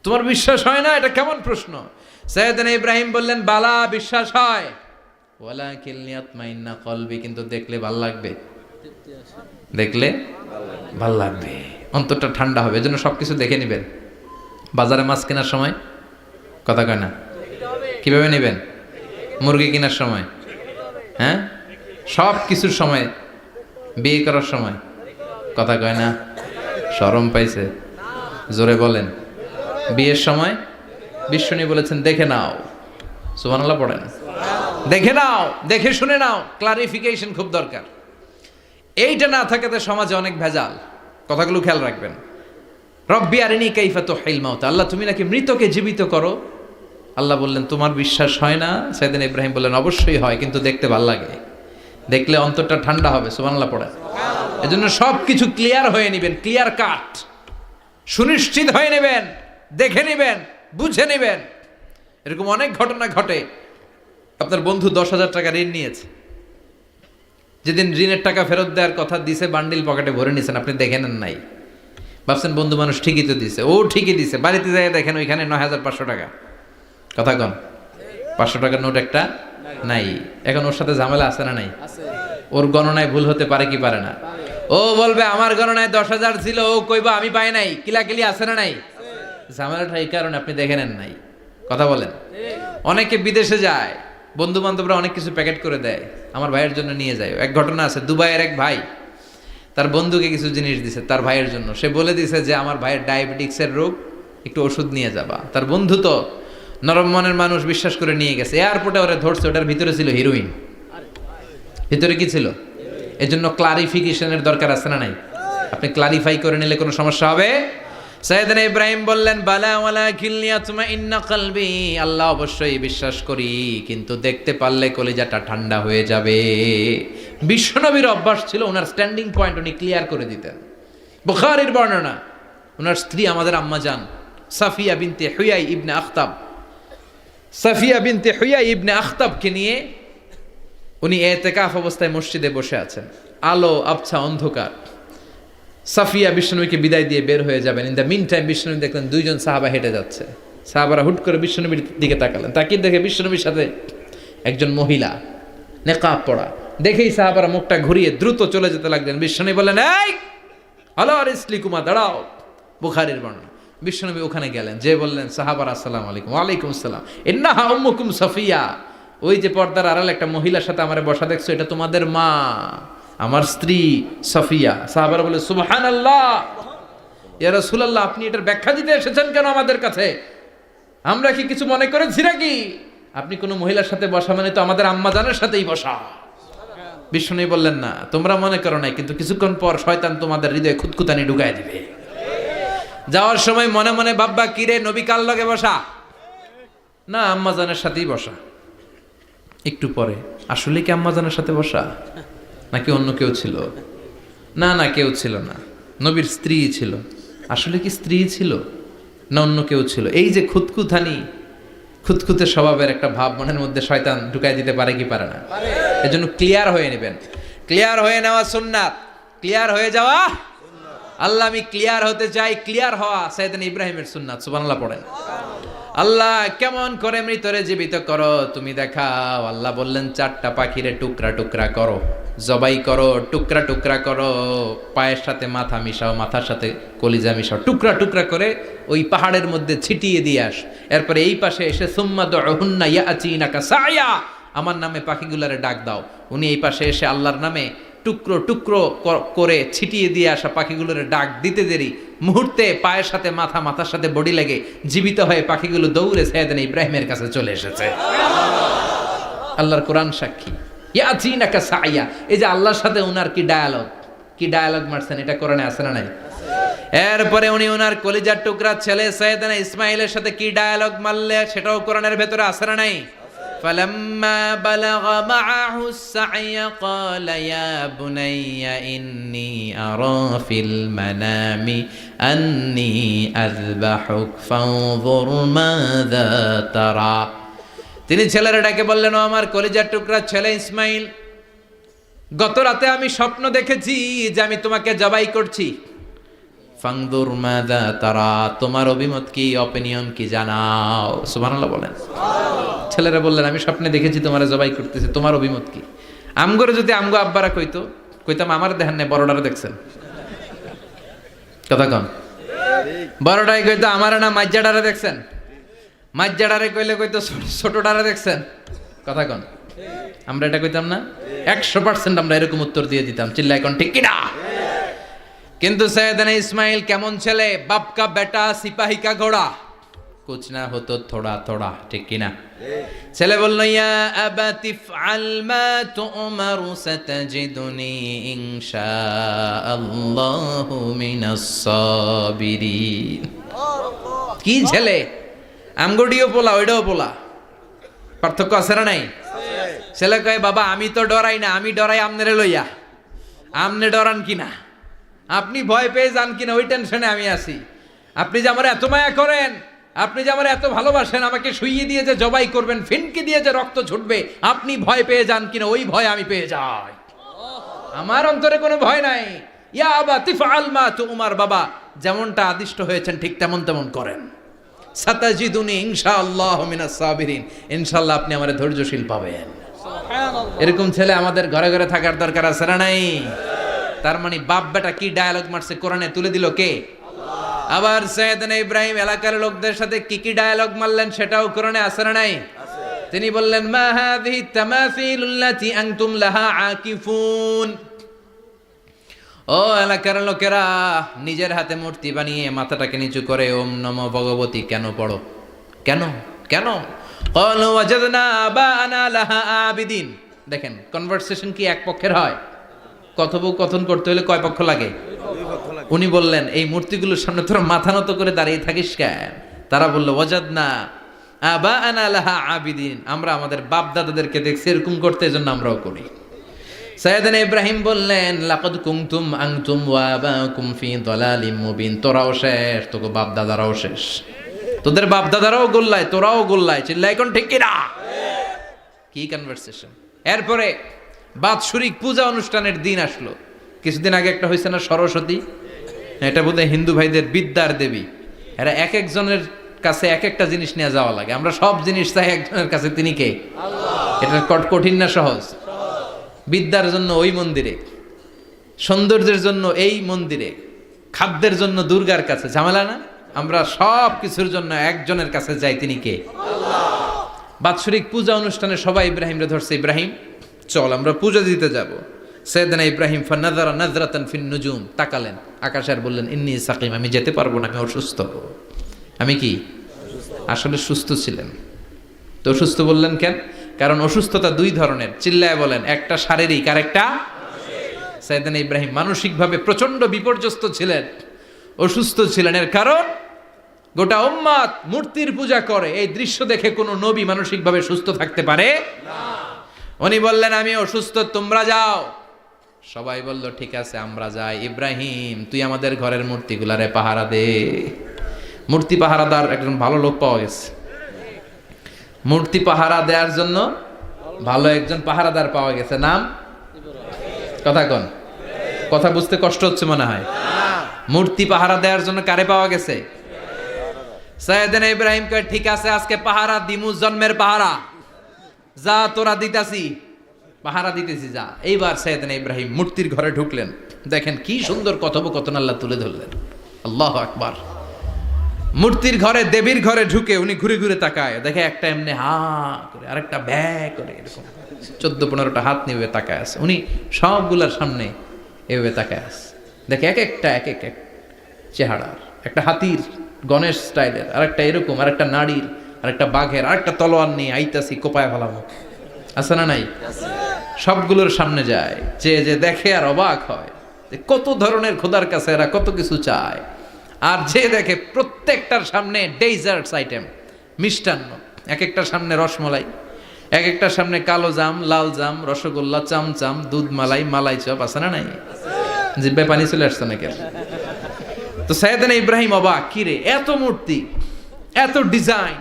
তোমার বিশ্বাস হয় না? এটা কেমন প্রশ্ন? সাইয়েদনা ইব্রাহিম বললেন, বালা, বিশ্বাস হয়, ওয়ালাকিন লিয়াতমাইন্না কলবি, কিন্তু দেখলে ভাল লাগবে, দেখলে ভাল লাগবে, অন্তরটা ঠান্ডা হবে। এজন্য সবকিছু দেখে নেবেন। বাজারে মাছ কেনার সময় কথা কয় না, কিভাবে নেবেন? মুরগি কেনার সময়, হ্যাঁ, সব কিছুর সময়, বিয়ে করার সময় কথা কয় না, শরম পাইছে, জোরে বলেন। বিয়ের সময় বিশ্বনী বলেছেন, দেখে নাও। সুবহানাল্লাহ পড়েন। দেখে নাও, দেখে শুনে নাও, ক্লারিফিকেশন খুব দরকার। এইটা না থাকাতে সমাজে অনেক ভেজাল। কথাগুলো খেয়াল রাখবেন। রব্বি আরিনি কাইফা তুহিল মাউতা, আল্লাহ, তুমি নাকি মৃতকে জীবিত করো। আল্লাহ বললেন, তোমার বিশ্বাস হয় না? সাইয়েদনা ইব্রাহিম বললেন, অবশ্যই হয়, কিন্তু দেখতে ভাল লাগে, দেখলে অন্তরটা ঠান্ডা হবে। সুবহানাল্লাহ পড়েন। এজন্য সব কিছু ক্লিয়ার হয়ে নেবেন, ক্লিয়ার কাট, সুনিশ্চিত হয়ে নেবেন, দেখে নেবেন, বুঝে নেবেন। এরকম অনেক ঘটনা ঘটে। আপনার বন্ধু 10,000 টাকা ঋণ নিয়েছে, যেদিন ঋণের টাকা ফেরত দেওয়ার কথা দিছে, বান্ডিল পকেটে ভরে নিয়েছেন, আপনি দেখে নেন নাই। ভাবছেন বন্ধু মানুষ, ঠিকই তো দিছে, ও ঠিকই দিছে। বাড়িতে যাই দেখেন ওইখানে 9,500 টাকা। কথা কন, 500 টাকার নোট একটা নাই। এখন ওর সাথে ঝামেলা আছে না নাই? ওর গণনায় ভুল হতে পারে কি পারে না? ও বলবে আমার গণনায় 10,000 ছিল, ও কইবা আমি পাই নাই, কিলাকিলি আছে না নাই? ঝামেলাটা এই কারণে আপনি দেখে নেন নাই। কথা বলেন। অনেকে বিদেশে যায়, বন্ধু বান্ধবরা অনেক কিছু প্যাকেট করে দেয়, আমার ভাইয়ের জন্য নিয়ে যায়। এক ঘটনা আছে, দুবাইয়ের এক ভাই তার বন্ধুকে কিছু জিনিস দিছে তার ভাইয়ের জন্য। সে বলে দিছে যে আমার ভাইয়ের ডায়াবেটিক্সের রোগ, একটু ওষুধ নিয়ে যাবা। তার বন্ধু তো নরম মনের মানুষ, বিশ্বাস করে নিয়ে গেছে। এয়ারপোর্টে ওরা ধরছে, ওটার ভিতরে ছিল হিরোইন। ভিতরে কি ছিল? এজন্য ক্লারিফিকেশনের দরকার আছে না নাই? আপনি ক্লারিফাই করে নিলে কোনো সমস্যা হবে? সাইয়েদনা ইব্রাহিম বললেন বালা ওয়ালাকিন লিয়াতমাইন্না কলবি, আল্লাহ অবশ্যই বিশ্বাস করি, কিন্তু দেখতে পারলে কলিজাটা ঠান্ডা হয়ে যাবে। বিশ্বনবীর অভ্যাস ছিল, ওনার স্ট্যান্ডিং পয়েন্ট উনি ক্লিয়ার করে দিতেন। বুখারীর বর্ণনা, ওনার স্ত্রী আমাদের আম্মা জান সাফিয়া বিনতে হুয়াই ইবনে আখতাব, সাফিয়া বিনতে হুয়াই ইবনে আখতাবকে নিয়ে উনি ইতিকাফ অবস্থায় মসজিদে বসে আছেন। আলো আবছা অন্ধকার। সাফিয়া বিশ্বনবীকে বিদায় দিয়ে বের হয়ে যাবেন। ইন দ্য মিন টাইম বিশ্বনবী দেখলেন দুইজন সাহাবা হেঁটে যাচ্ছে। সাহাবারা হুট করে বিশ্বনবীর দিকে তাকালেন। তাকিয়ে দেখে বিশ্বনবীর সাথে একজন মহিলা, নেকাব পড়া। দেখেই সাহাবারা মুখটা ঘুরিয়ে দ্রুত চলে যেতে লাগলেন। বিশ্বনবী বললেন, এই আলা রিসলিকুমা, দাঁড়াও। বুখারীর বর্ণনা। বিশ্বনবী ওখানে গেলেন, যে বললেন সাহাবারা আসসালামু আলাইকুম। ওয়ালাইকুম আসসালাম। ইন্নাহা উম্মুকুম সাফিয়া, ওই যে পর্দার আড়ালে একটা মহিলার সাথে আমারে বসা দেখছো, এটা তোমাদের মা, আমার স্ত্রী সাফিয়া। সাহাবারা বলে সুবহানাল্লাহ, ইয়া রাসূলুল্লাহ, আপনি এটার ব্যাখ্যা দিতে এসেছেন কেন আমাদের কাছে? আমরা কি কিছু মনে করেছি নাকি? আপনি কোনো মহিলার সাথে বসা মানে তো আমাদের আম্মা জানের সাথেই বসা। বিষ্ণু বললেন, না তোমরা মনে করো নাই, কিন্তু কিছুক্ষণ পর শয়তান তোমাদের হৃদয়ে খুঁতখুতানি ঢুকায় দিবে। যাওয়ার সময় মনে মনে ভাববা, কিরে নবী কার লগে বসা? না, আম্মা জানের সাথেই বসা। একটু পরে, আসলে কি আম্মা জানের সাথে বসা নাকি অন্য কেউ ছিল? না না, কেউ ছিল না, নবীর স্ত্রী ছিল। আসলে কি স্ত্রী ছিল না অন্য কেউ ছিল? এই যে খুঁতখুতানি, খুঁতখুতে স্বভাবের একটা ভাব মনের মধ্যে শয়তান ঢুকাই দিতে পারে কি পারে না? এজন্য ক্লিয়ার হয়ে নেবেন। ক্লিয়ার হয়ে নেওয়া সুন্নাত, ক্লিয়ার হয়ে যাওয়া। আল্লাহ আমি ক্লিয়ার হতে চাই, ক্লিয়ার হওয়া সাইয়েদনা ইব্রাহিমের সুন্নাত। সুবহানাল্লাহ পড়েন। আল্লাহ কেমন করে মৃতরে জীবিত করো তুমি দেখাও। আল্লাহ বললেন, 4টা পাখিরে টুকরা টুকরা করো, জবাই করো, টুকরা টুকরা করো, পায়ের সাথে মাথা মিশাও, মাথার সাথে কলিজা মিশাও, টুকরা টুকরা করে ওই পাহাড়ের মধ্যে ছিটিয়ে দিয়ে আস। এরপরে এই পাশে এসে সুম্মা দুহুন্না ইয়াতিনাকা সায়া, আমার নামে পাখিগুলারে ডাক দাও। উনি এই পাশে এসে আল্লাহর নামে টুকরো টুকরো করে ছিটিয়ে দিয়ে আসা পাখিগুলোর ডাক দিতে দেরি, মুহূর্তে পায়ের সাথে মাথা, মাথার সাথে বডি লেগে জীবিত হয়ে পাখিগুলো দৌড়ে সাইয়েদনা ইব্রাহিমের কাছে চলে এসেছে। আল্লাহর কোরআন সাক্ষী। ইয়াতিনাকা সায়া, এই যে আল্লাহর সাথে উনার কি ডায়ালগ মারছেন, এটা কোরআনে আছে না নাই? এরপরে উনি ওনার কলিজার টুকরা ছেলে সাইয়েদনা ইসমাইলের সাথে কি ডায়ালগ মারলে, সেটাও কোরআনের ভেতরে আছে না নাই? فلما بلغ معه السعي قال يا بني إني أرى في المنام أني أذبحك فانظر ماذا ترى। তিনি ছেলেরা ডাকে বললেন, ও আমার কলিজার টুকরা ছেলে ইসমাইল, গত রাতে আমি স্বপ্ন দেখেছি যে আমি তোমাকে জবাই করছি। ফাংদুর মাযা তারা, তোমার অভিমত কি, অপিনিয়ন কি জানাও। সুবহানাল্লাহ বলেন। ছেলেরা বললেন, আমি স্বপ্নে দেখেছি তোমারে জবাই করতেছি, তোমার অভিমত কি? আমগরে যদি আমগো আব্বারা কইতাম আমার দেখেন না, বড়ডারে দেখছেন। কথা কন। বড়ডাই কইতো আমার না মাজ্জাডারে দেখছেন, মাজ্জাডারে কইতো ছোটডারে দেখছেন। কথা কন। আমরা এটা কইতাম না? 100% আমরা এরকম উত্তর দিয়ে দিতাম। চিল্লায় কোন ঠিক কিনা? কিন্তু সাইয়েদনা ইসমাইল কেমন ছেলে, বাপ কা বেটা সিপাহী কা ঘোড়া, কুছ না হতো থোড়া থোড়া, ঠিক কিনা? ছেলে বলল, ইয়া আবাতি ফআল মা তুমারু সাতাজিদুনি ইনশাআল্লাহু মিনাস সাবিরিন। কি ছেলে, আমগডিও পোলা ওইটাও পোলা, পার্থক্য আছে না নাই? ছেলে কয়, বাবা আমি তো ডরাই না, আমি ডরাই আমনেরে লইয়া। আমনে ডরান কিনা, আপনি ভয় পেয়ে যান কিনা, ওই টেনশনে আমি আছি। আপনি যে আমার এত মায়া করেন, আপনি যে আমার এত ভালোবাসেন, আমাকে শুইয়ে দিয়ে যে জবাই করবেন, ফিনকি দিয়ে যে রক্ত ছুটবে, আপনি ভয় পেয়ে যান কিনা, ওই ভয় আমি পেয়ে যাই। আমার অন্তরে কোনো ভয় নাই। ইয়া আবাতি ফাআল মা তুমার, বাবা যেমনটা আদিষ্ট হয়েছেন ঠিক তেমন করেন। সাতাজিদুনি ইনশাআল্লাহু মিনাস সাবিরিন, ইনশাআল্লাহ আপনি আমারে ধৈর্যশীল পাবেন। এরকম ছেলে আমাদের ঘরে ঘরে থাকার দরকার আছে না নাই? তার মানে বাপ বেটা কি ডায়ালগ মারছে কোরআনে তুলে দিল কে? আবার সাইয়েদনা ইব্রাহিম এলাকার লোকদের সাথে কি কি ডায়ালগ মারলেন সেটাও কোরআনে আছে না নাই? তিনি বললেন মা হাযিহি তামাসিলুল্লাতি আনতুম লাহা আকিফুন। ও এলাকার লোকেরা, নিজের হাতে মূর্তি বানিয়ে মাথাটাকে নিচু করে ওম নমো ভগবতী কেন পড়ো? কেন কেন? ক্বালু ওয়াজাদনা আবাআনা লাহা আবিদিন। দেখেন কনভারসেশন কি এক পক্ষের হয়? কথোপকথন করতে হলে কয় পক্ষ লাগে? উনি বললেন এই মূর্তিগুলোর সামনে তোরা মাথা নত করে দাঁড়িয়ে থাকিস কেন? তারা বলল ওয়াজাদনা আবাআনা লাহা আবিদিন, আমরা আমাদের বাপ দাদাদেরকে দেখছি এরকম করতে, এজন্য আমরাও করি। সাইয়েদনা ইব্রাহিম বললেন লাকাদ কুনতুম আনতুম ওয়া আবাকুম ফি দালালিম মুবিন। তোরাও শেষ, তোকে বাপ দাদারাও শেষ, তোদের বাপ দাদারাও গোল্লায়, তোরাও গোল্লায়। চিল্লাই কোন ঠিক কিনা? কি কনভারসেশন! এরপরে বাৎসরিক পূজা অনুষ্ঠানের দিন আসলো। কিছুদিন আগে একটা হয়েছে না সরস্বতী, এটা বোধহয় হিন্দু ভাইদের বিদ্যার দেবী। এরা এক একজনের কাছে এক একটা জিনিস নিয়ে যাওয়া লাগে। আমরা সব জিনিস চাই একজনের কাছে, তিনি কে? আল্লাহ। এটা কঠিন না সহজ? বিদ্যার জন্য ওই মন্দিরে, সৌন্দর্যের জন্য এই মন্দিরে, খাদ্যের জন্য দুর্গার কাছে, ঝামেলা না? আমরা সব কিছুর জন্য একজনের কাছে যাই, তিনি কে? আল্লাহ। বাৎসরিক পূজা অনুষ্ঠানে সবাই ইব্রাহিমরে ধরছে, ইব্রাহিম চল আমরা পূজা দিতে যাব। সাইয়েদনা ইব্রাহিম ফানাযারা নাযরাতান ফিন নুজুম, তাকালেন আকাশে আর বললেন ইন্নী সাকিম, আমি যেতে পারবো না, আমি অসুস্থ। আমি কি? আসলে সুস্থ ছিলেন তো। অসুস্থ বললেন কেন? কারণ অসুস্থতা দুই ধরনের, চিল্লায় বলেন। একটা শারীরিক আর একটা মানসিক। সাইয়েদনা ইব্রাহিম মানসিকভাবে প্রচন্ড বিপর্যস্ত ছিলেন, অসুস্থ ছিলেন। এর কারণ গোটা উম্মাত মূর্তির পূজা করে, এই দৃশ্য দেখে কোনো নবী মানসিকভাবে সুস্থ থাকতে পারে না। উনি বললেন আমি অসুস্থ, তোমরা যাও। সবাই বলল ঠিক আছে আমরা যাই। ইব্রাহিম তুই আমাদের ঘরের মূর্তিগুলারে পাহারা দে। মূর্তি পাহারাদার একজন ভালো লোক পাওয়া গেছে। মূর্তি পাহারা দেওয়ার জন্য ভালো একজন পাহারাদার পাওয়া গেছে, নাম? কথা কন, কথা বুঝতে কষ্ট হচ্ছে মনে হয়। মূর্তি পাহারা দেওয়ার জন্য কারে পাওয়া গেছে? সাইয়েদনা ইব্রাহিম কয় ঠিক আছে আজকে পাহারা দিমু, জন্মের পাহারা। যা তোরা দিতাছি, পাহারা দিতেছি যা। এইবার সাইয়েদনা ইব্রাহিম মূর্তির ঘরে ঢুকলেন। দেখেন কি সুন্দর কথোপকথন আল্লাহ তুলে ধরলেন। আল্লাহু আকবার। মূর্তির ঘরে, দেবীর ঘরে ঢুকে উনি ঘুরে ঘুরে তাকায়, দেখে একটা এমনি হা করে, আরেকটা ব্যা করে, এরকম 14-15টা হাত নিয়ে তাকায় আছে। উনি সবগুলার সামনে এভাবে তাকায় আছে। দেখে এক একটা এক এক চেহারার, একটা হাতির গণেশ স্টাইলের, আরেকটা এরকম, আরেকটা নারীর, আরেকটা বাঘের, আরেকটা তলোয়ার নিয়ে আইতাছি কোপায় ফেলাবো, আছে না নাই? সবগুলোর সামনে যায়, যে দেখে আর অবাক হয় কত ধরনের খোদার কাছে এরা কত কিছু চায়। আর যে দেখে প্রত্যেকটার সামনে ডেজার্টস আইটেম, মিষ্টান্ন, এক একটার সামনে রসমলাই, এক একটার সামনে কালো জাম, লাল জাম, রসগোল্লা, চামচাম, দুধ মালাই, মালাই চপ, আছে না নাই? জিব্বে পানি চলে আসছে নাকি? তো সাইয়েদনা ইব্রাহিম অবাক, কি রে এত মূর্তি, এত ডিজাইন,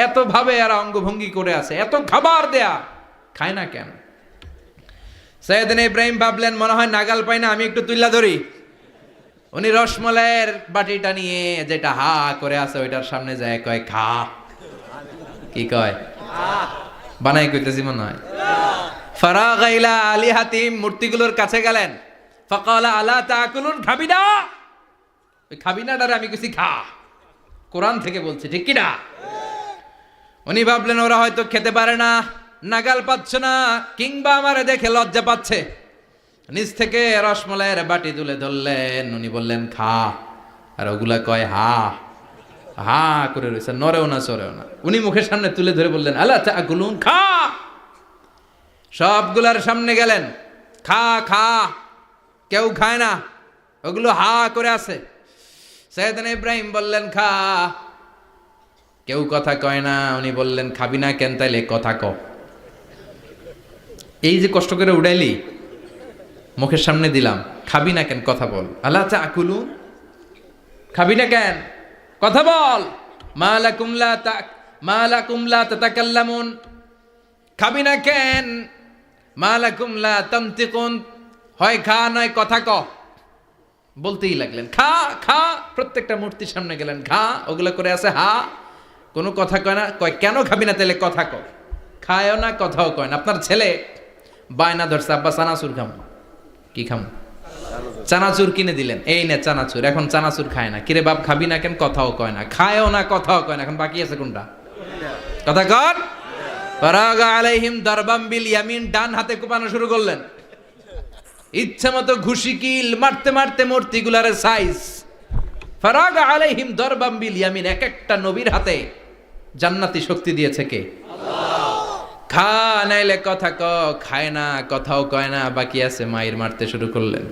এত ভাবে এরা অঙ্গভঙ্গি করে আছে, এত খাবার দেয়া, খায় না কেন? সাইয়েদনা ইব্রাহিম ভাবলেন মনে হয় নাগাল পাই না, আমি একটু তুইলা ধরি। উনি রসমলাইয়ের বাটিটা নিয়ে, যেটা হা করে আছে ওইটার সামনে যায়, কয় খা। কি কয়? বানাই কইতেছি মনে হয়। ফারাগা ইলা আলিহাতিম, মূর্তিগুলোর কাছে গেলেন। ফাকালা আলা তাকুলুন, খাবি না? ওই খাবি না ডারে আমি কইছি খা, কোরআন থেকে বলছি, ঠিক কি না? উনি ভাবলেন ওরা হয়তো খেতে পারে না, নাগাল পাচ্ছে না, কিংবা আমারে দেখে লজ্জা পাচ্ছে। নিজ থেকে রসমলাইয়ের বাটি তুলে ধরলেন। উনি বললেন খা, আর ওগুলা কয় হা হা করে রয়েছে, নরেও না চড়েও না। উনি মুখের সামনে তুলে ধরে বললেন আলা তাকুলুন, খা। সবগুলার সামনে গেলেন, খা খা। কেউ খায় না, ওগুলো হা করে আছে। সাইয়েদনা ইব্রাহিম বললেন খা, কেউ কথা কয় না। উনি বললেন খাবি না কেন? তাইলে কথা ক। এই যে কষ্ট করে উড়াইলি, মুখের সামনে দিলাম, খাবি না কেন? কথা বল। আলা তাকুলুন, খাবি না কেন? কথা বল। মা লাকুম লা তাতাকাল্লামুন, খাবি না কেন? মা লাকুম লা তানতিকুন, হয় খা নয় কথা ক। বলতেই লাগলেন খা খা। প্রত্যেকটা মূর্তির সামনে গেলেন, খা। ওগুলো করে আছে হা, কোনো কথা কয় না। কয় কেন খাবি না? তাহলে কথা ক। খায়ও না, কথাও কয় না। আপনার ছেলে বায়না ধরছে, আব্বা চানাচুর খাম। কি খাম? চানাচুর কিনে দিলেন, এই নে চানাচুর। এখন চানাচুর খায় না। কিরে বাপ খাবি না কেন? কথাও কয় না। খায়ও না, কথাও কয় না। এখন বাকি আছে কোনটা? কথা কর। ফারাগা আলাইহিম দারবাম বিল ইয়ামিন, ডান হাতে কোপানো শুরু করলেন। ইচ্ছা মতো ঘুষি কিল মারতে মারতে মূর্তিগুলার সাইজ। ফারাগা আলাইহিম দারবাম বিল ইয়ামিন, এক একটা নবীর হাতে জান্নাতি শক্তি দিয়েছে কে? খা নাইলে কথা ক। খায় না, কথাও কয় না, বাকি আছে। মায়ের মারতে শুরু করলেন।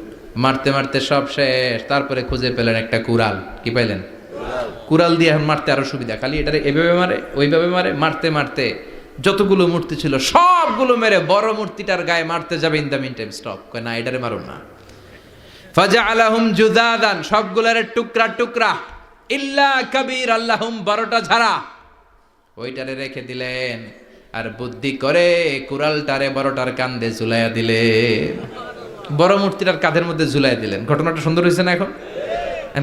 মারতে মারতে সব শেষ। তারপরে খুঁজে পেলেন একটা কুড়াল। কি পাইলেন? কুড়াল দিয়ে এখন মারতে আরো সুবিধা। খালি এটারে এভাবে মারে, ওইভাবে মারে। মারতে মারতে যতগুলো মূর্তি ছিল সবগুলো মেরে বড় মূর্তিটার গায়ে মারতে যাবে। In the meantime stop, কয় না এটারে মারুন না। ফাজআলাহুম জুদাদান, সবগুলারে টুকরা টুকরা। ইল্লা কাবীর আল্লাহুম, বড়টা ছাড়া ওইটারে রেখে দিলেন। আর বুদ্ধি করে কুড়ালটারে বড়টার কাঁধে ঝুলাইয়া দিলেন। বড় মূর্তিটার কাঁধের মধ্যে ঝুলাইয়া দিলেন। ঘটনাটা সুন্দর হয়েছে না? এখন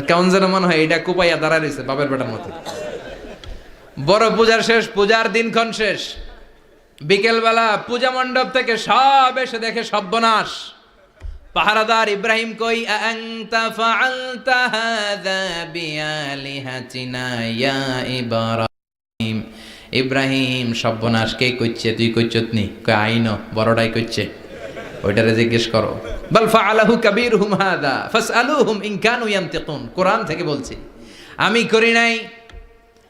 কেমন যেন মনে হয় এটা কোপাইয়া দাঁড়ায় রয়েছে বাপের বেটার মতো। বড় পূজার শেষ, পূজার দিনক্ষণ শেষ। বিকেলবেলা পূজা মণ্ডপ থেকে সব এসে দেখে সর্বনাশ। পাহারাদার ইব্রাহিম কই, আনতা ফাআলতা হাযা বিআলিহাতিনা ইয়া ইব্রাহিম। ইব্রাহিম, সর্বনাশ কে কইছে? তুই কইছত নি? কই আইনো, বড়টাই কইছে। ওইটারে জিজ্ঞেস করো। বাল ফাআলাহু কাবীরুহুম হাযা ফাসআলুহুম ইন কানু ইয়ানতিকুন। কোরআন থেকে বলছি, আমি করি নাই।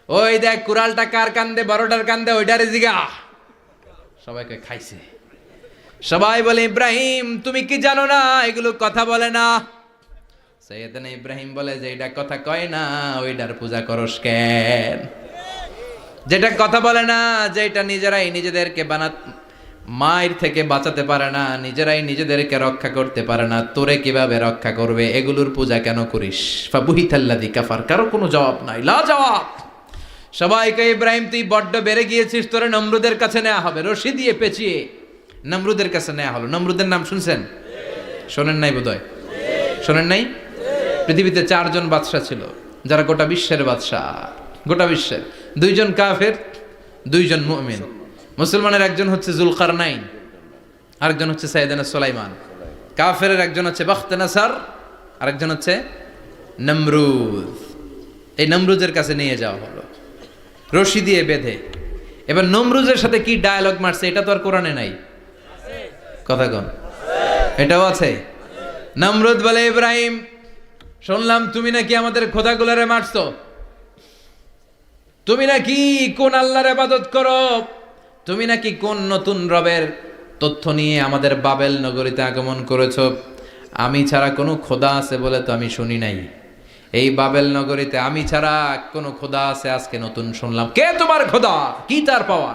ওই দেখ কুড়ালটা কার কান্দে? বড়টার কান্দে, ওইটারে জিগা। সবাইকে খাইছে। সবাই বলে, ইব্রাহিম তুমি কি জানো না এগুলো কথা বলে না? সাইয়েদনা ইব্রাহিম বলে যে এটা কথা কয় না, ওইটার পূজা করস কেন? যেটা কথা বলে না, যেটা নিজেরাই নিজেদেরকে মায়ের থেকে বাঁচাতে পারে না, নিজেরাই নিজেদেরকে রক্ষা করতে পারে না, তোরে কিভাবে রক্ষা করবে? এগুলোর পূজা কেন করিস? ফাবুহিতাল্লাযী কাফার। কারো কোনো জবাব নাই, লা জবাব। সবাইকে, ইব্রাহিম তুই বড্ড বেড়ে গিয়েছিস, তোরে নমরুদের কাছে নেওয়া হবে। রশি দিয়ে পেঁচিয়ে নমরুদের কাছে নেওয়া হলো। নমরুদের নাম শুনছেন? শোনেন নাই বোধহয়? শোনেন নাই? পৃথিবীতে 4 জন বাদশা ছিল, যারা গোটা বিশ্বের বাদশা। গোটা বিশ্বের 2 জন কাফের, 2 জন মুমিন। মুসলমানের একজন হচ্ছে যুলকারনাইন, আরেকজন হচ্ছে সাইয়েদনা সুলাইমান। কাফেরের একজন হচ্ছে বাখতানাসার, আরেকজন হচ্ছে নমরুদ। এই নমরুদের কাছে নিয়ে যাওয়া হলো রশি দিয়ে বেঁধে। এবার নমরুদের সাথে কি ডায়ালগ মারছে এটা তো আর কোরআনে নাই। কথা কন, এটাও আছে। নমরুদ বলে, ইব্রাহিম শুনলাম তুমি নাকি আমাদের খোদাগুলারে মারছো। তুমি নাকি কোন আল্লাহর ইবাদত করো। তুমি নাকি কোন নতুন রবের তথ্য নিয়ে আমাদের বাবেল নগরীতে আগমন করেছো। আমি ছাড়া কোনো খোদা আছে বলে তো আমি শুনি নাই। এই বাবেল নগরীতে আমি ছাড়া কোনো খোদা আছে আজকে নতুন শুনলাম। কে তোমার খোদা? কি তার পাওয়া?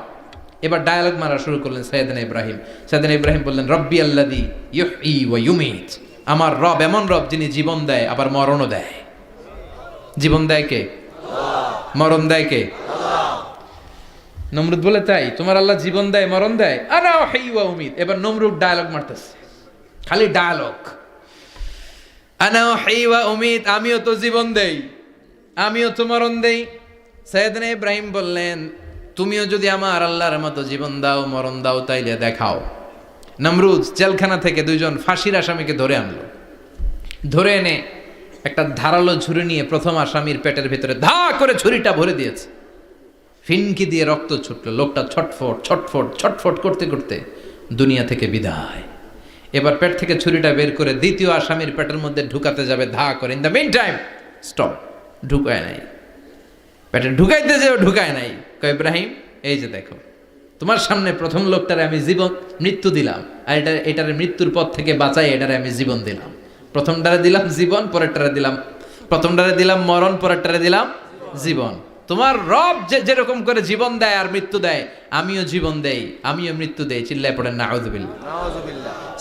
এবার ডায়ালগ মারা শুরু করলেন সাইয়েদনা ইব্রাহিম। সাইয়েদনা ইব্রাহিম বললেন, রব্বি আল্লাযী ইউহয়ী ওয়া ইউমীত। আমার রব এমন রব যিনি জীবন দেয় আবার মরণও দেয়। জীবন দেয় কে? মরণ দেয় কে? নমরুদ বলে, তাই তোমার আল্লাহ জীবন দেয় মরণ দেয়? আনা উহয়ী ওয়া উমীত। এবার নমরুদ ডায়ালগ মারতেছে, খালি ডায়ালগ। আনা উহয়ী ওয়া উমীত, আমিও তো জীবন দেই, আমিও তো মরণ দেই। সাইয়েদনা ইব্রাহিম বললেন, তুমিও যদি আমার আল্লাহর মতো জীবন দাও মরণ দাও তাইলে দেখাও। নমরুদ জেলখানা থেকে 2 জন ফাঁসির আসামিকে ধরে আনলো। ধরে এনে একটা ধারালো ছুরি নিয়ে প্রথম আসামির পেটের ভিতরে ধা করে ছুরিটা ভরে দিয়েছে। ফিনকি দিয়ে রক্ত ছুটলো। লোকটা ছটফট ছটফট ছটফট করতে করতে দুনিয়া থেকে বিদায়। এবার পেট থেকে ছুরিটা বের করে দ্বিতীয় আসামির পেটের মধ্যে ঢুকাতে যাবে ধা করে। In the meantime stop, ঢুকায় নাই। পেটে ঢুকাইতে যেও ঢুকায় নাই। কয়, ইব্রাহিম এই যে দেখো, তোমার সামনে প্রথম লোকটারে আমি মৃত্যু দিলাম, আর এটারে মৃত্যুর পথ থেকে বাঁচাই এটারে আমি জীবন দিলাম। প্রথমটারে দিলাম জীবন, পরেরটারে দিলাম, প্রথমটারে দিলাম মরণ, পরেরটারে দিলাম জীবন। তোমার রব যেরকম করে জীবন দেয় আর মৃত্যু দেয়, আমিও জীবন দেই, আমিও মৃত্যু দেই। চিল্লায় পড়েন নাউযুবিল্লাহ।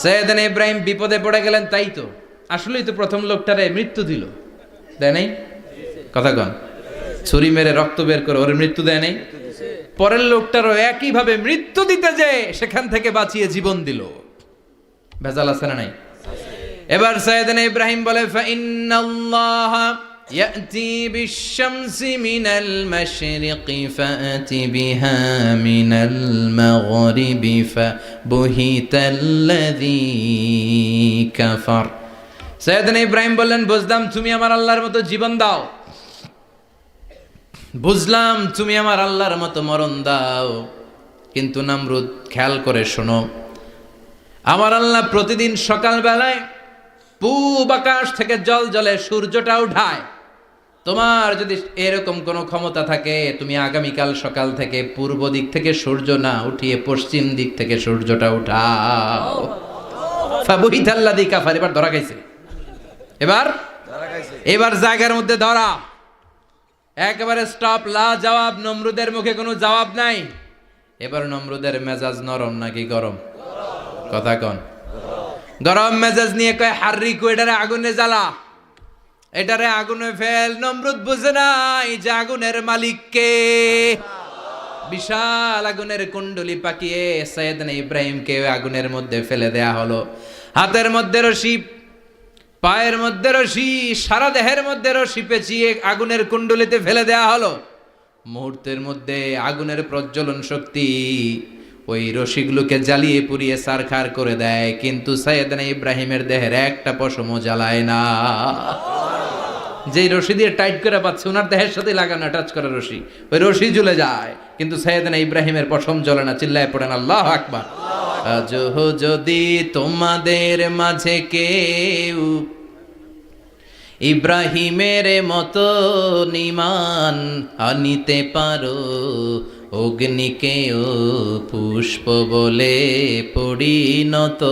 সাইয়েদনা ইব্রাহিম বিপদে পড়ে গেলেন। তাই তো, আসলেই তো প্রথম লোকটারে মৃত্যু দিল, দেয় নাই? কথা কন, ছুরি মেরে রক্ত বের করে ওর মৃত্যু দেয় নাই? পরের লোকটারও একইভাবে মৃত্যু দিতে যে সেখান থেকে বাঁচিয়ে জীবন দিল। ভেজাল আছে না নাই? এবার সাইয়েদনা ইব্রাহিম বলে, ফাইন্নাল্লাহা ইয়াতি বিশ-শামসি মিনাল মাশরিকি ফাতি বিহা মিনাল মাগরিবি ফাবুহিতাল্লাযী কাফার। সাইয়েদনা ইব্রাহিম বললেন, বুঝলাম তুমি আমার আল্লাহর মতো জীবন দাও, বুঝলাম তুমি আমার আল্লাহর মতো মরণ দাও, কিন্তু নমরুদ খেয়াল করে শোনো, আমার আল্লাহ প্রতিদিন সকালবেলায় পূব আকাশ থেকে জল জলে সূর্যটা উঠায়। তোমার যদি এরকম কোনো ক্ষমতা থাকে, তুমি আগামীকাল সকাল থেকে পূর্ব দিক থেকে সূর্য না উঠিয়ে পশ্চিম দিক থেকে সূর্যটা উঠাও। ফাবুহিতাল্লাযী কাফার। এবার ধরা খাইছে, এবার জায়গার মধ্যে ধরা, একেবারে স্টপ, লা জবাব। নমরুদের মুখে কোনো জবাব নাই। এবার নমরুদের মেজাজ নরম নাকি গরম? কথা কন। গরম মেজাজ নিয়ে কয়, হাররিকু, এটারে আগুনে জ্বালা, এটারে আগুনে ফেল। নমরুদ বুঝে নাই যে আগুনের মালিক কে। বিশাল আগুনের কুণ্ডলি পাকিয়ে সাইয়েদনা ইব্রাহিমকে আগুনের মধ্যে ফেলে দেয়া হলো। হাতের মধ্যে রশি, পায়ের মধ্যে রশি, সারা দেহের মধ্যে রশি পেঁচিয়ে আগুনের কুণ্ডলিতে ফেলে দেয়া হলো। মুহূর্তের মধ্যে আগুনের প্রজ্বলন শক্তি ওই রশিগুলোকে জ্বালিয়ে পুড়িয়ে ছারখার করে দেয়, কিন্তু সাইয়েদনা ইব্রাহিমের দেহের একটা পশমও জ্বালায় না। যেই রশি দিয়ে টাইট করে পাচ্ছে, ওনার দেহের সাথে লাগানো টাচ করা রশি, ওই রশি জ্বলে যায়, কিন্তু সাইয়েদনা ইব্রাহিমের পশম জ্বলে না। চিল্লায় পড়েন আল্লাহু আকবার। আজো যদি তোমাদের মাঝে কেউ ইব্রাহিমের মতো ঈমান আনিতে পারো, অগ্নিকেও পুষ্প বলে পরিণত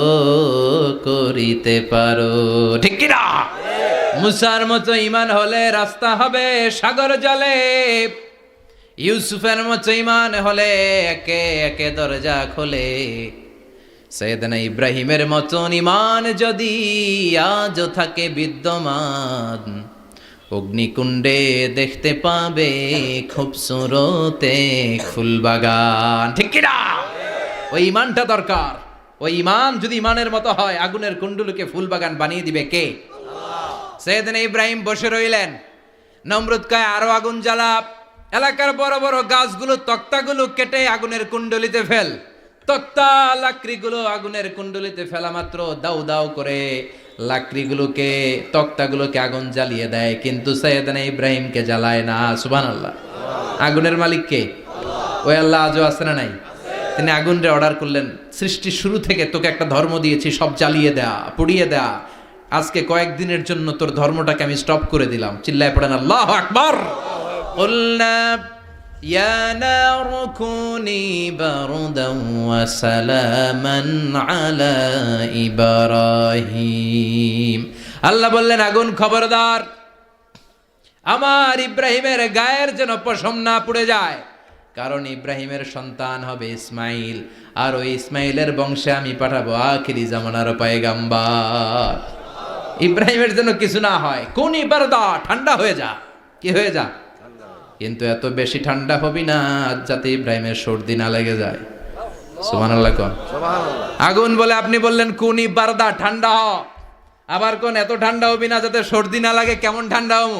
করিতে পারো। ঠিক কি না? মুসার মতো ঈমান হলে রাস্তা হবে সাগর জলে, ইউসুফের মতো ঈমান হলে একে একে দরজা খোলে। সাইয়েদনা ইব্রাহিমের মতন ঈমান যদি আজও থাকে বিদ্যমান, অগ্নিকুণ্ডে দেখতে পাবে খুবসুরতে ফুলবাগান। ঠিক কি না? ওই ঈমানটা দরকার। ওই ঈমান যদি ঈমানের মতো হয়, আগুনের কুণ্ডলকে ফুলবাগান বানিয়ে দিবে কে? সাইয়েদনা ইব্রাহিম বসে রইলেন। নমরুদ কয়, আরো আগুন জ্বালা, এলাকার বড় বড় গাছগুলো, তক্তাগুলো কেটে আগুনের কুণ্ডলিতে ফেল। তক্তা লাকড়িগুলো আগুনের কুণ্ডলিতে ফেলা মাত্র দাউ দাউ করে লাকড়িগুলোকে, তক্তাগুলোকে আগুন জ্বালিয়ে দেয়, কিন্তু সাইয়েদনা ইব্রাহিমকে জ্বালায় না। সুবহানাল্লাহ। আগুনের মালিক কে? ওই আল্লাহ আজও আছে না নাই? তিনি আগুনরে অর্ডার করলেন, সৃষ্টির শুরু থেকে তোকে একটা ধর্ম দিয়েছি, সব জ্বালিয়ে দেয়া, পুড়িয়ে দেয়া, আজকে কয়েকদিনের জন্য তোর ধর্মটাকে আমি স্টপ করে দিলাম। চিল্লায় পড়েন আল্লাহু আকবার। কুলনা ইয়া নারু কুনি বারদান ওয়া সালামান আলা ইব্রাহিম। আল্লাহ বললেন, আগুন খবরদার, আমার ইব্রাহিমের গায়ের যেন পশম না পুড়ে যায়, কারণ ইব্রাহিমের সন্তান হবে ইসমাইল, আর ওই ইসমাইলের বংশে আমি পাঠাবো আখিরি জামানার পয়গাম্বার। ইব্রাহিমের যেন কিছু না হয়। কোন ইবারদা, ঠান্ডা হয়ে যা। কি হয়ে যা? কিন্তু এত বেশি ঠান্ডা হবি না যাতে ইব্রাহিমের সর্দি না লেগে যায়। সুবহানাল্লাহ কোন। আগুন বলে আপনি বললেন কোন ইবারদা, ঠান্ডা হ। আবার কোন এত ঠান্ডা হবি না যাতে সর্দি না লাগে। কেমন ঠান্ডা হবো?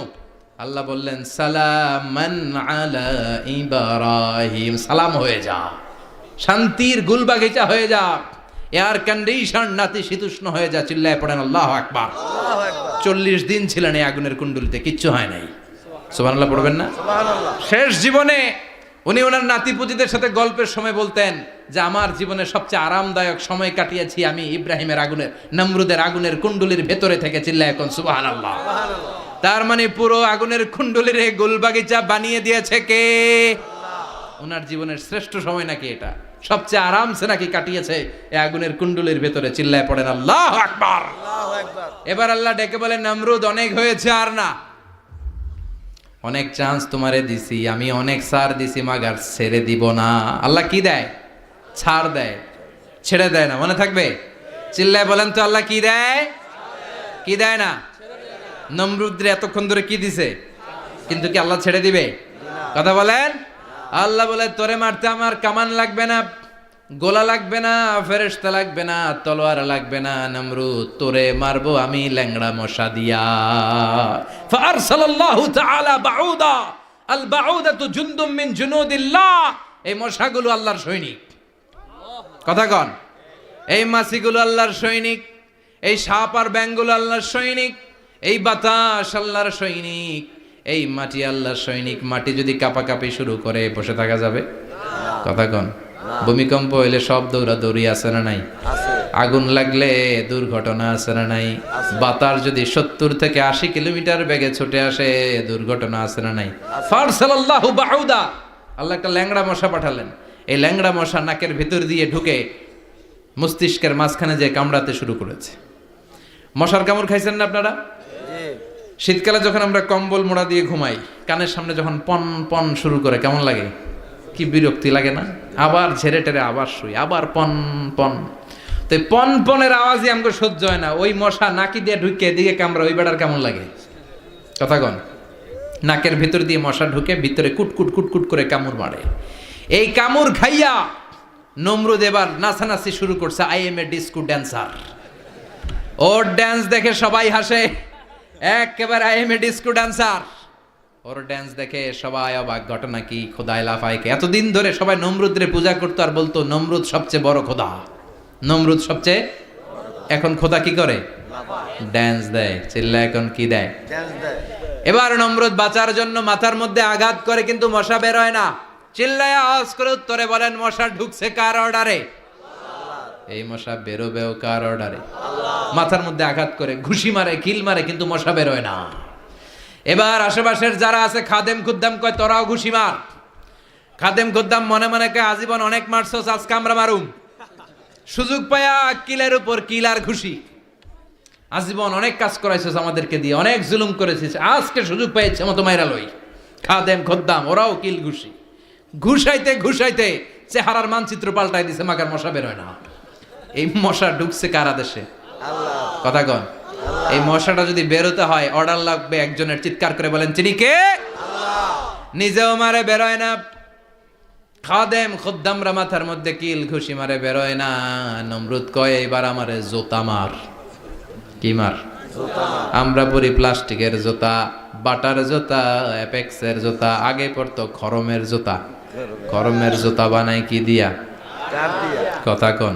আল্লাহ বললেন সালামান আলা ইব্রাহিম, সালাম হয়ে যা, শান্তির গুলবাগিচা হয়ে যা, এয়ার কন্ডিশন নাতিশীতোষ্ণ হয়ে যা। চিল্লায় পড়েন আল্লাহু আকবার। 40 দিন ছিলেন এই আগুনের কুণ্ডলিতে, কিচ্ছু হয় নাই। সুবহানাল্লাহ পড়বেন না? শেষ জীবনে উনি ওনার নাতিপুতিদের সাথে গল্পের সময় বলতেন যে আমার জীবনে সবচেয়ে আরামদায়ক সময় কাটিয়েছি আমি ইব্রাহিমের আগুনের, নমরুদের আগুনের কুণ্ডলির ভেতরে থেকে। চিল্লায় এখন সুবহানাল্লাহ। তার মানে পুরো আগুনের কুণ্ডলির গোলবাগিচা বানিয়ে দিয়েছে কে? ওনার জীবনের শ্রেষ্ঠ সময় নাকি এটা, সবচেয়ে আরামসে নাকি কাটিয়েছে এই আগুনের কুণ্ডলির ভেতরে। চিল্লায় পড়েন আল্লাহু আকবার। এবার আল্লাহ ডেকে বলেন, নমরুদ অনেক হয়েছে, আর না, অনেক চান্স তোমারে দিছি আমি, অনেক ছাড় দিছি, মাগার ছেড়ে দিব না। আল্লাহ কি দেয়? ছাড় দেয়, ছেড়ে দেয় না। মনে থাকবে? চিল্লায় বলেন তো, আল্লাহ কি দেয়? কি দেয় না? নমরুদরে এতক্ষণ ধরে কি দিছে, কিন্তু কি আল্লাহ ছেড়ে দিবে? কথা বলেন। আল্লাহ বলে, তোরে মারতে আমার কামান লাগবে না, গোলা লাগবে না, ফেরেশতা লাগবে না, তলোয়ার লাগবে না, নমরুদ তোরে মারবো আমি ল্যাংড়া মশা দিয়া। ফারসালাল্লাহু তাআলা বাউদা, আল বাউদাতু জুনদুম মিন জুনুদিল্লাহ। এই মশাগুলো আল্লাহর সৈনিক। কথা কন, এই মাছিগুলো আল্লাহর সৈনিক, এই সাপ আর ব্যাঙগুলো আল্লাহর সৈনিক, এই বাতাস আল্লাহর সৈনিক, এই মাটি আল্লাহর সৈনিক। মাটি যদি কাঁপাকাঁপি শুরু করে বসে থাকা যাবে? কথা কন। ভূমিকম্প হইলে সব দৌড়াদৌড়ি আছে না নাই? আগুন লাগলে দুর্ঘটনা আছে না নাই? বাতাস যদি 70 থেকে 80 কিলোমিটার বেগে ছুটে আসে দুর্ঘটনা আছে না নাই? ফারসালাল্লাহু বাউদা, আল্লাহ একটা ল্যাংড়া মশা পাঠালেন। এই ল্যাংড়া মশা নাকের ভিতর দিয়ে ঢুকে মস্তিষ্কের মাঝখানে যে কামড়াতে শুরু করেছে। মশার কামড় খাইছেন না আপনারা? শীতকালে যখন আমরা কম্বল মোড়া দিয়ে ঘুমাই, কানের সামনে যখন পন পন শুরু করে কেমন লাগে? কি বিরক্তি লাগে না? আবার ঝেড়ে টেরে আবার শুই, আবার পন পন। তো পন পনের আওয়াজই আমাকে সহ্য হয় না। ওই মশা নাকি দিয়ে ঢুকে এদিকে কামড়া, ওই বেড়ার কেমন লাগে? কথা কন। নাকের ভিতর দিয়ে মশা ঢুকে ভিতরে কুটকুট কুটকুট করে কামড় মারে। এই কামড় খাইয়া নমরুদ এবার নাচানাচি শুরু করছে। I M A disco dancer. Or dance দেখে সবাই হাসে, একেবারে I M A disco dancer. Or dance দেখে সবাই অবাক। ঘটনা কি? খোদাই লাফাইকে এতদিন ধরে সবাই নমরুদরে পূজা করতো আর বলতো নমরুদ সবচেয়ে বড় খোদা, নমরুদ সবচেয়ে। এখন খোদা কি করে? ড্যান্স দেয়। চিল্লা এখন কি দেয়? এবার নমরুদ বাঁচার জন্য মাথার মধ্যে আঘাত করে, কিন্তু মশা বের হয় না। চিল্লায় আওয়াজ করে উত্তরে বলেন, মশা ঢুকছে কার অর্ডারে? এই মশা বেরোবেও কার অর্ডারে? মাথার মধ্যে আঘাত করে ঘুষি মারে, কিল মারে, কিন্তু মশা বের হয় না। এবার আশেপাশের যারা আছে খাদেম খুদ্দাম কয় তোরাও ঘুষি মার। খাদেম খুদ্দাম মনে মনে কয় আজীবন অনেক মারছস, আজকে আমরা মারুম। সুযোগ পায়া কিলের উপর কিল আর ঘুষি। আজীবন অনেক কাজ করাইছস আমাদেরকে দিয়ে, অনেক জুলুম করেছিস, আজকে সুযোগ পেয়েছে মতো মাইরা লই। খাদেম খুদ্দাম ওরাও কিল ঘুষি। ঘুষাইতে ঘুষাইতে চেহারার মানচিত্র পাল্টাই দিছে, মাকার মশা বের হয় না। এই মশা ঢুকছে কার আদেশে? কথা কন। এই মশাটা যদি বেরোতে হয় অর্ডার লাগবে একজনের। চিৎকার করে বলেন, চিনি কে? নিজেও মারে, বেরোয় না। খাদেম খুদ্দামরা মাথার মধ্যে কিল ঘুষি মারে, বেরোয় না। নমরুদ কয় এবার আমারে জোতা মার। কি মার? আমরা পরি প্লাস্টিকের জুতা, বাটার জুতা, অ্যাপেক্সের জুতা। আগে পড়তো খরমের জুতা। খরমের জুতা বানাই কি দিয়া? কথা কন।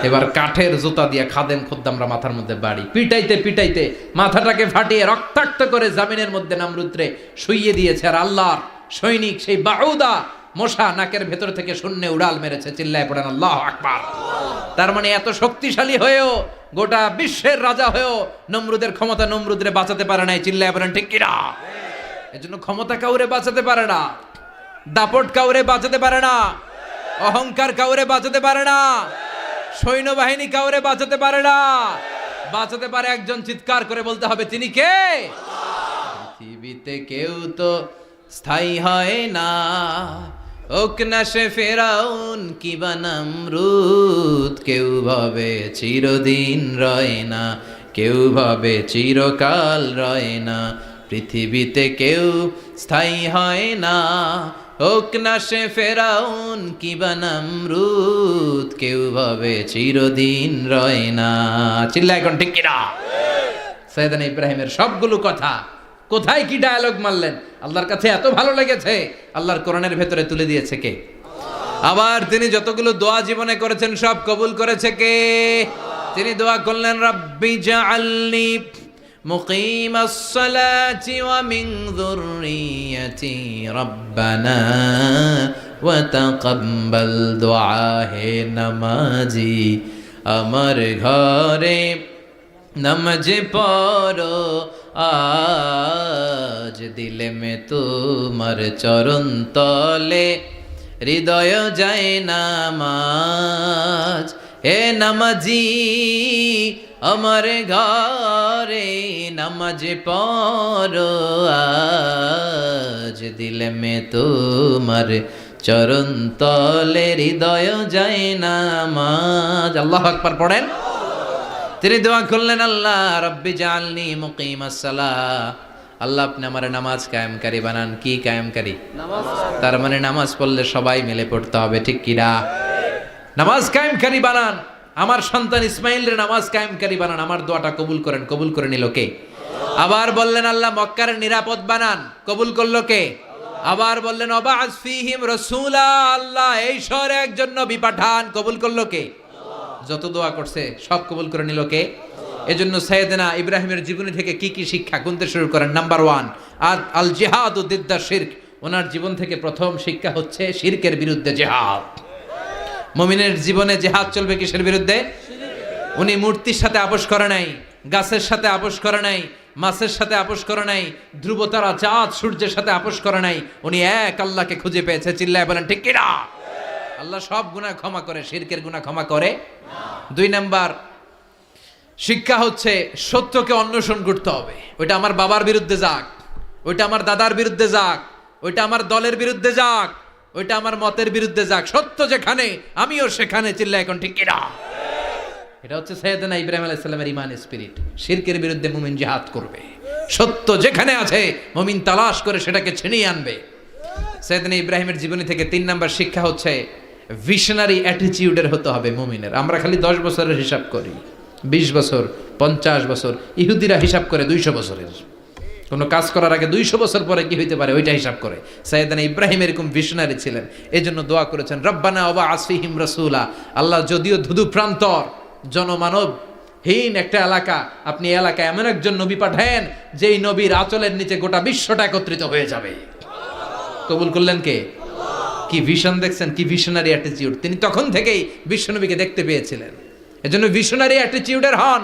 এবার কাঠের জুতা দিয়া খাদেম খুদ্দামরা মাথার মধ্যে বাড়ি। পিটাইতে পিটাইতে মাথাটাকে ফাটিয়ে রক্তাক্ত করে জামিনের মধ্যে নমরুদরে শুইয়ে দিয়েছে। আর আল্লাহর সৈনিক সেই বাউদা মশা নাকের ভেতর থেকে শূন্যে উড়াল মেরেছে। চিল্লায় পড়েন আল্লাহু আকবার। তার মানে এত শক্তিশালী হয়েও, গোটা বিশ্বের রাজা হয়েও নমরুদের ক্ষমতা নমরুদরে বাঁচাতে পারে নাই। চিল্লায় পড়েন ঠিক কিনা? এজন্য ক্ষমতা কাউরে বাঁচাতে পারে না, দাপট কাউরে বাঁচাতে পারে না, অহংকার কাউরে বাঁচাতে পারে না, সৈন্যবাহিনী কাউরে বাঁচাতে পারে না। বাঁচাতে পারে একজন। চিৎকার করে বলতে হবে, তিনি কে? পৃথিবীতে কেউ তো স্থায়ী হয় না, হোক না সে ফেরাউন কিবা নমরুদ। কেউ ভাবে চিরদিন রয় না, কেউ ভাবে চিরকাল রয় না। পৃথিবীতে কেউ স্থায়ী হয় না, হোক না সে ফেরাউন কিবা নমরুদ। কেউ ভাবে চিরদিন রয় না। চিল্লা এখন ঠিক কিনা? সাইয়েদনা ইব্রাহিমের সবগুলো কথা কোথায় কি ডায়ালগ মারলেন, আল্লাহর কাছে এত ভালো লেগেছে, আল্লাহর কোরআনের ভেতরে তুলে দিয়েছে কে? আবার তিনি যতগুলো দোয়া জীবনে করেছেন সব কবুল করেছে কে? তিনি দোয়া করলেন, রাব্বি জাআলনি মুকিমাস সালাতি ওয়া মিন যুররিয়াতি রাব্বানা ওয়া তাকাব্বাল দুআ। হে নামাজি আমার ঘরে নামাজ পড়ো আজ, দিলে মে তোমার চরণ তলে হৃদয় যায় নামাজ। হে নামাজি আমার ঘরে নামাজ পড়ো আজ, দিলে মে তোমার চরণ তলে হৃদয় যায় নামাজ। আল্লাহু আকবার পড়েন। তিনি দোয়া করলেন, আল্লাহ রব্বি জাআলনি মুকিমাস সালাহ, আল্লাহ আপনি আমার নামাজ কায়েমকারী বানান। কি কায়েমকারী? নামাজ। তার মানে নামাজ পড়লে সবাই মিলে পড়তে হবে, ঠিক কিনা? নামাজ কায়েমকারী বানান, আমার সন্তান ইসমাইলের নামাজ কায়েমকারী বানান, আমার দোয়াটা কবুল করেন। কবুল করে নিল কে? আবার বললেন আল্লাহ মক্কার নিরাপদ বানান, কবুল করলো কে? আবার বললেন ওয়াবা'আস ফীহিম রাসূলা, আল্লাহ এই শহরে একজন নবী পাঠান, কবুল করলো কে? যত দোয়া করছে সব কবুল করে নিল কে? এজন্য সাইয়েদনা ইব্রাহিমের জীবনী থেকে কি কি শিক্ষা গুনতে শুরু করেন। নাম্বার 1, আল জিহাদু দিদ্দা শিরক। ওনার জীবন থেকে প্রথম শিক্ষা হচ্ছে শিরকের বিরুদ্ধে জিহাদ। মুমিনের জীবনে জিহাদ চলবে কিসের বিরুদ্ধে? উনি মূর্তির সাথে আপোষ করে নাই, গাছের সাথে আপোষ করে নাই, মাছের সাথে আপোষ করে নাই, ধ্রুবতারা চাঁদ সূর্যের সাথে আপোষ করে নাই। উনি এক আল্লাহকে খুঁজে পেয়েছে। চিল্লায় বলেন ঠিক কিনা? আল্লাহ সব গুনাহ ক্ষমা করে, শিরকের গুনাহ ক্ষমা করে না। 2 নাম্বার শিক্ষা হচ্ছে সত্যকে অন্বেষণ করতে হবে। ওইটা আমার বাবার বিরুদ্ধে যাক, ওইটা আমার দাদার বিরুদ্ধে যাক, ওইটা আমার দলের বিরুদ্ধে যাক, ওইটা আমার মতের বিরুদ্ধে যাক, সত্য যেখানে আমিও সেখানে। চিল্লা এখন ঠিক কিনা? এটা হচ্ছে সাইয়েদনা ইব্রাহিম আলাইহিস সালামের ঈমান স্পিরিট। শিরকের বিরুদ্ধে মুমিন জিহাদ করবে, সত্য যেখানে আছে মুমিন তালাশ করে সেটাকে ছিনিয়ে আনবে। সাইয়েদনা ইব্রাহিমের জীবনী থেকে 3 নাম্বার শিক্ষা হচ্ছে ভিশনারি অ্যাটিটিউডের হতে হবে মুমিনের। আমরা খালি 10 বছরের হিসাব করি, 20 বছর, 50 বছর। ইহুদিরা হিসাব করে 200 বছরের। কোনো কাজ করার আগে 200 বছর পরে কি হইতে পারে ওইটা হিসাব করে। সাইয়েদনা ইব্রাহিম এরকম ভিশনারি ছিলেন, এজন্য দোয়া করেছেন রব্বানা ওয়াবা'আস ফীহিম রাসূলা। আল্লাহ যদিও ধুধু প্রান্তর জনমানব হীন একটা এলাকা, আপনি এই এলাকায় এমন একজন নবী পাঠায়েন যেই নবীর আঁচলের নিচে গোটা বিশ্বটা একত্রিত হয়ে যাবে। কবুল করলেন কে? কি ভিশন দেখছেন, কি ভিশনারি অ্যাটিটিউড। তিনি তখন থেকেই বিশ্বনবীকে দেখতে পেয়েছিলেন। এজন্য ভিশনারি অ্যাটিটিউডের হন,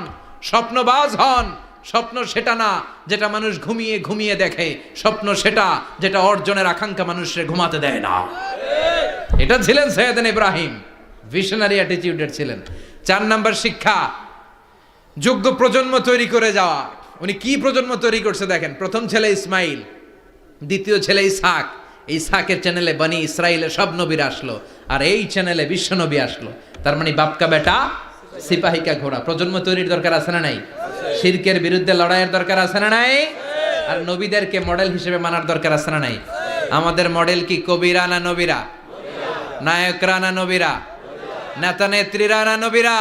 স্বপ্নবাজ হন। স্বপ্ন সেটা না যেটা মানুষ ঘুমিয়ে ঘুমিয়ে দেখে, স্বপ্ন সেটা যেটা অর্জনের আকাঙ্ক্ষা মানুষের ঘুমাতে দেয় না। এটা ছিলেন সাইয়েদনা ইব্রাহিম, ভিশনারি অ্যাটিটিউডের ছিলেন। 4 নাম্বার শিক্ষা যোগ্য প্রজন্ম তৈরি করে যাওয়া। উনি কি প্রজন্ম তৈরি করছে দেখেন। প্রথম ছেলে ইসমাইল, দ্বিতীয় ছেলে ইসহাক। ইসহাকের চ্যানেলে বনি ইসরাইলের সব নবীরা আসলো, আর এই চ্যানেলে বিশ্ব নবী আসলো। তার মানে বাপকা বেটা সিপাহিকা ঘোড়া। প্রজন্ম তৈরির দরকার আছে না নাই? শিরকের বিরুদ্ধে লড়াইয়ের দরকার আছে না নাই? আর নবীদেরকে মডেল হিসেবে মানার দরকার আছে না নাই? আমাদের মডেল কি কবিরা না নবীরা? নায়করা না নবীরা? নেতা নেত্রীরা না নবীরা?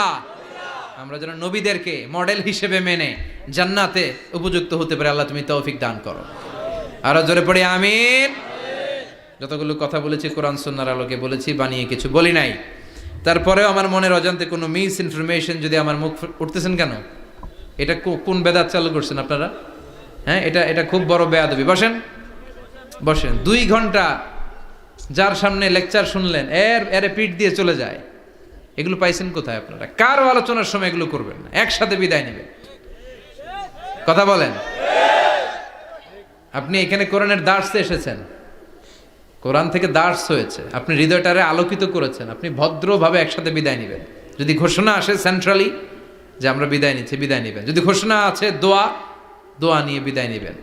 আমরা যেন নবীদেরকে মডেল হিসেবে মেনে জান্নাতে উপযুক্ত হতে পারে। আল্লাহ তুমি তৌফিক দান করো। আরো জোরে পড়ি আমিন। যতগুলো কথা বলেছি কোরআন সুন্নাহর আলোকে বলেছি, বানিয়ে কিছু বলি নাই। তারপরেও আমার মনের অজান্তে কোনো মিস ইনফরমেশন যদি আমার মুখ উঠতেছেন কেন? এটা কোন বেদাত চালু করছেন আপনারা? হ্যাঁ, এটা খুব বড় বেয়াদবি। বসেন বসেন। 2 ঘন্টা যার সামনে লেকচার শুনলেন, এর পিঠ দিয়ে চলে যায়। এগুলো পাইছেন কোথায় আপনারা? কারো আলোচনার সময় এগুলো করবেন না, একসাথে বিদায় নেবেন। কথা বলেন। আপনি এখানে কোরআনের দার্সে এসেছেন, কোরআন থেকে দার্স হয়েছে, আপনি হৃদয়টারে আলোকিত করেছেন, আপনি ভদ্রভাবে একসাথে বিদায় নেবেন। যদি ঘোষণা আসে সেন্ট্রালি যে আমরা বিদায় নিচ্ছি, বিদায় নেবেন। যদি ঘোষণা আছে দোয়া নিয়ে বিদায় নেবেন।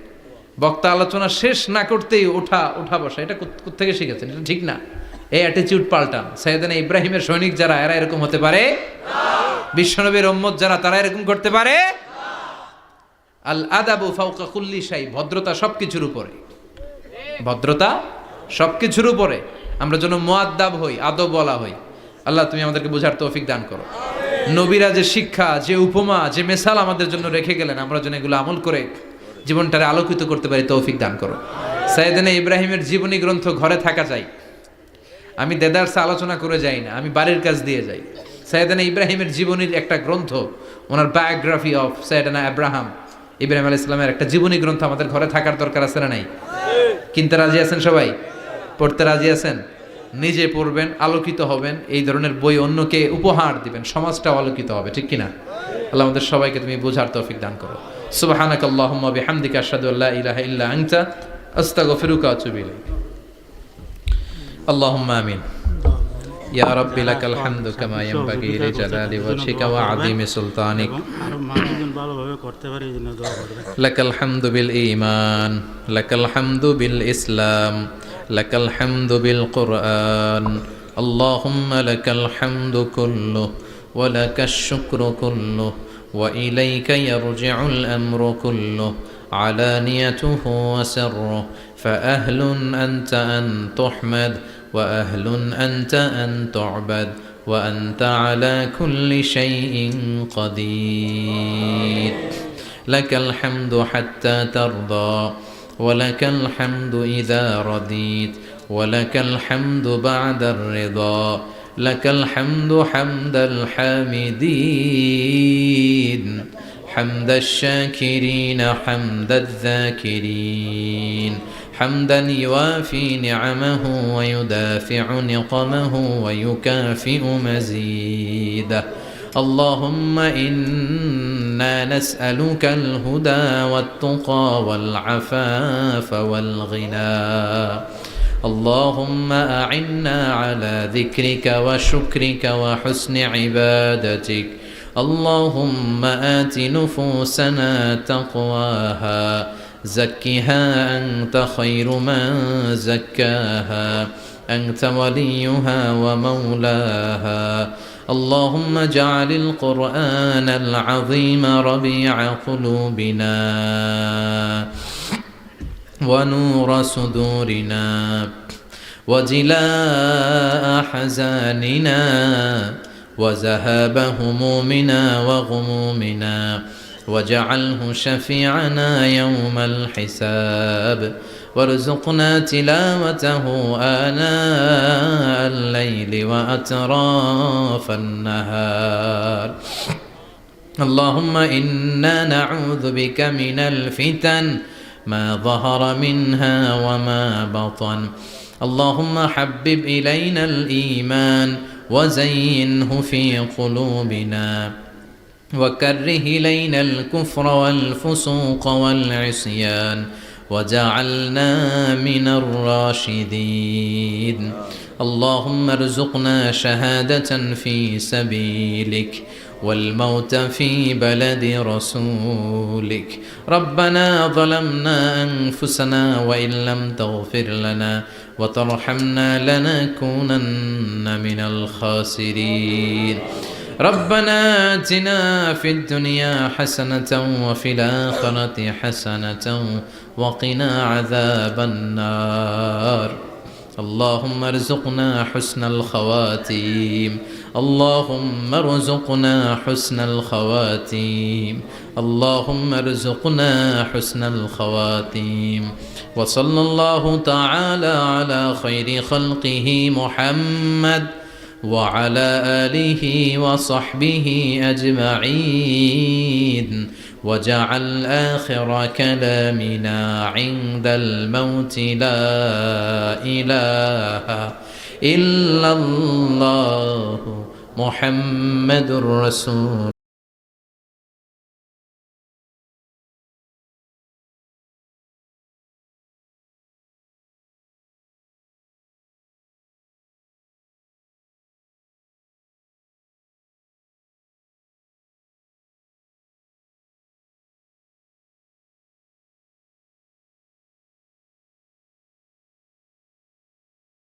বক্তা আলোচনা শেষ না করতেই ওঠা বসা, এটা কোত্থেকে শিখেছেন? এটা ঠিক না। এই অ্যাটিটিউড পাল্টান। সাইয়েদনা ইব্রাহিমের সৈনিক যারা, এরা এরকম হতে পারে না। বিশ্বনবীর উম্মত যারা, তারা এরকম করতে পারে না। আল আদাবু ফাওকা কুল্লি শাই। ভদ্রতা সবকিছুর উপরে, ভদ্রতা সবকিছুর উপরে। আমরা যেন মুআদ্দাব হই, আদব বলা হই। আল্লাহ তুমি আমাদেরকে বোঝার তৌফিক দান করো। নবীরা যে শিক্ষা, যে উপমা, যে মেসাল আমাদের জন্য রেখে গেলেন, আমরা যেন এগুলো আমল করে জীবনটারে আলোকিত করতে পারি, তৌফিক দান করো। সাইয়েদনা ইব্রাহিমের জীবনী গ্রন্থ ঘরে থাকা চাই। আমি দেদারসে আলোচনা করে যাই না, আমি বাড়ির কাজ দিয়ে যাই। সাইয়েদনা ইব্রাহিমের জীবনীর একটা গ্রন্থ, ওনার বায়োগ্রাফি অফ সাইয়েদনা ইব্রাহিম আলাইহিস সালামের একটা জীবনী গ্রন্থ আমাদের ঘরে থাকার দরকার আছে না নাই? কিনতে রাজি আছেন সবাই? পড়তে রাজি আছেন? নিজে পড়বেন, আলোকিত হবেন, এই ধরনের বই অন্যকে উপহার দিবেন, সমাজটাও আলোকিত হবে। ঠিক কিনা? আল্লাহ আমাদের সবাইকে তুমি বোঝার তৌফিক দান করো। সুবহানাকাল্লাহুম্মা বিহামদিকা আশহাদু আল্লা ইলাহা ইল্লা আনতা আস্তাগফিরুকা ওয়া আতুবু ইলাইক। আল্লাহুম্মা আমিন। ইয়া রাব্বি লাকাল হামদু কামা ইয়ানবাগি লিজালালি ওয়াজহিকা ওয়া আযীমি সুলতানিক। আর মানুষজন ভালোভাবে করতে পারে এই জন্য দোয়া করবেন। লাকাল হামদু বিল ঈমান, লাকাল হামদু বিল ইসলাম, লাকাল হামদু বিল কুরআন। আল্লাহুম্মা লাকাল হামদু কুল্লুহু ওয়া লাকাশ শুকরু কুল্লুহু ওয়া ইলাইকা ইয়ারজিউল আমরু কুল্লুহু আলানিয়াতুহু ওয়া সিররুহু ফাআহলুন আনতা আন তুহমাদ وأهل أنت أن تعبد وأنت على كل شيء قدير لك الحمد حتى ترضى ولك الحمد إذا رضيت ولك الحمد بعد الرضا لك الحمد حمد الحامدين حمد الشاكرين حمد الذاكرين حمدا يوافي نعمه ويدافع نقمه ويكافئ مزيده اللهم إنا نسألك الهدى والتقى والعفاف والغنى اللهم أعنا على ذكرك وشكرك وحسن عبادتك اللهم آت نفوسنا تقواها زكها أنت خير من زكاها أنت وليها ومولاها اللهم اجعل القرآن العظيم ربيع قلوبنا ونور صدورنا وجلاء حزاننا وذهاب همومنا وغمومنا واجعله شفيعنا يوم الحساب وارزقنا تلاوته آناء الليل وأطراف النهار اللهم إنا نعوذ بك من الفتن ما ظهر منها وما بطن اللهم حبب إلينا الإيمان وزينه في قلوبنا وكره إلينا الكفر والفسوق والعصيان وجعلنا من الراشدين اللهم ارزقنا شهادة في سبيلك والموت في بلد رسولك ربنا ظلمنا أنفسنا وإن لم تغفر لنا وترحمنا لنكونن من الخاسرين ربنا آتنا في الدنيا حسنة وفي الآخرة حسنة وقنا عذاب النار اللهم ارزقنا حسن الخواتيم اللهم ارزقنا حسن الخواتيم اللهم ارزقنا حسن الخواتيم وصلى الله تعالى على خير خلقه محمد وعلى آله وصحبه أجمعين وجعل آخر كلامنا عند الموت لا إله إلا الله محمد رسول